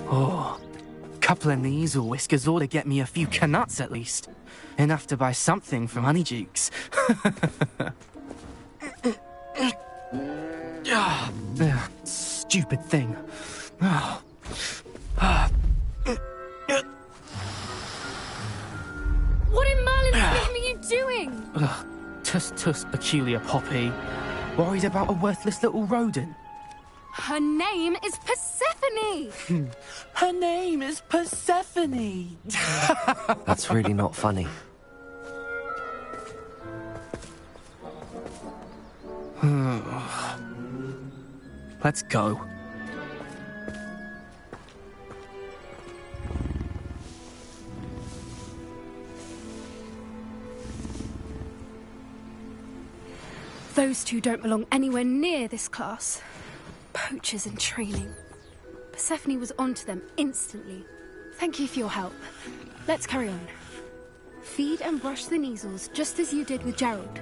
Oh, couple of Neasel whiskers ought to get me a few canuts at least. Enough to buy something from Honeydukes. Stupid thing. What in Merlin's name are you doing? Tuss, peculiar Poppy. Worried about a worthless little rodent. Her name is Persephone! Her name is Persephone! That's really not funny. Let's go. Those two don't belong anywhere near this class. Poachers in training. Persephone was onto them instantly. Thank you for your help. Let's carry on. Feed and brush the Neasels just as you did with Gerald.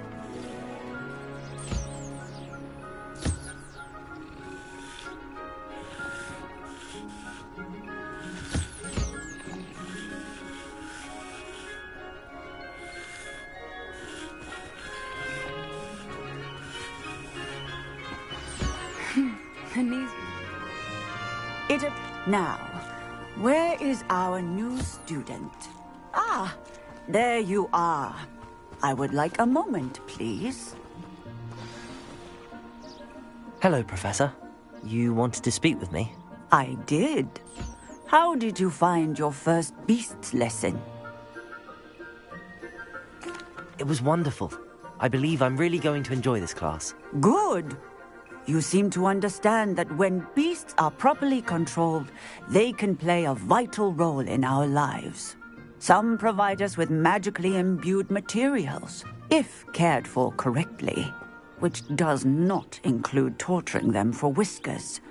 Now, where is our new student? Ah, there you are. I would like a moment, please. Hello, Professor. You wanted to speak with me? I did. How did you find your first beasts lesson? It was wonderful. I believe I'm really going to enjoy this class. Good. You seem to understand that when beasts are properly controlled, they can play a vital role in our lives. Some provide us with magically imbued materials, if cared for correctly, which does not include torturing them for whiskers.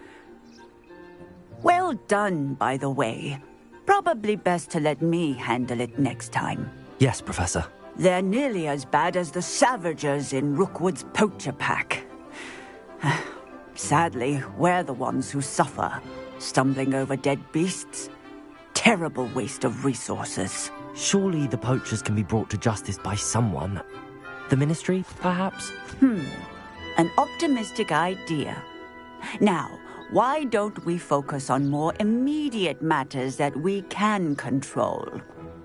Well done, by the way. Probably best to let me handle it next time. Yes, Professor. They're nearly as bad as the Savagers in Rookwood's poacher pack. Sadly, we're the ones who suffer, stumbling over dead beasts. Terrible waste of resources. Surely the poachers can be brought to justice by someone. The Ministry, perhaps? An optimistic idea. Now, why don't we focus on more immediate matters that we can control?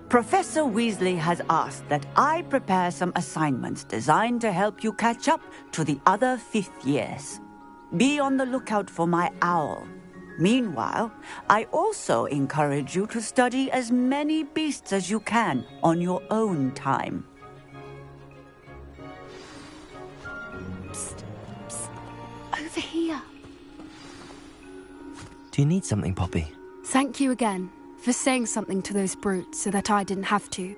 Professor Weasley has asked that I prepare some assignments designed to help you catch up to the other fifth years. Be on the lookout for my owl. Meanwhile, I also encourage you to study as many beasts as you can on your own time. Psst, psst. Over here. Do you need something, Poppy? Thank you again for saying something to those brutes so that I didn't have to.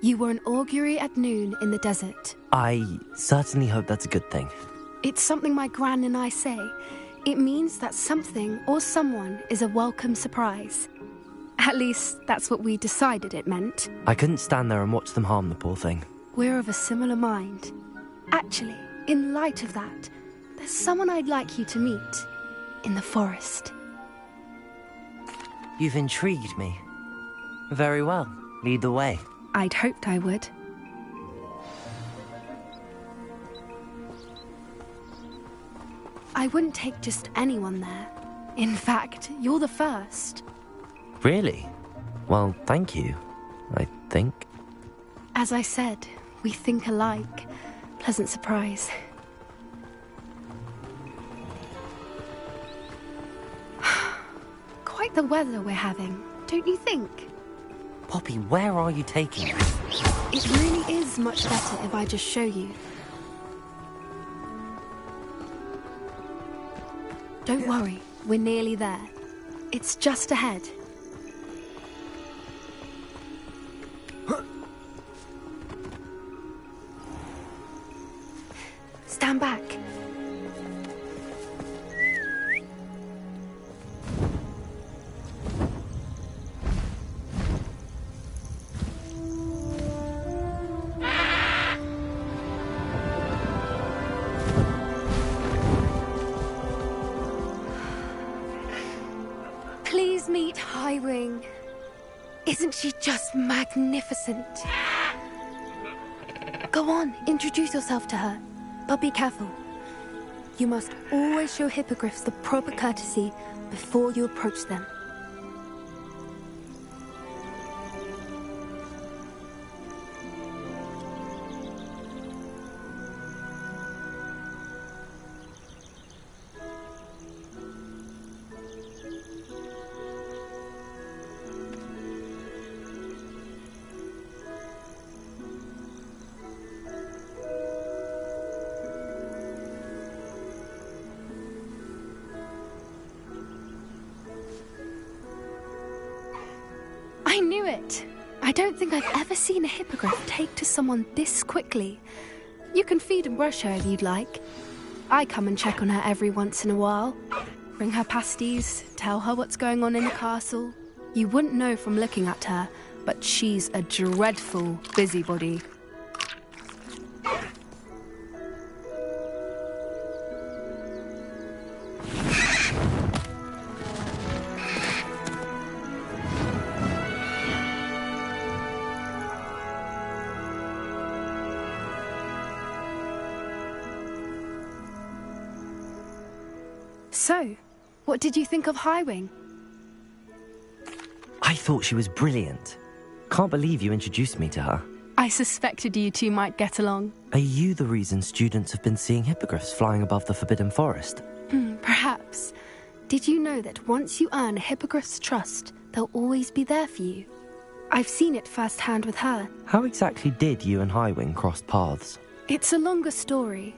You were an augury at noon in the desert. I certainly hope that's a good thing. It's something my gran and I say. It means that something or someone is a welcome surprise. At least, that's what we decided it meant. I couldn't stand there and watch them harm the poor thing. We're of a similar mind. Actually, in light of that, there's someone I'd like you to meet. In the forest. You've intrigued me. Very well. Lead the way. I'd hoped I would. I wouldn't take just anyone there. In fact, you're the first. Really? Well, thank you, I think. As I said, we think alike. Pleasant surprise. Quite the weather we're having, don't you think? Poppy, where are you taking us? It really is much better if I just show you. Don't worry, we're nearly there. It's just ahead. Stand back. Please meet Highwing. Isn't she just magnificent? Go on, introduce yourself to her. But be careful. You must always show hippogriffs the proper courtesy before you approach them. I knew it. I don't think I've ever seen a hippogriff take to someone this quickly. You can feed and brush her if you'd like. I come and check on her every once in a while. Bring her pasties, tell her what's going on in the castle. You wouldn't know from looking at her, but she's a dreadful busybody. So, what did you think of Highwing? I thought she was brilliant. Can't believe you introduced me to her. I suspected you two might get along. Are you the reason students have been seeing hippogriffs flying above the Forbidden Forest? Perhaps. Did you know that once you earn a hippogriff's trust, they'll always be there for you? I've seen it firsthand with her. How exactly did you and Highwing cross paths? It's a longer story,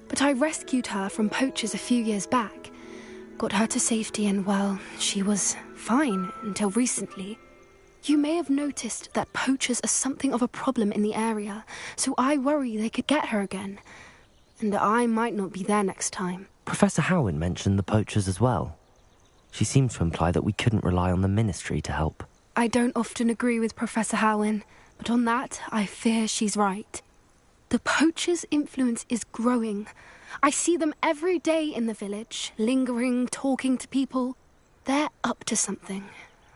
but I rescued her from poachers a few years back. Got her to safety and, well, she was fine until recently. You may have noticed that poachers are something of a problem in the area, so I worry they could get her again. And I might not be there next time. Professor Howin mentioned the poachers as well. She seemed to imply that we couldn't rely on the Ministry to help. I don't often agree with Professor Howin, but on that, I fear she's right. The poachers' influence is growing. I see them every day in the village, lingering, talking to people. They're up to something.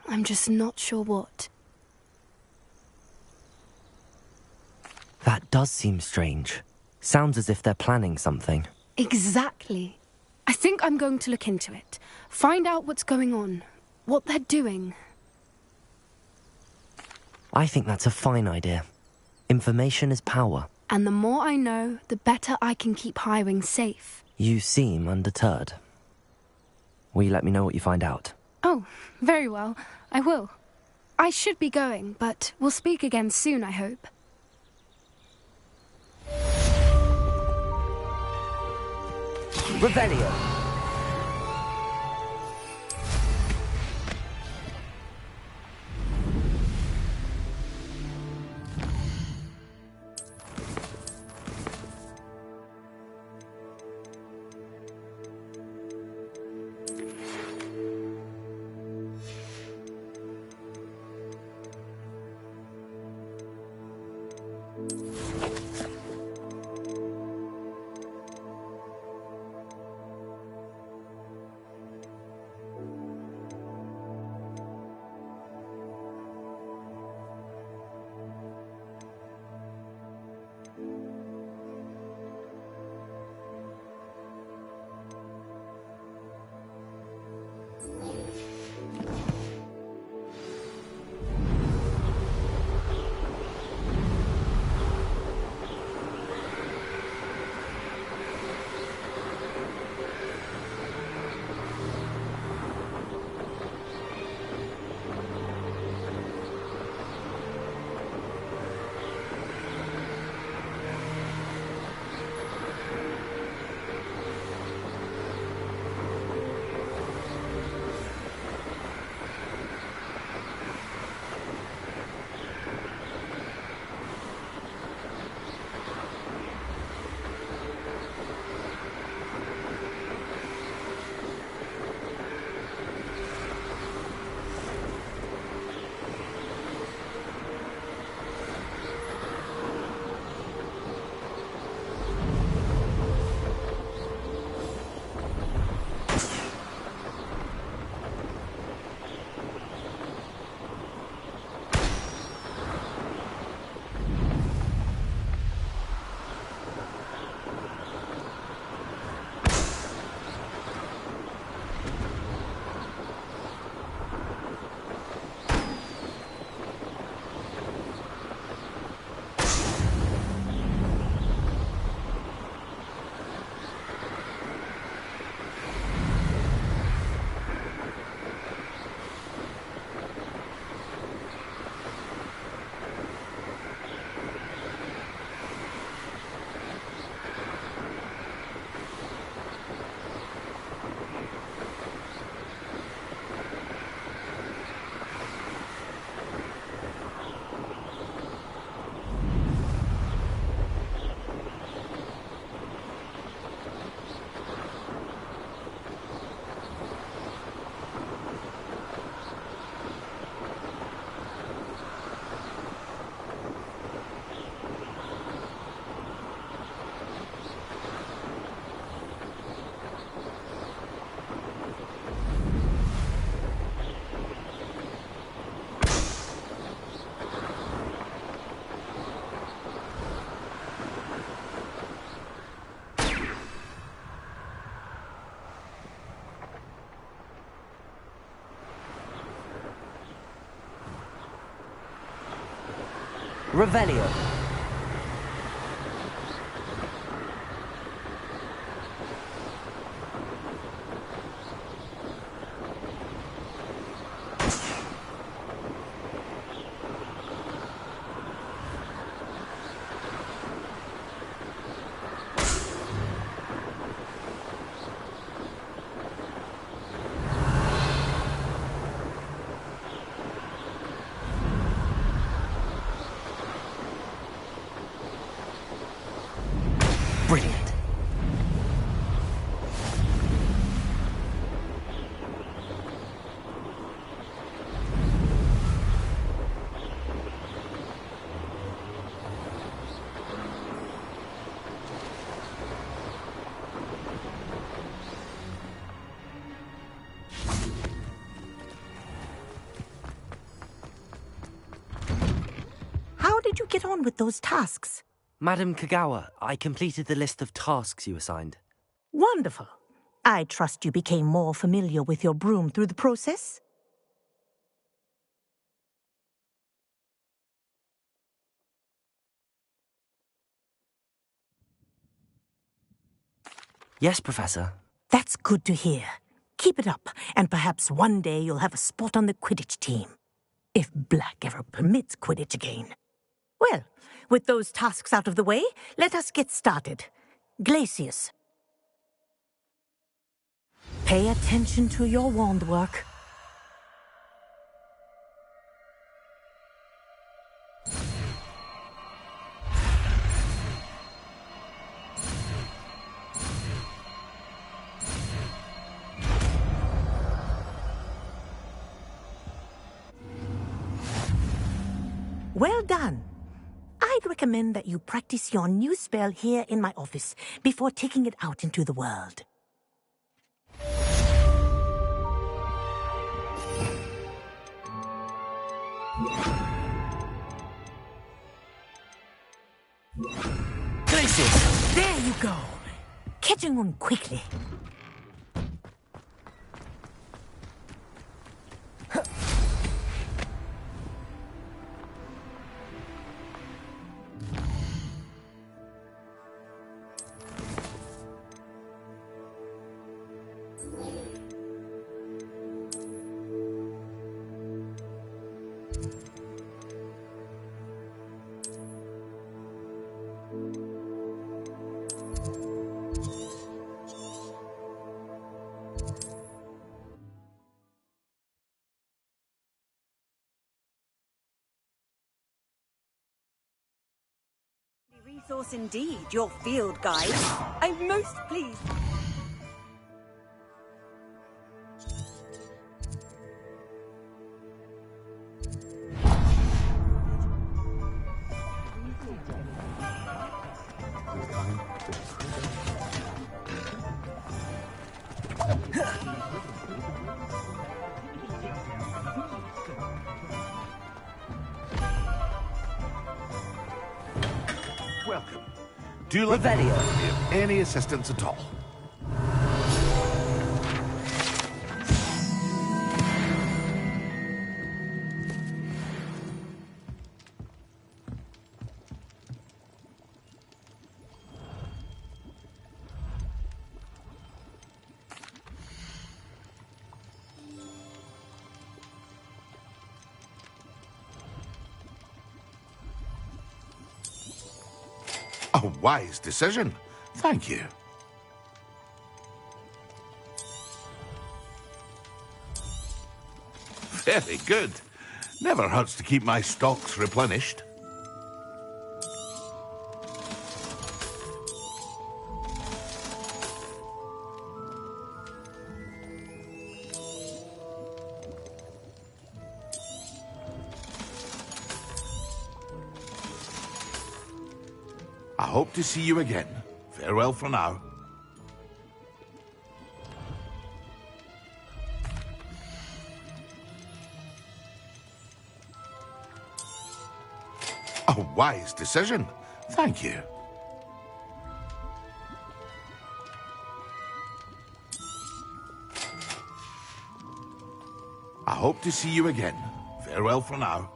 I'm just not sure what. That does seem strange. Sounds as if they're planning something. Exactly. I think I'm going to look into it. Find out what's going on. What they're doing. I think that's a fine idea. Information is power. And the more I know, the better I can keep Highwing safe. You seem undeterred. Will you let me know what you find out? Oh, very well. I will. I should be going, but we'll speak again soon, I hope. Revelio. Revelio. Brilliant. How did you get on with those tasks? Madam Kagawa, I completed the list of tasks you assigned. Wonderful. I trust you became more familiar with your broom through the process? Yes, Professor. That's good to hear. Keep it up, and perhaps one day you'll have a spot on the Quidditch team. If Black ever permits Quidditch again. Well, with those tasks out of the way, let us get started. Glacius. Pay attention to your wand work. Well done. I'd recommend that you practice your new spell here in my office before taking it out into the world. Glacius! There you go. Catching on quickly. Resource indeed, your field guide. I'm most pleased. Welcome. Do let me know if you have any assistance at all. A wise decision. Thank you. Very good. Never hurts to keep my stocks replenished. I hope to see you again. Farewell for now. A wise decision. Thank you. I hope to see you again. Farewell for now.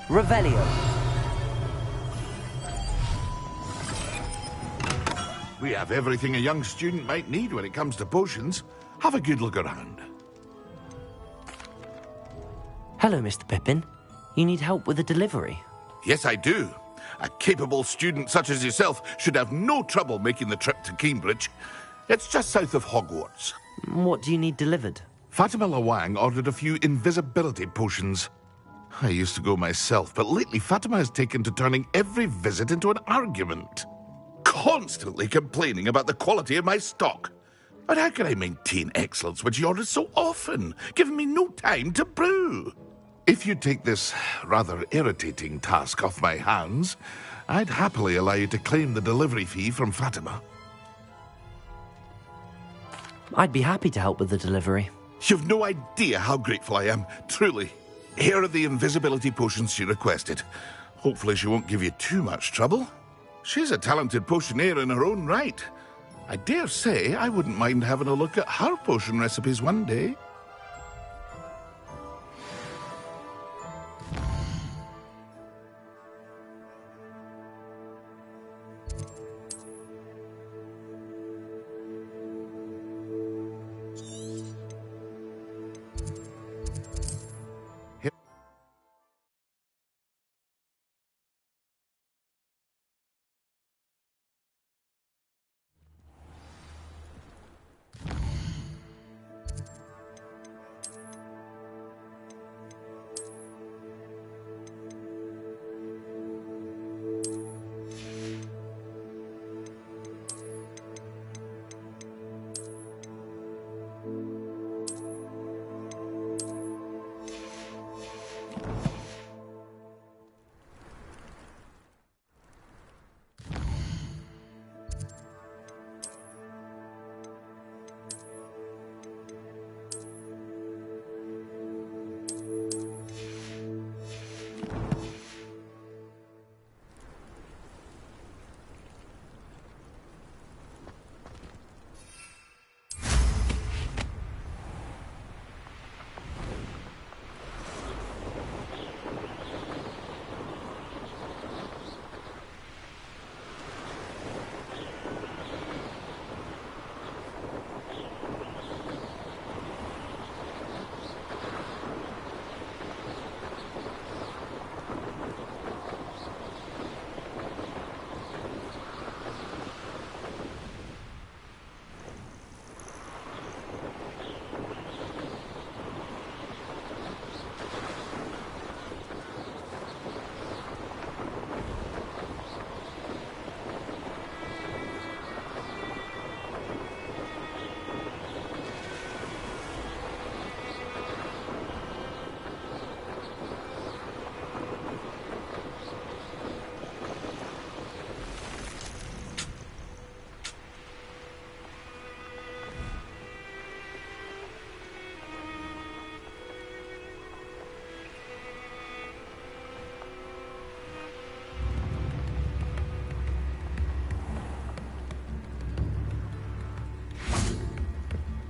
Revelio. We have everything a young student might need when it comes to potions. Have a good look around. Hello, Mr. Pippin. You need help with a delivery? Yes, I do. A capable student such as yourself should have no trouble making the trip to Cambridge. It's just south of Hogwarts. What do you need delivered? Fatima Lawang ordered a few invisibility potions. I used to go myself, but lately Fatima has taken to turning every visit into an argument. Constantly complaining about the quality of my stock. But how can I maintain excellence when she orders so often, giving me no time to brew? If you take this rather irritating task off my hands, I'd happily allow you to claim the delivery fee from Fatima. I'd be happy to help with the delivery. You've no idea how grateful I am, truly. Here are the invisibility potions she requested. Hopefully she won't give you too much trouble. She's a talented potioneer in her own right. I dare say I wouldn't mind having a look at her potion recipes one day.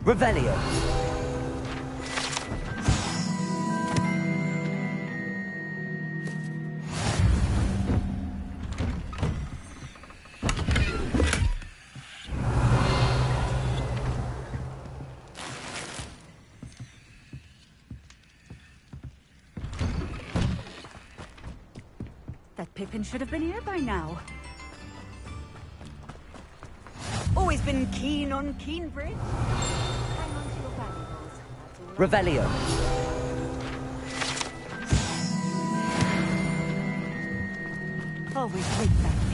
Revelio. That Pippin should have been here by now. Always been keen on Keenbridge. Hang on to your valuables. Revelio. Always with that Pippin.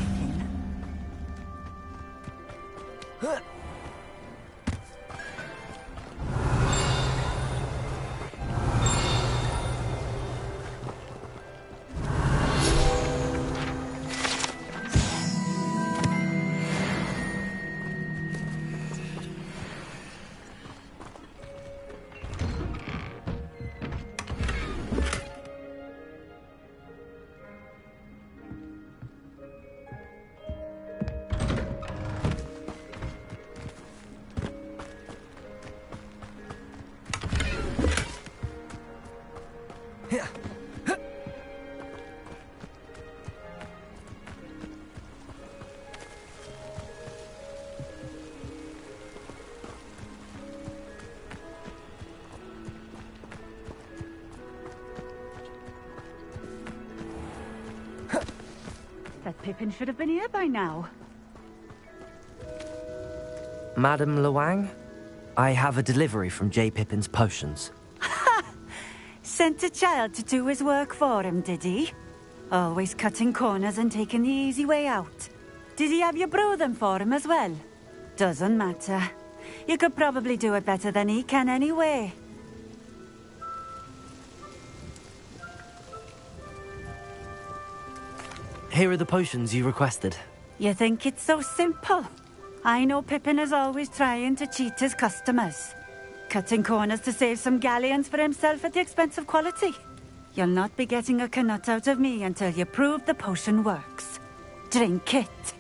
Pippin should have been here by now. Madam Luang, I have a delivery from J. Pippin's potions. Sent a child to do his work for him, did he? Always cutting corners and taking the easy way out. Did he have you brew them for him as well? Doesn't matter. You could probably do it better than he can anyway. Here are the potions you requested. You think it's so simple? I know Pippin is always trying to cheat his customers. Cutting corners to save some galleons for himself at the expense of quality. You'll not be getting a canut out of me until you prove the potion works. Drink it.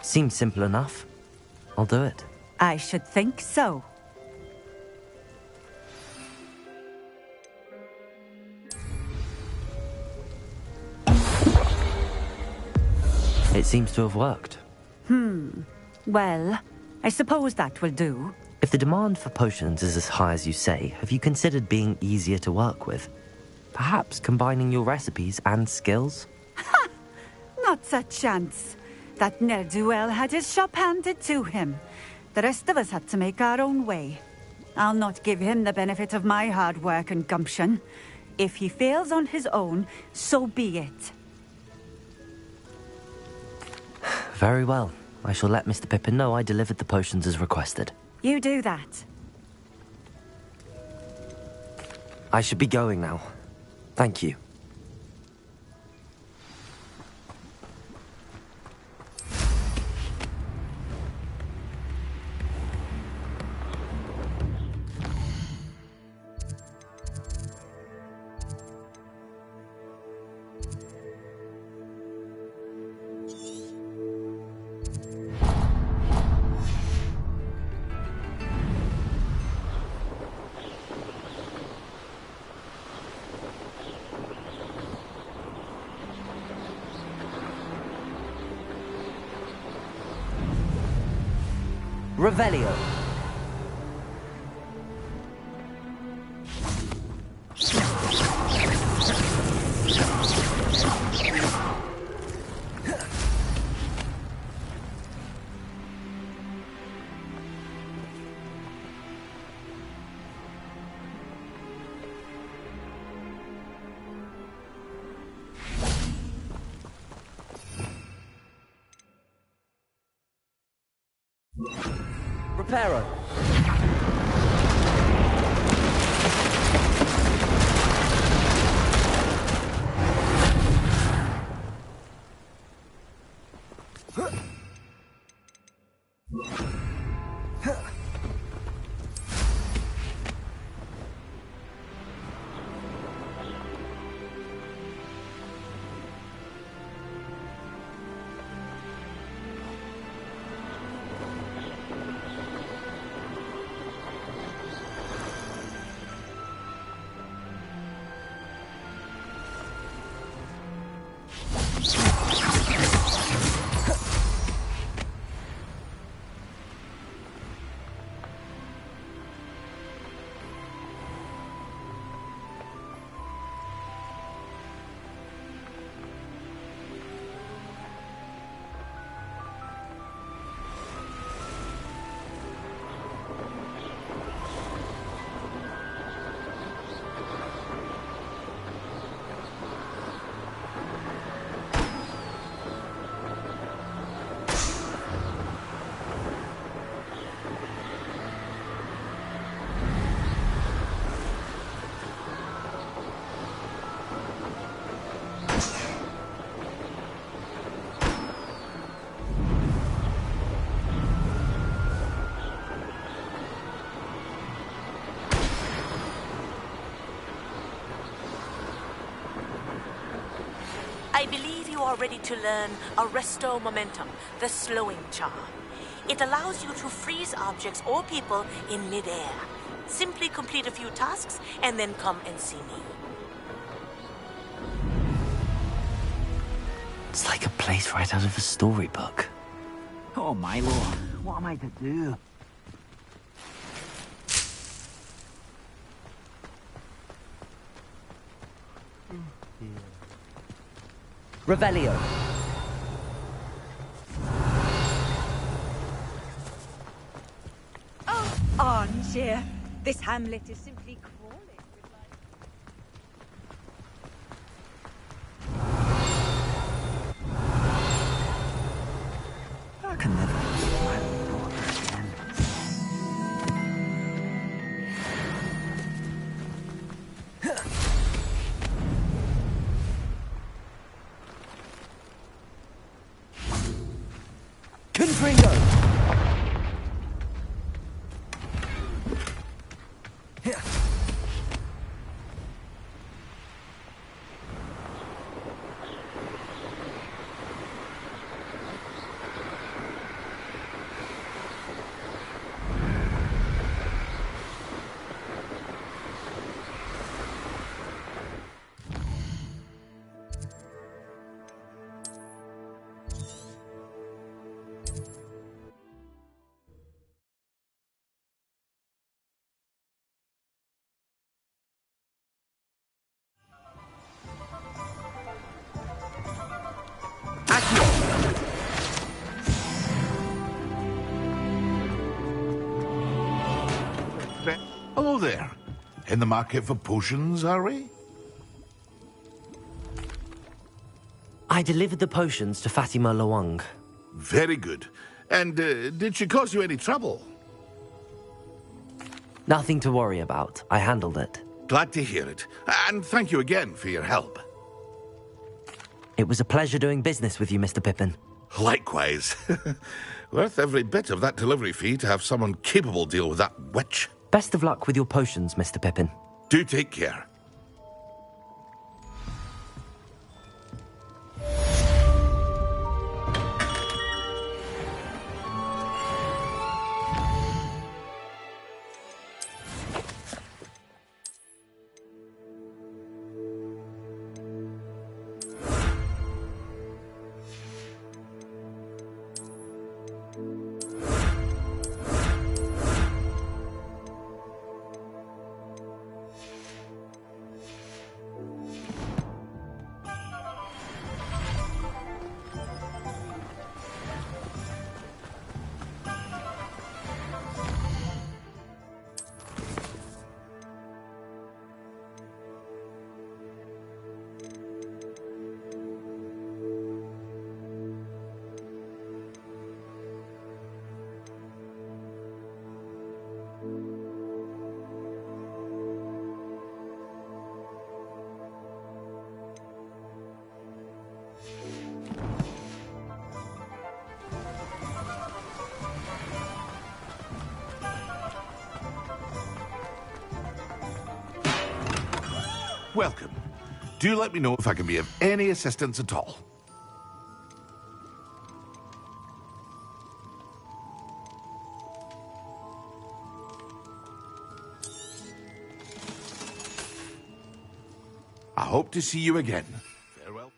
Seems simple enough. I'll do it. I should think so. It seems to have worked. Well, I suppose that will do. If the demand for potions is as high as you say, have you considered being easier to work with? Perhaps combining your recipes and skills? Ha! Not a chance. That ne'er-do-well had his shop handed to him. The rest of us had to make our own way. I'll not give him the benefit of my hard work and gumption. If he fails on his own, so be it. Very well. I shall let Mr. Pippin know I delivered the potions as requested. You do that. I should be going now. Thank you. Revelio. Reparo. I believe you are ready to learn Arresto Momentum, the slowing charm. It allows you to freeze objects or people in midair. Simply complete a few tasks and then come and see me. It's like a place right out of a storybook. Oh, Milo, what am I to do? Revelio. Oh, armchair. This hamlet is simply crawling with I can never meet my own daughter again. Confringo! Hello there. In the market for potions, are we? I delivered the potions to Fatima Lawang. Very good. And did she cause you any trouble? Nothing to worry about. I handled it. Glad to hear it. And thank you again for your help. It was a pleasure doing business with you, Mr. Pippin. Likewise. Worth every bit of that delivery fee to have someone capable deal with that witch. Best of luck with your potions, Mr. Pippin. Do take care. Welcome. Do let me know if I can be of any assistance at all. I hope to see you again. Farewell.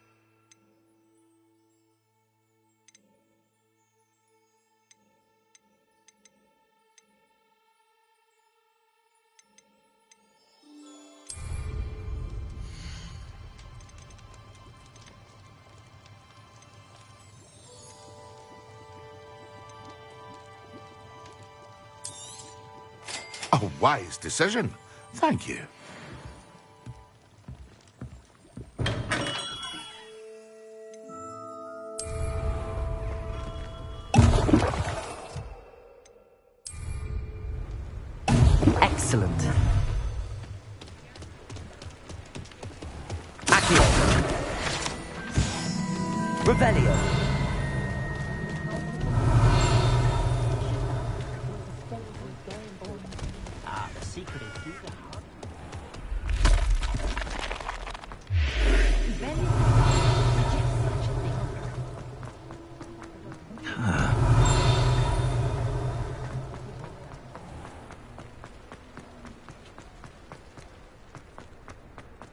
A wise decision. Thank you. Excellent. Accio. Revelio. The secret is through the heart.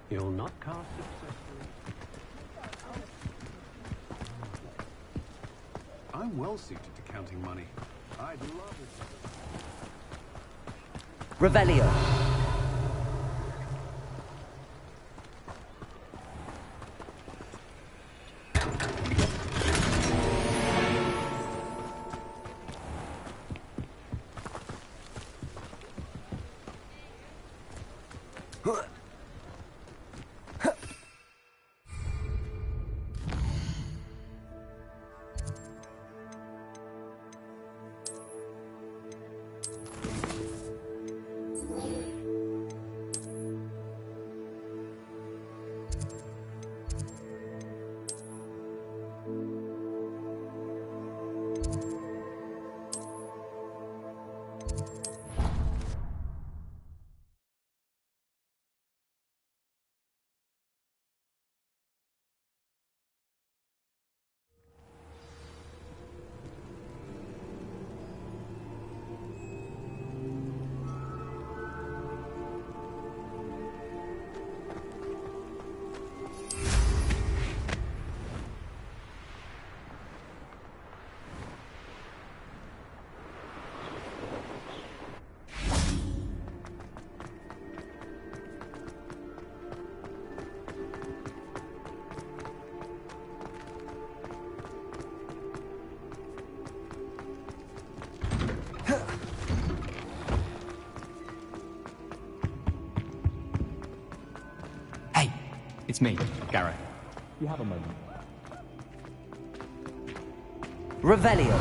You'll not cast successfully. I'm well suited to counting money. I'd love it. Revelio. It's me, Gareth. You have a moment. Revelio.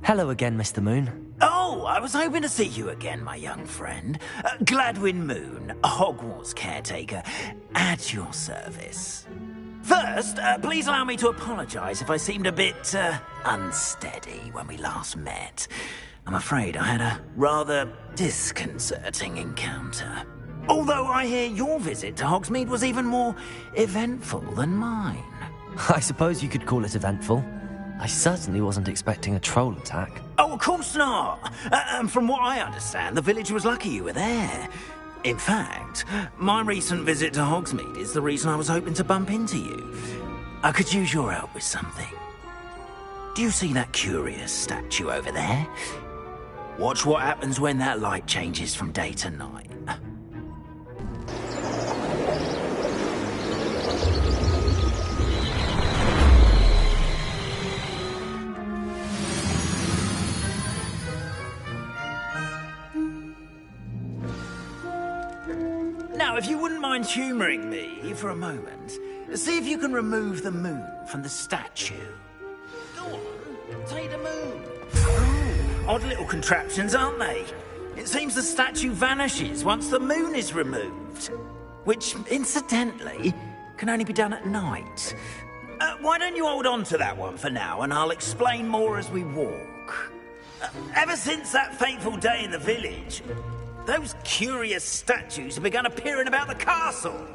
Hello again, Mr. Moon. Oh, I was hoping to see you again, my young friend. Gladwin Moon, Hogwarts caretaker, at your service. First, please allow me to apologise if I seemed a bit unsteady when we last met. I'm afraid I had a rather disconcerting encounter. Although I hear your visit to Hogsmeade was even more eventful than mine. I suppose you could call it eventful. I certainly wasn't expecting a troll attack. Oh, of course not. And from what I understand, the village was lucky you were there. In fact, my recent visit to Hogsmeade is the reason I was hoping to bump into you. I could use your help with something. Do you see that curious statue over there? Watch what happens when that light changes from day to night. Now, if you wouldn't mind humouring me for a moment, see if you can remove the moon from the statue. Go on, take the moon. Oh, odd little contraptions, aren't they? It seems the statue vanishes once the moon is removed. Which, incidentally, can only be done at night. Why don't you hold on to that one for now, and I'll explain more as we walk. Ever since that fateful day in the village, those curious statues have begun appearing about the castle.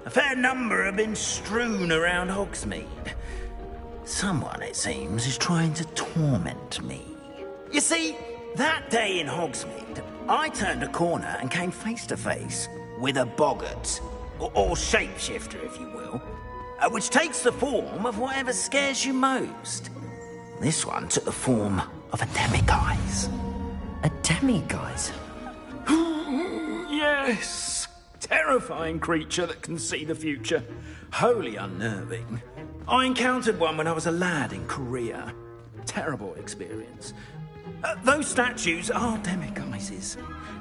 A fair number have been strewn around Hogsmeade. Someone, it seems, is trying to torment me. You see, that day in Hogsmeade, I turned a corner and came face to face with a boggart, or shapeshifter, if you will, which takes the form of whatever scares you most. This one took the form of a demiguise. A demiguise? Yes! Terrifying creature that can see the future. Wholly unnerving. I encountered one when I was a lad in Korea. Terrible experience. Those statues are demiguises.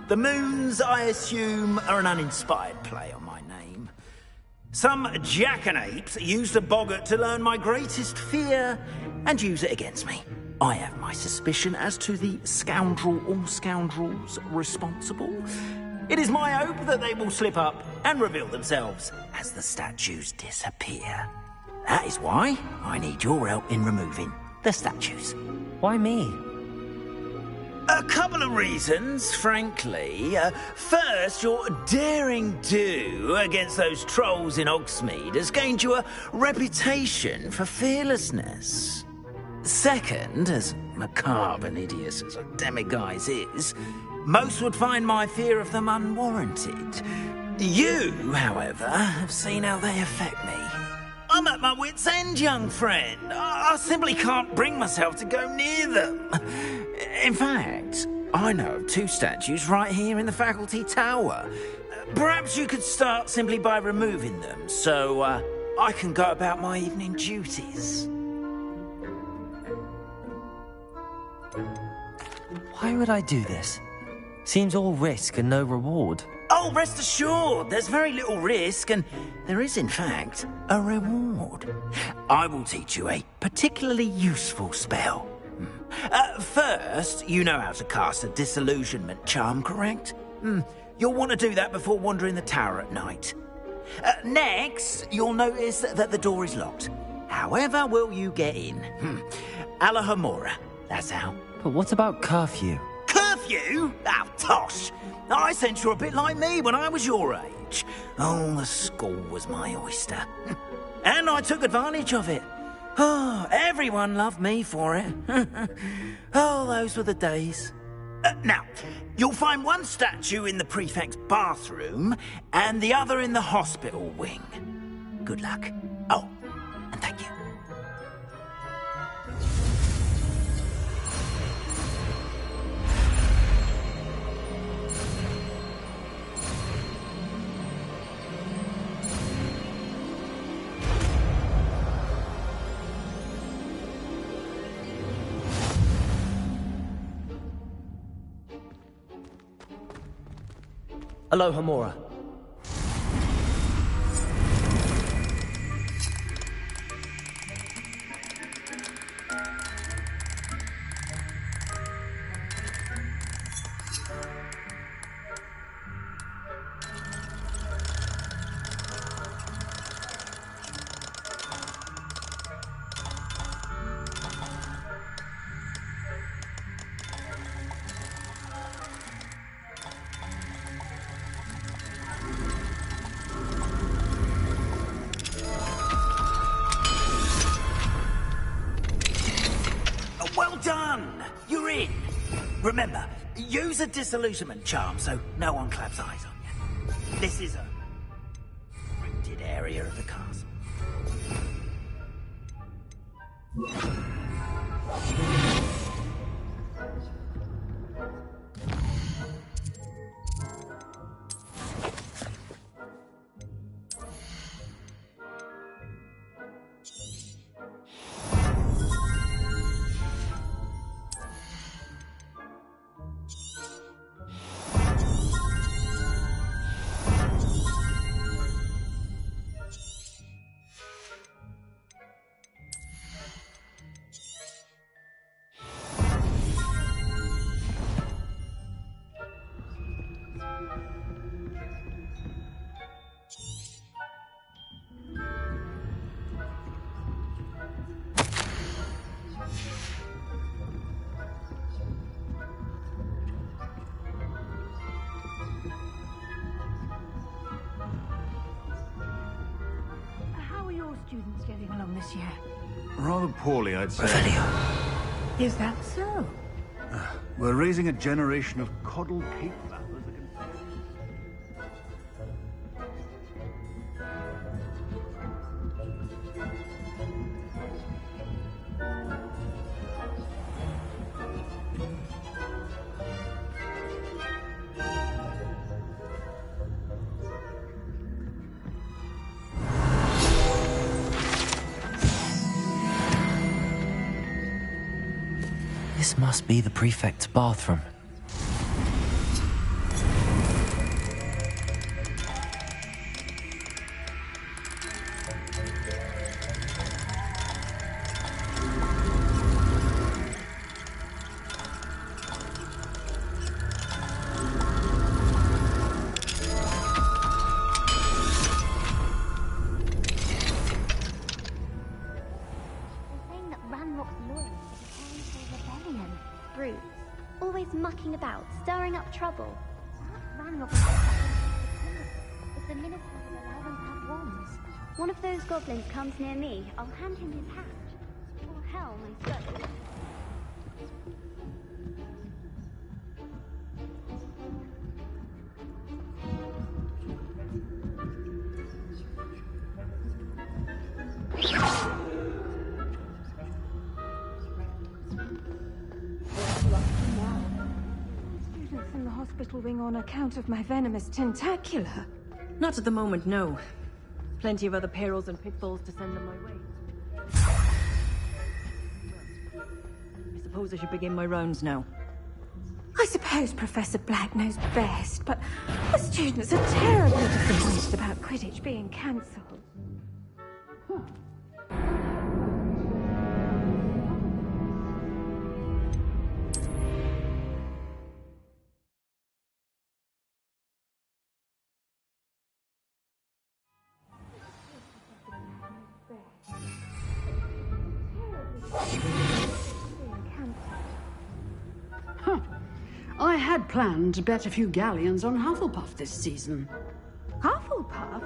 The moons, I assume, are an uninspired play on my name. Some jackanapes used a boggart to learn my greatest fear and use it against me. I have my suspicion as to the scoundrel or scoundrels responsible. It is my hope that they will slip up and reveal themselves as the statues disappear. That is why I need your help in removing the statues. Why me? A couple of reasons, frankly. First, your daring do against those trolls in Hogsmeade has gained you a reputation for fearlessness. Second, as macabre and hideous as a demiguise is, most would find my fear of them unwarranted. You, however, have seen how they affect me. I'm at my wit's end, young friend. I simply can't bring myself to go near them. In fact, I know of 2 statues right here in the faculty tower. Perhaps you could start simply by removing them, so I can go about my evening duties. Why would I do this? Seems all risk and no reward. Oh, rest assured, there's very little risk, and there is, in fact, a reward. I will teach you a particularly useful spell. First, you know how to cast a disillusionment charm, correct? You'll want to do that before wandering the tower at night. Next, you'll notice that the door is locked. However will you get in? Alahomora, that's how. But what about curfew? Curfew? Oh, tosh! I sense you're a bit like me when I was your age. Oh, the school was my oyster. And I took advantage of it. Oh, everyone loved me for it. Oh, those were the days. Now, you'll find one statue in the prefect's bathroom and the other in the hospital wing. Good luck. Oh, and thank you. Alohomora. Well done! You're in. Remember, use a disillusionment charm so no one claps eyes on you. This is a rented area of the castle. Students getting along this year? Rather poorly, I'd say. Is that so? We're raising a generation of coddled cake flappers that can... This must be the prefect's bathroom. Always mucking about, stirring up trouble. Perhaps if the minister will allow them to have wands. One of those goblins comes near me, I'll hand him his hat. Or hell, my soul. in the hospital wing on account of my venomous tentacula. Not at the moment, no. Plenty of other perils and pitfalls to send them my way. I suppose I should begin my rounds now. I suppose Professor Black knows best, but the students are terribly disappointed about Quidditch being cancelled. I had planned to bet a few galleons on Hufflepuff this season. Hufflepuff?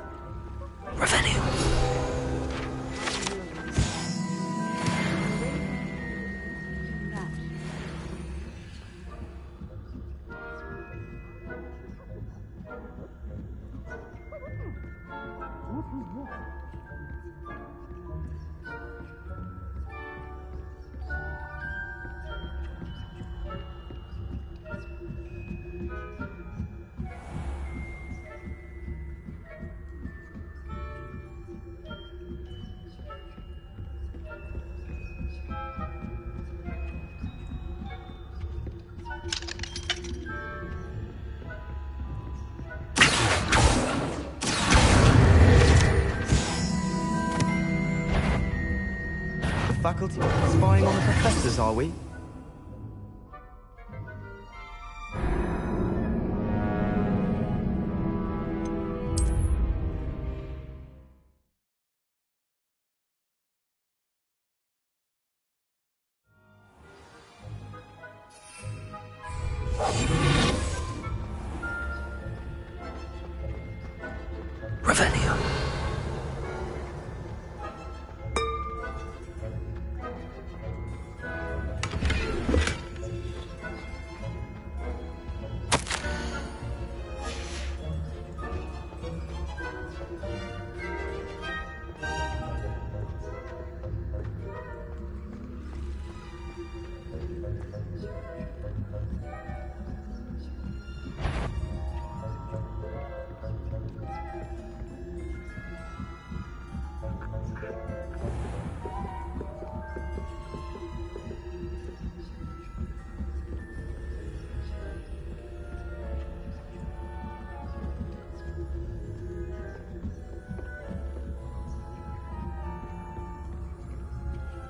Faculty spying on the professors, are we?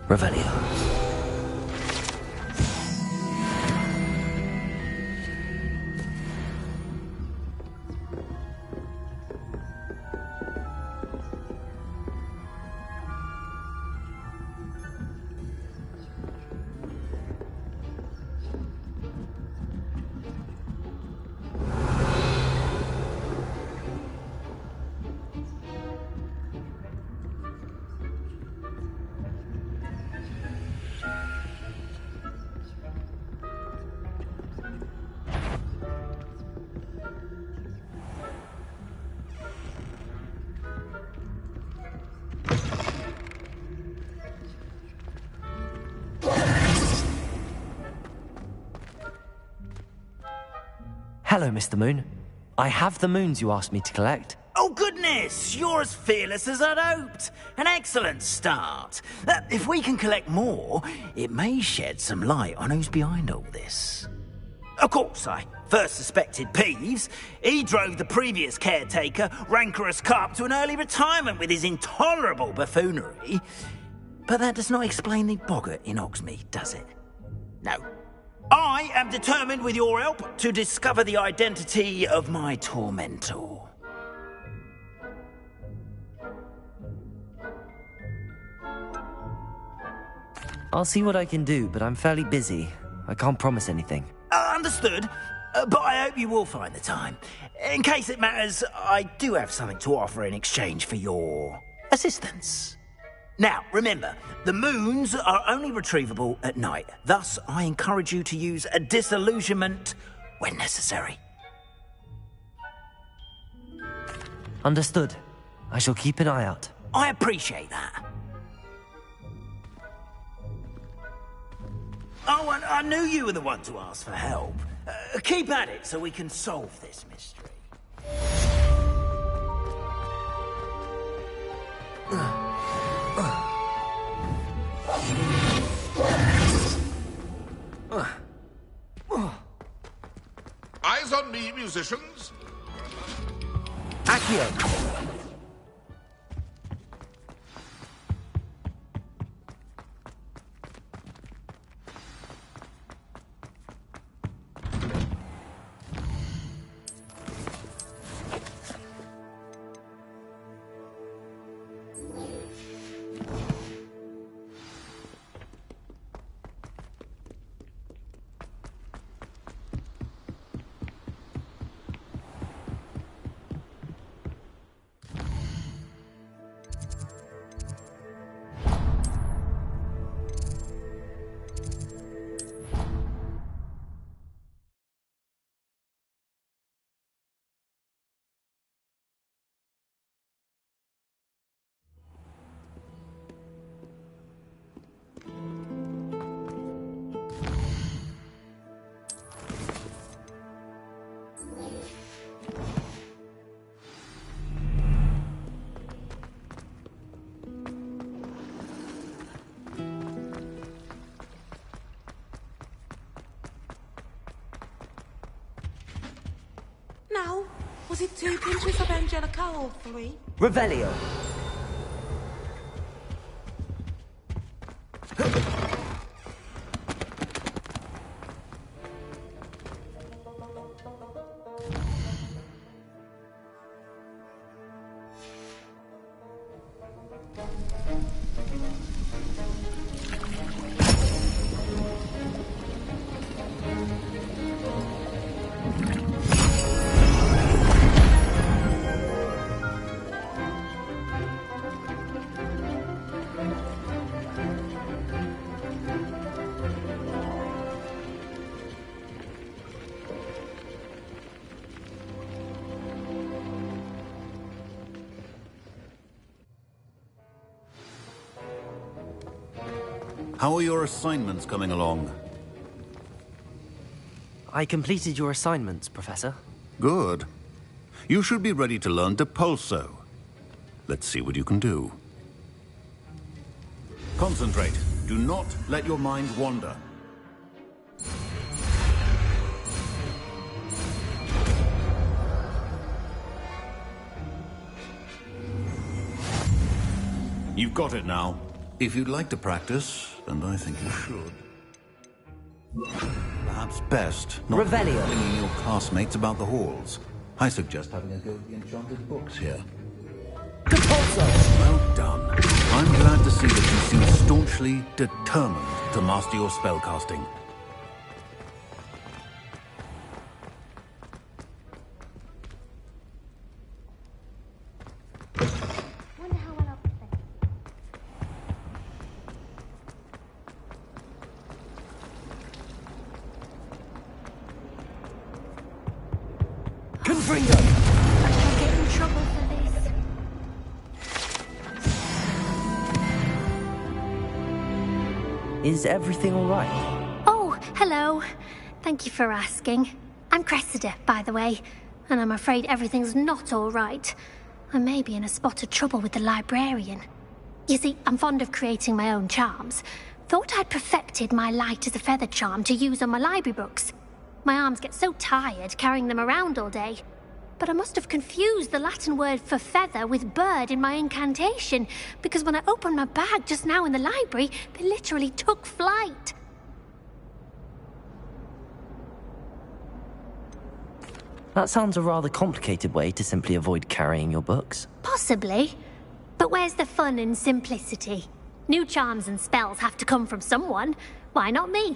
Revelio. Hello, Mr. Moon. I have the moons you asked me to collect. Oh, goodness! You're as fearless as I'd hoped. An excellent start. If we can collect more, it may shed some light on who's behind all this. Of course, I first suspected Peeves. He drove the previous caretaker, Rancorous Carp, to an early retirement with his intolerable buffoonery. But that does not explain the boggart in Hogsmeade, does it? No. I am determined, with your help, to discover the identity of my tormentor. I'll see what I can do, but I'm fairly busy. I can't promise anything. Understood, but I hope you will find the time. In case it matters, I do have something to offer in exchange for your assistance. Now, remember, the moons are only retrievable at night. Thus, I encourage you to use a disillusionment when necessary. Understood. I shall keep an eye out. I appreciate that. Oh, and I knew you were the one to ask for help. Keep at it so we can solve this mystery. Eyes on me, musicians. Accio! Now, was it 2 pinches of Angelica or 3? Revelio. How are your assignments coming along? I completed your assignments, Professor. Good. You should be ready to learn Depulso. Let's see what you can do. Concentrate. Do not let your mind wander. You've got it now. If you'd like to practice, and I think you should, perhaps best not flinging your classmates about the halls. I suggest having a go at the enchanted books here. Well done. I'm glad to see that you seem staunchly determined to master your spellcasting. Is everything all right? Oh, hello. Thank you for asking. I'm Cressida, by the way, and I'm afraid everything's not all right. I may be in a spot of trouble with the librarian. You see, I'm fond of creating my own charms. Thought I'd perfected my light as a feather charm to use on my library books. My arms get so tired carrying them around all day. But I must have confused the Latin word for feather with bird in my incantation, because when I opened my bag just now in the library, they literally took flight. That sounds a rather complicated way to simply avoid carrying your books. Possibly. But where's the fun in simplicity? New charms and spells have to come from someone. Why not me?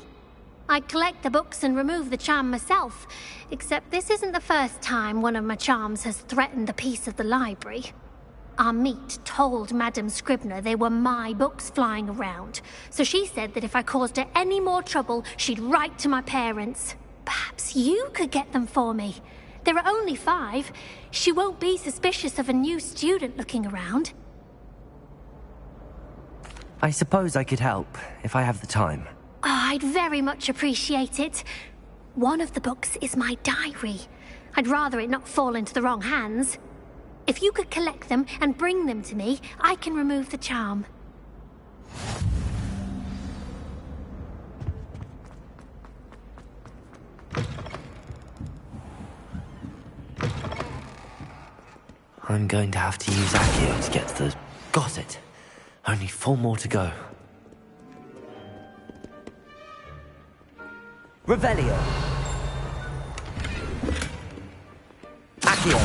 I collect the books and remove the charm myself, except this isn't the first time one of my charms has threatened the peace of the library. Our meet told Madame Scribner they were my books flying around, so she said that if I caused her any more trouble, she'd write to my parents. Perhaps you could get them for me. There are only 5. She won't be suspicious of a new student looking around. I suppose I could help, if I have the time. Oh, I'd very much appreciate it. One of the books is my diary. I'd rather it not fall into the wrong hands. If you could collect them and bring them to me, I can remove the charm. I'm going to have to use Accio to get to the... Got it. Only 4 more to go. Revelio. Accio.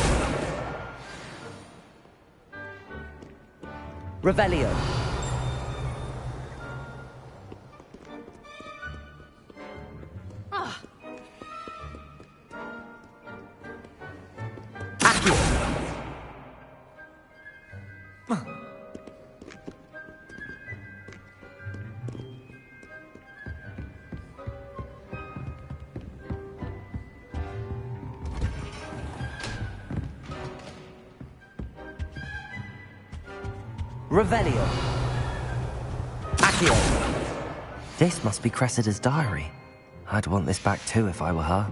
Revelio. Ah. Accio. Revelio. Accio. This must be Cressida's diary. I'd want this back too if I were her.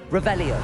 Revelio.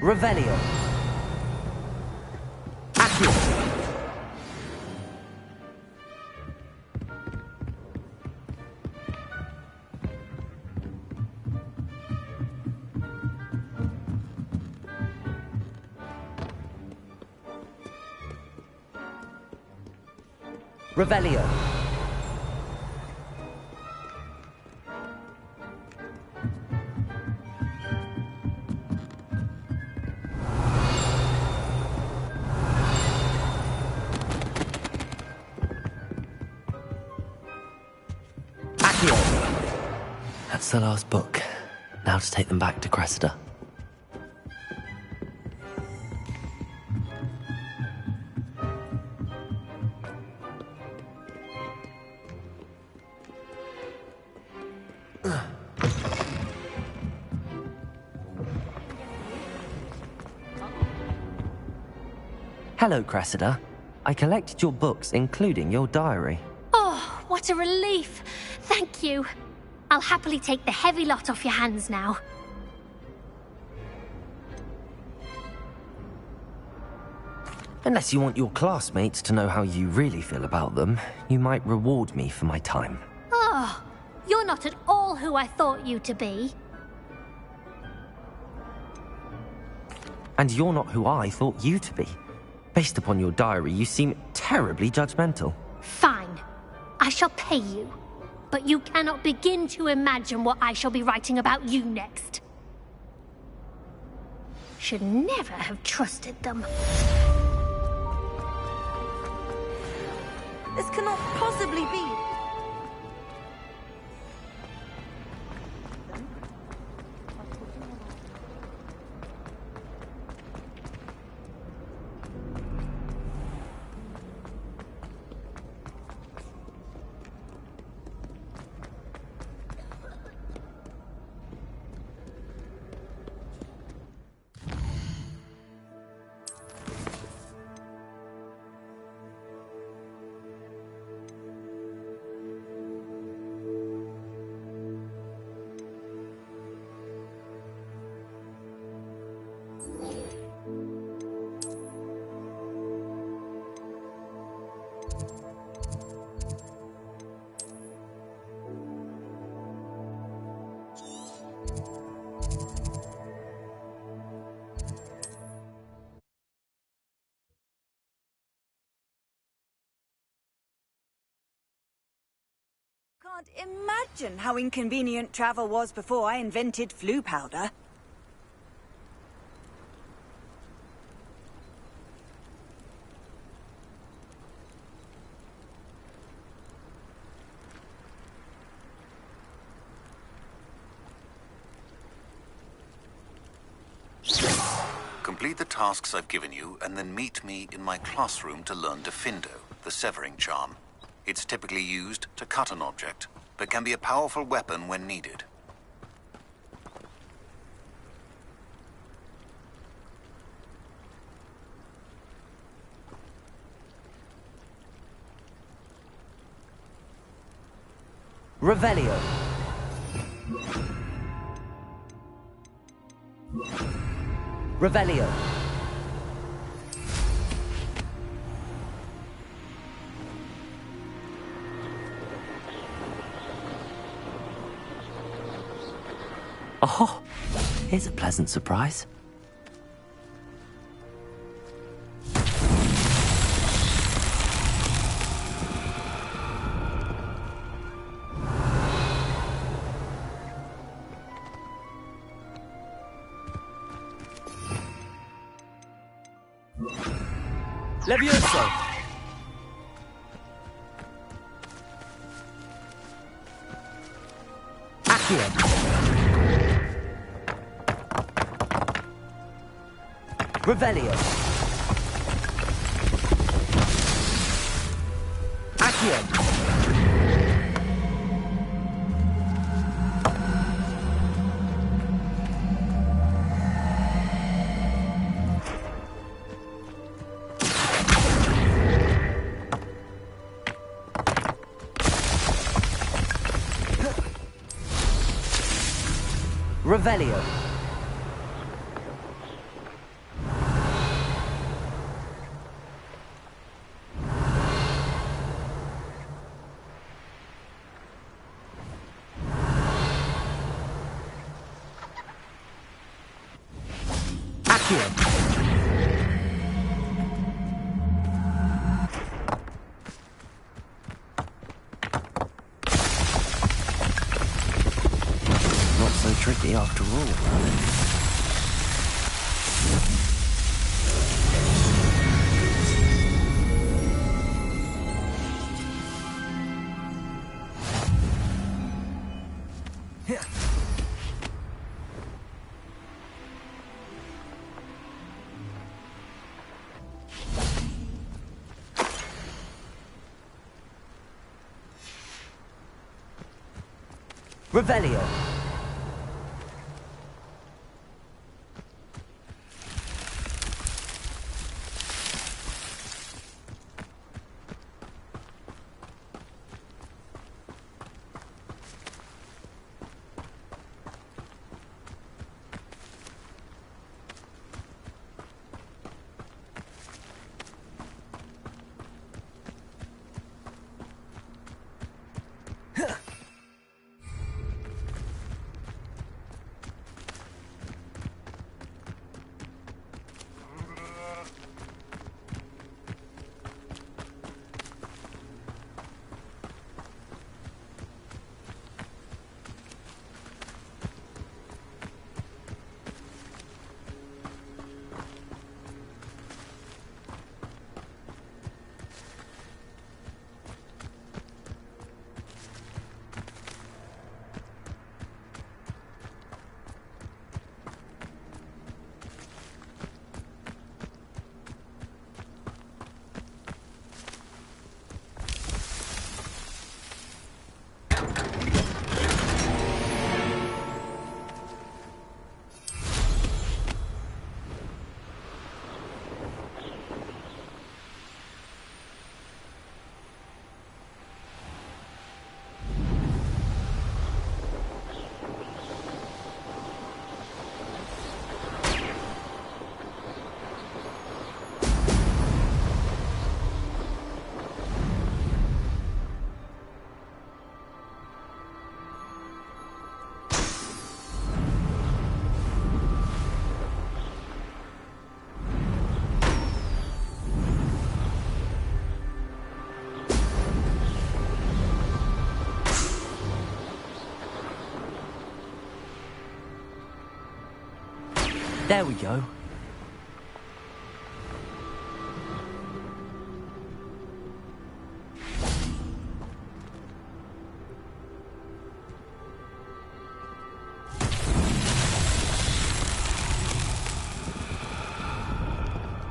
Revelio. Accio. Revelio. That's the last book. Now to take them back to Cressida. Hello, Cressida. I collected your books, including your diary. Oh, what a relief. Thank you. I'll happily take the heavy lot off your hands now. Unless you want your classmates to know how you really feel about them, you might reward me for my time. Oh, you're not at all who I thought you to be. And you're not who I thought you to be. Based upon your diary, you seem terribly judgmental. Fine. I shall pay you. But you cannot begin to imagine what I shall be writing about you next. Should never have trusted them. This cannot possibly be. can't imagine how inconvenient travel was before I invented flu powder. Complete the tasks I've given you, and then meet me in my classroom to learn Defindo, the severing charm. It's typically used to cut an object, but can be a powerful weapon when needed. Revelio. Revelio. Oh, here's a pleasant surprise. Levioso! Accio! Revelio! Accio! Revelio. Accio. Not so tricky after all, Merlin. Revelio. There we go.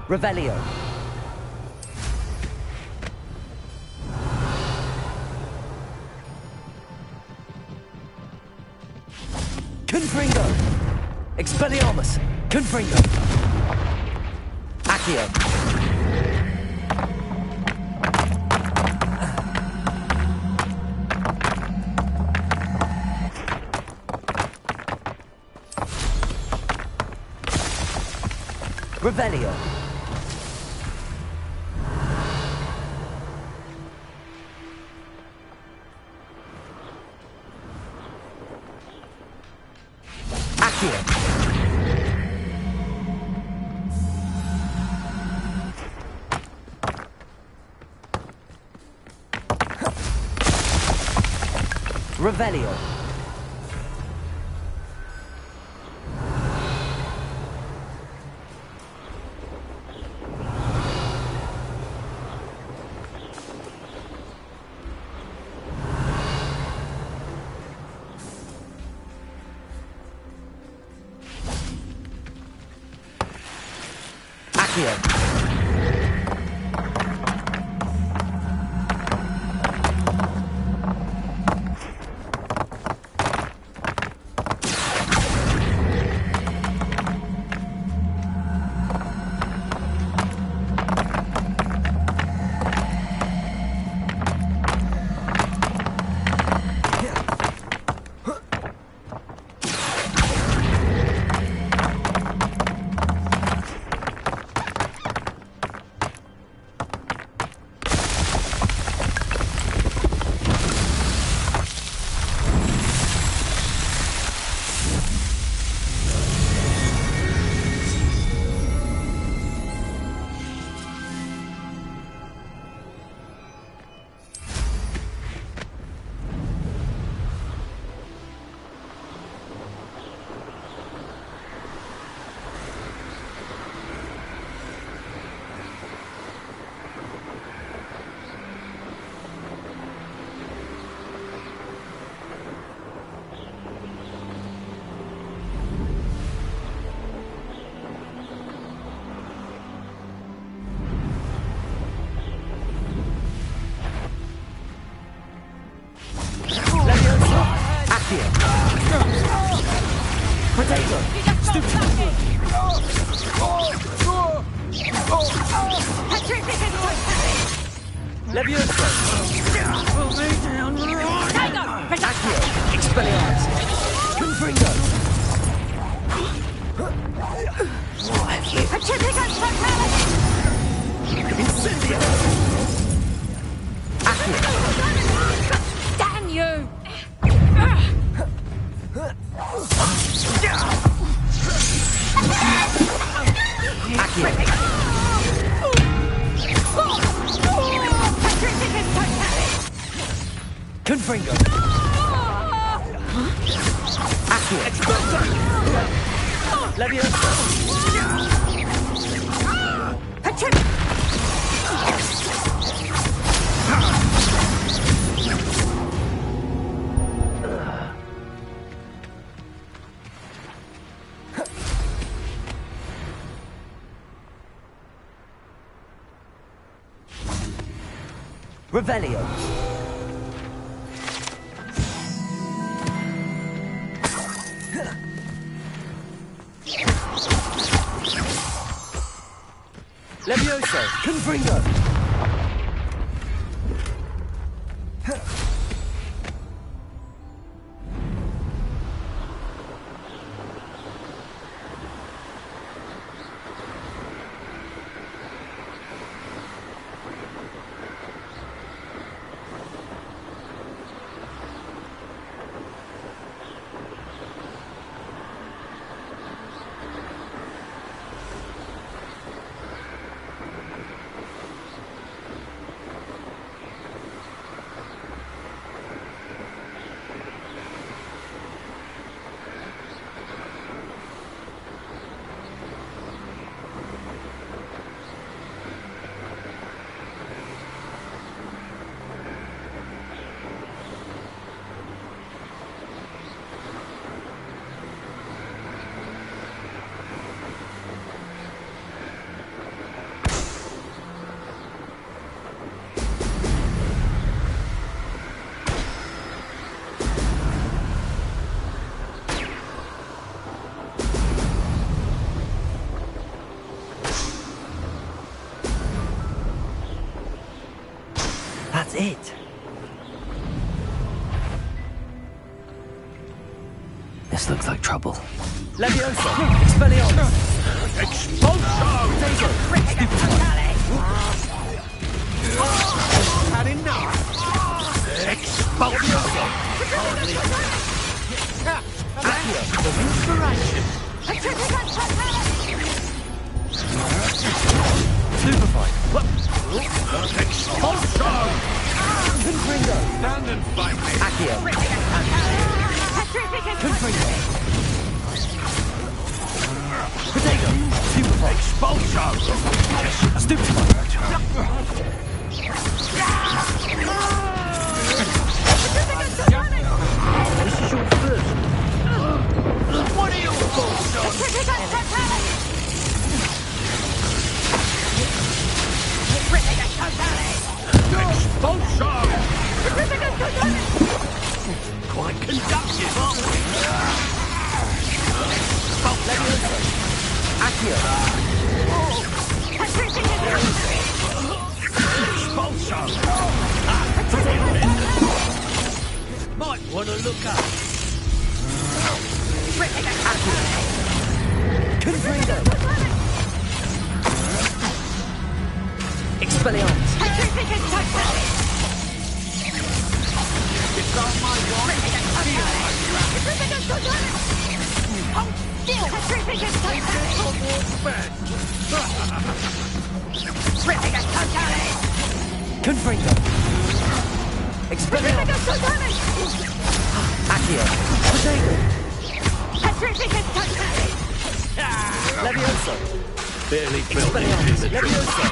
Revelio. Confringo. Expelliarmus. Confringo. Accio. Revelio. Revelio. Accio. Revelio. Levioso. Confringo. it. This looks like trouble. Leviosa! Expelliarmus! Expulsion! Had enough! Expulsion! Accio for inspiration! Superfine! Expulsion! Confringo! Stand and fight me! Accio! Confringo! Potato! Superfine! Expulsion! Stupefy! This is your first. What are your thoughts on? Expulsion! Quite conductive, aren't we? Accio! Expulsion! Might want to look up. Confringo! Expelliarmus! It's on my watch. Confringo! Expelliarmus! Accio! Potato! Leviosa! Barely felt Expelliarmus! it. Leviosa!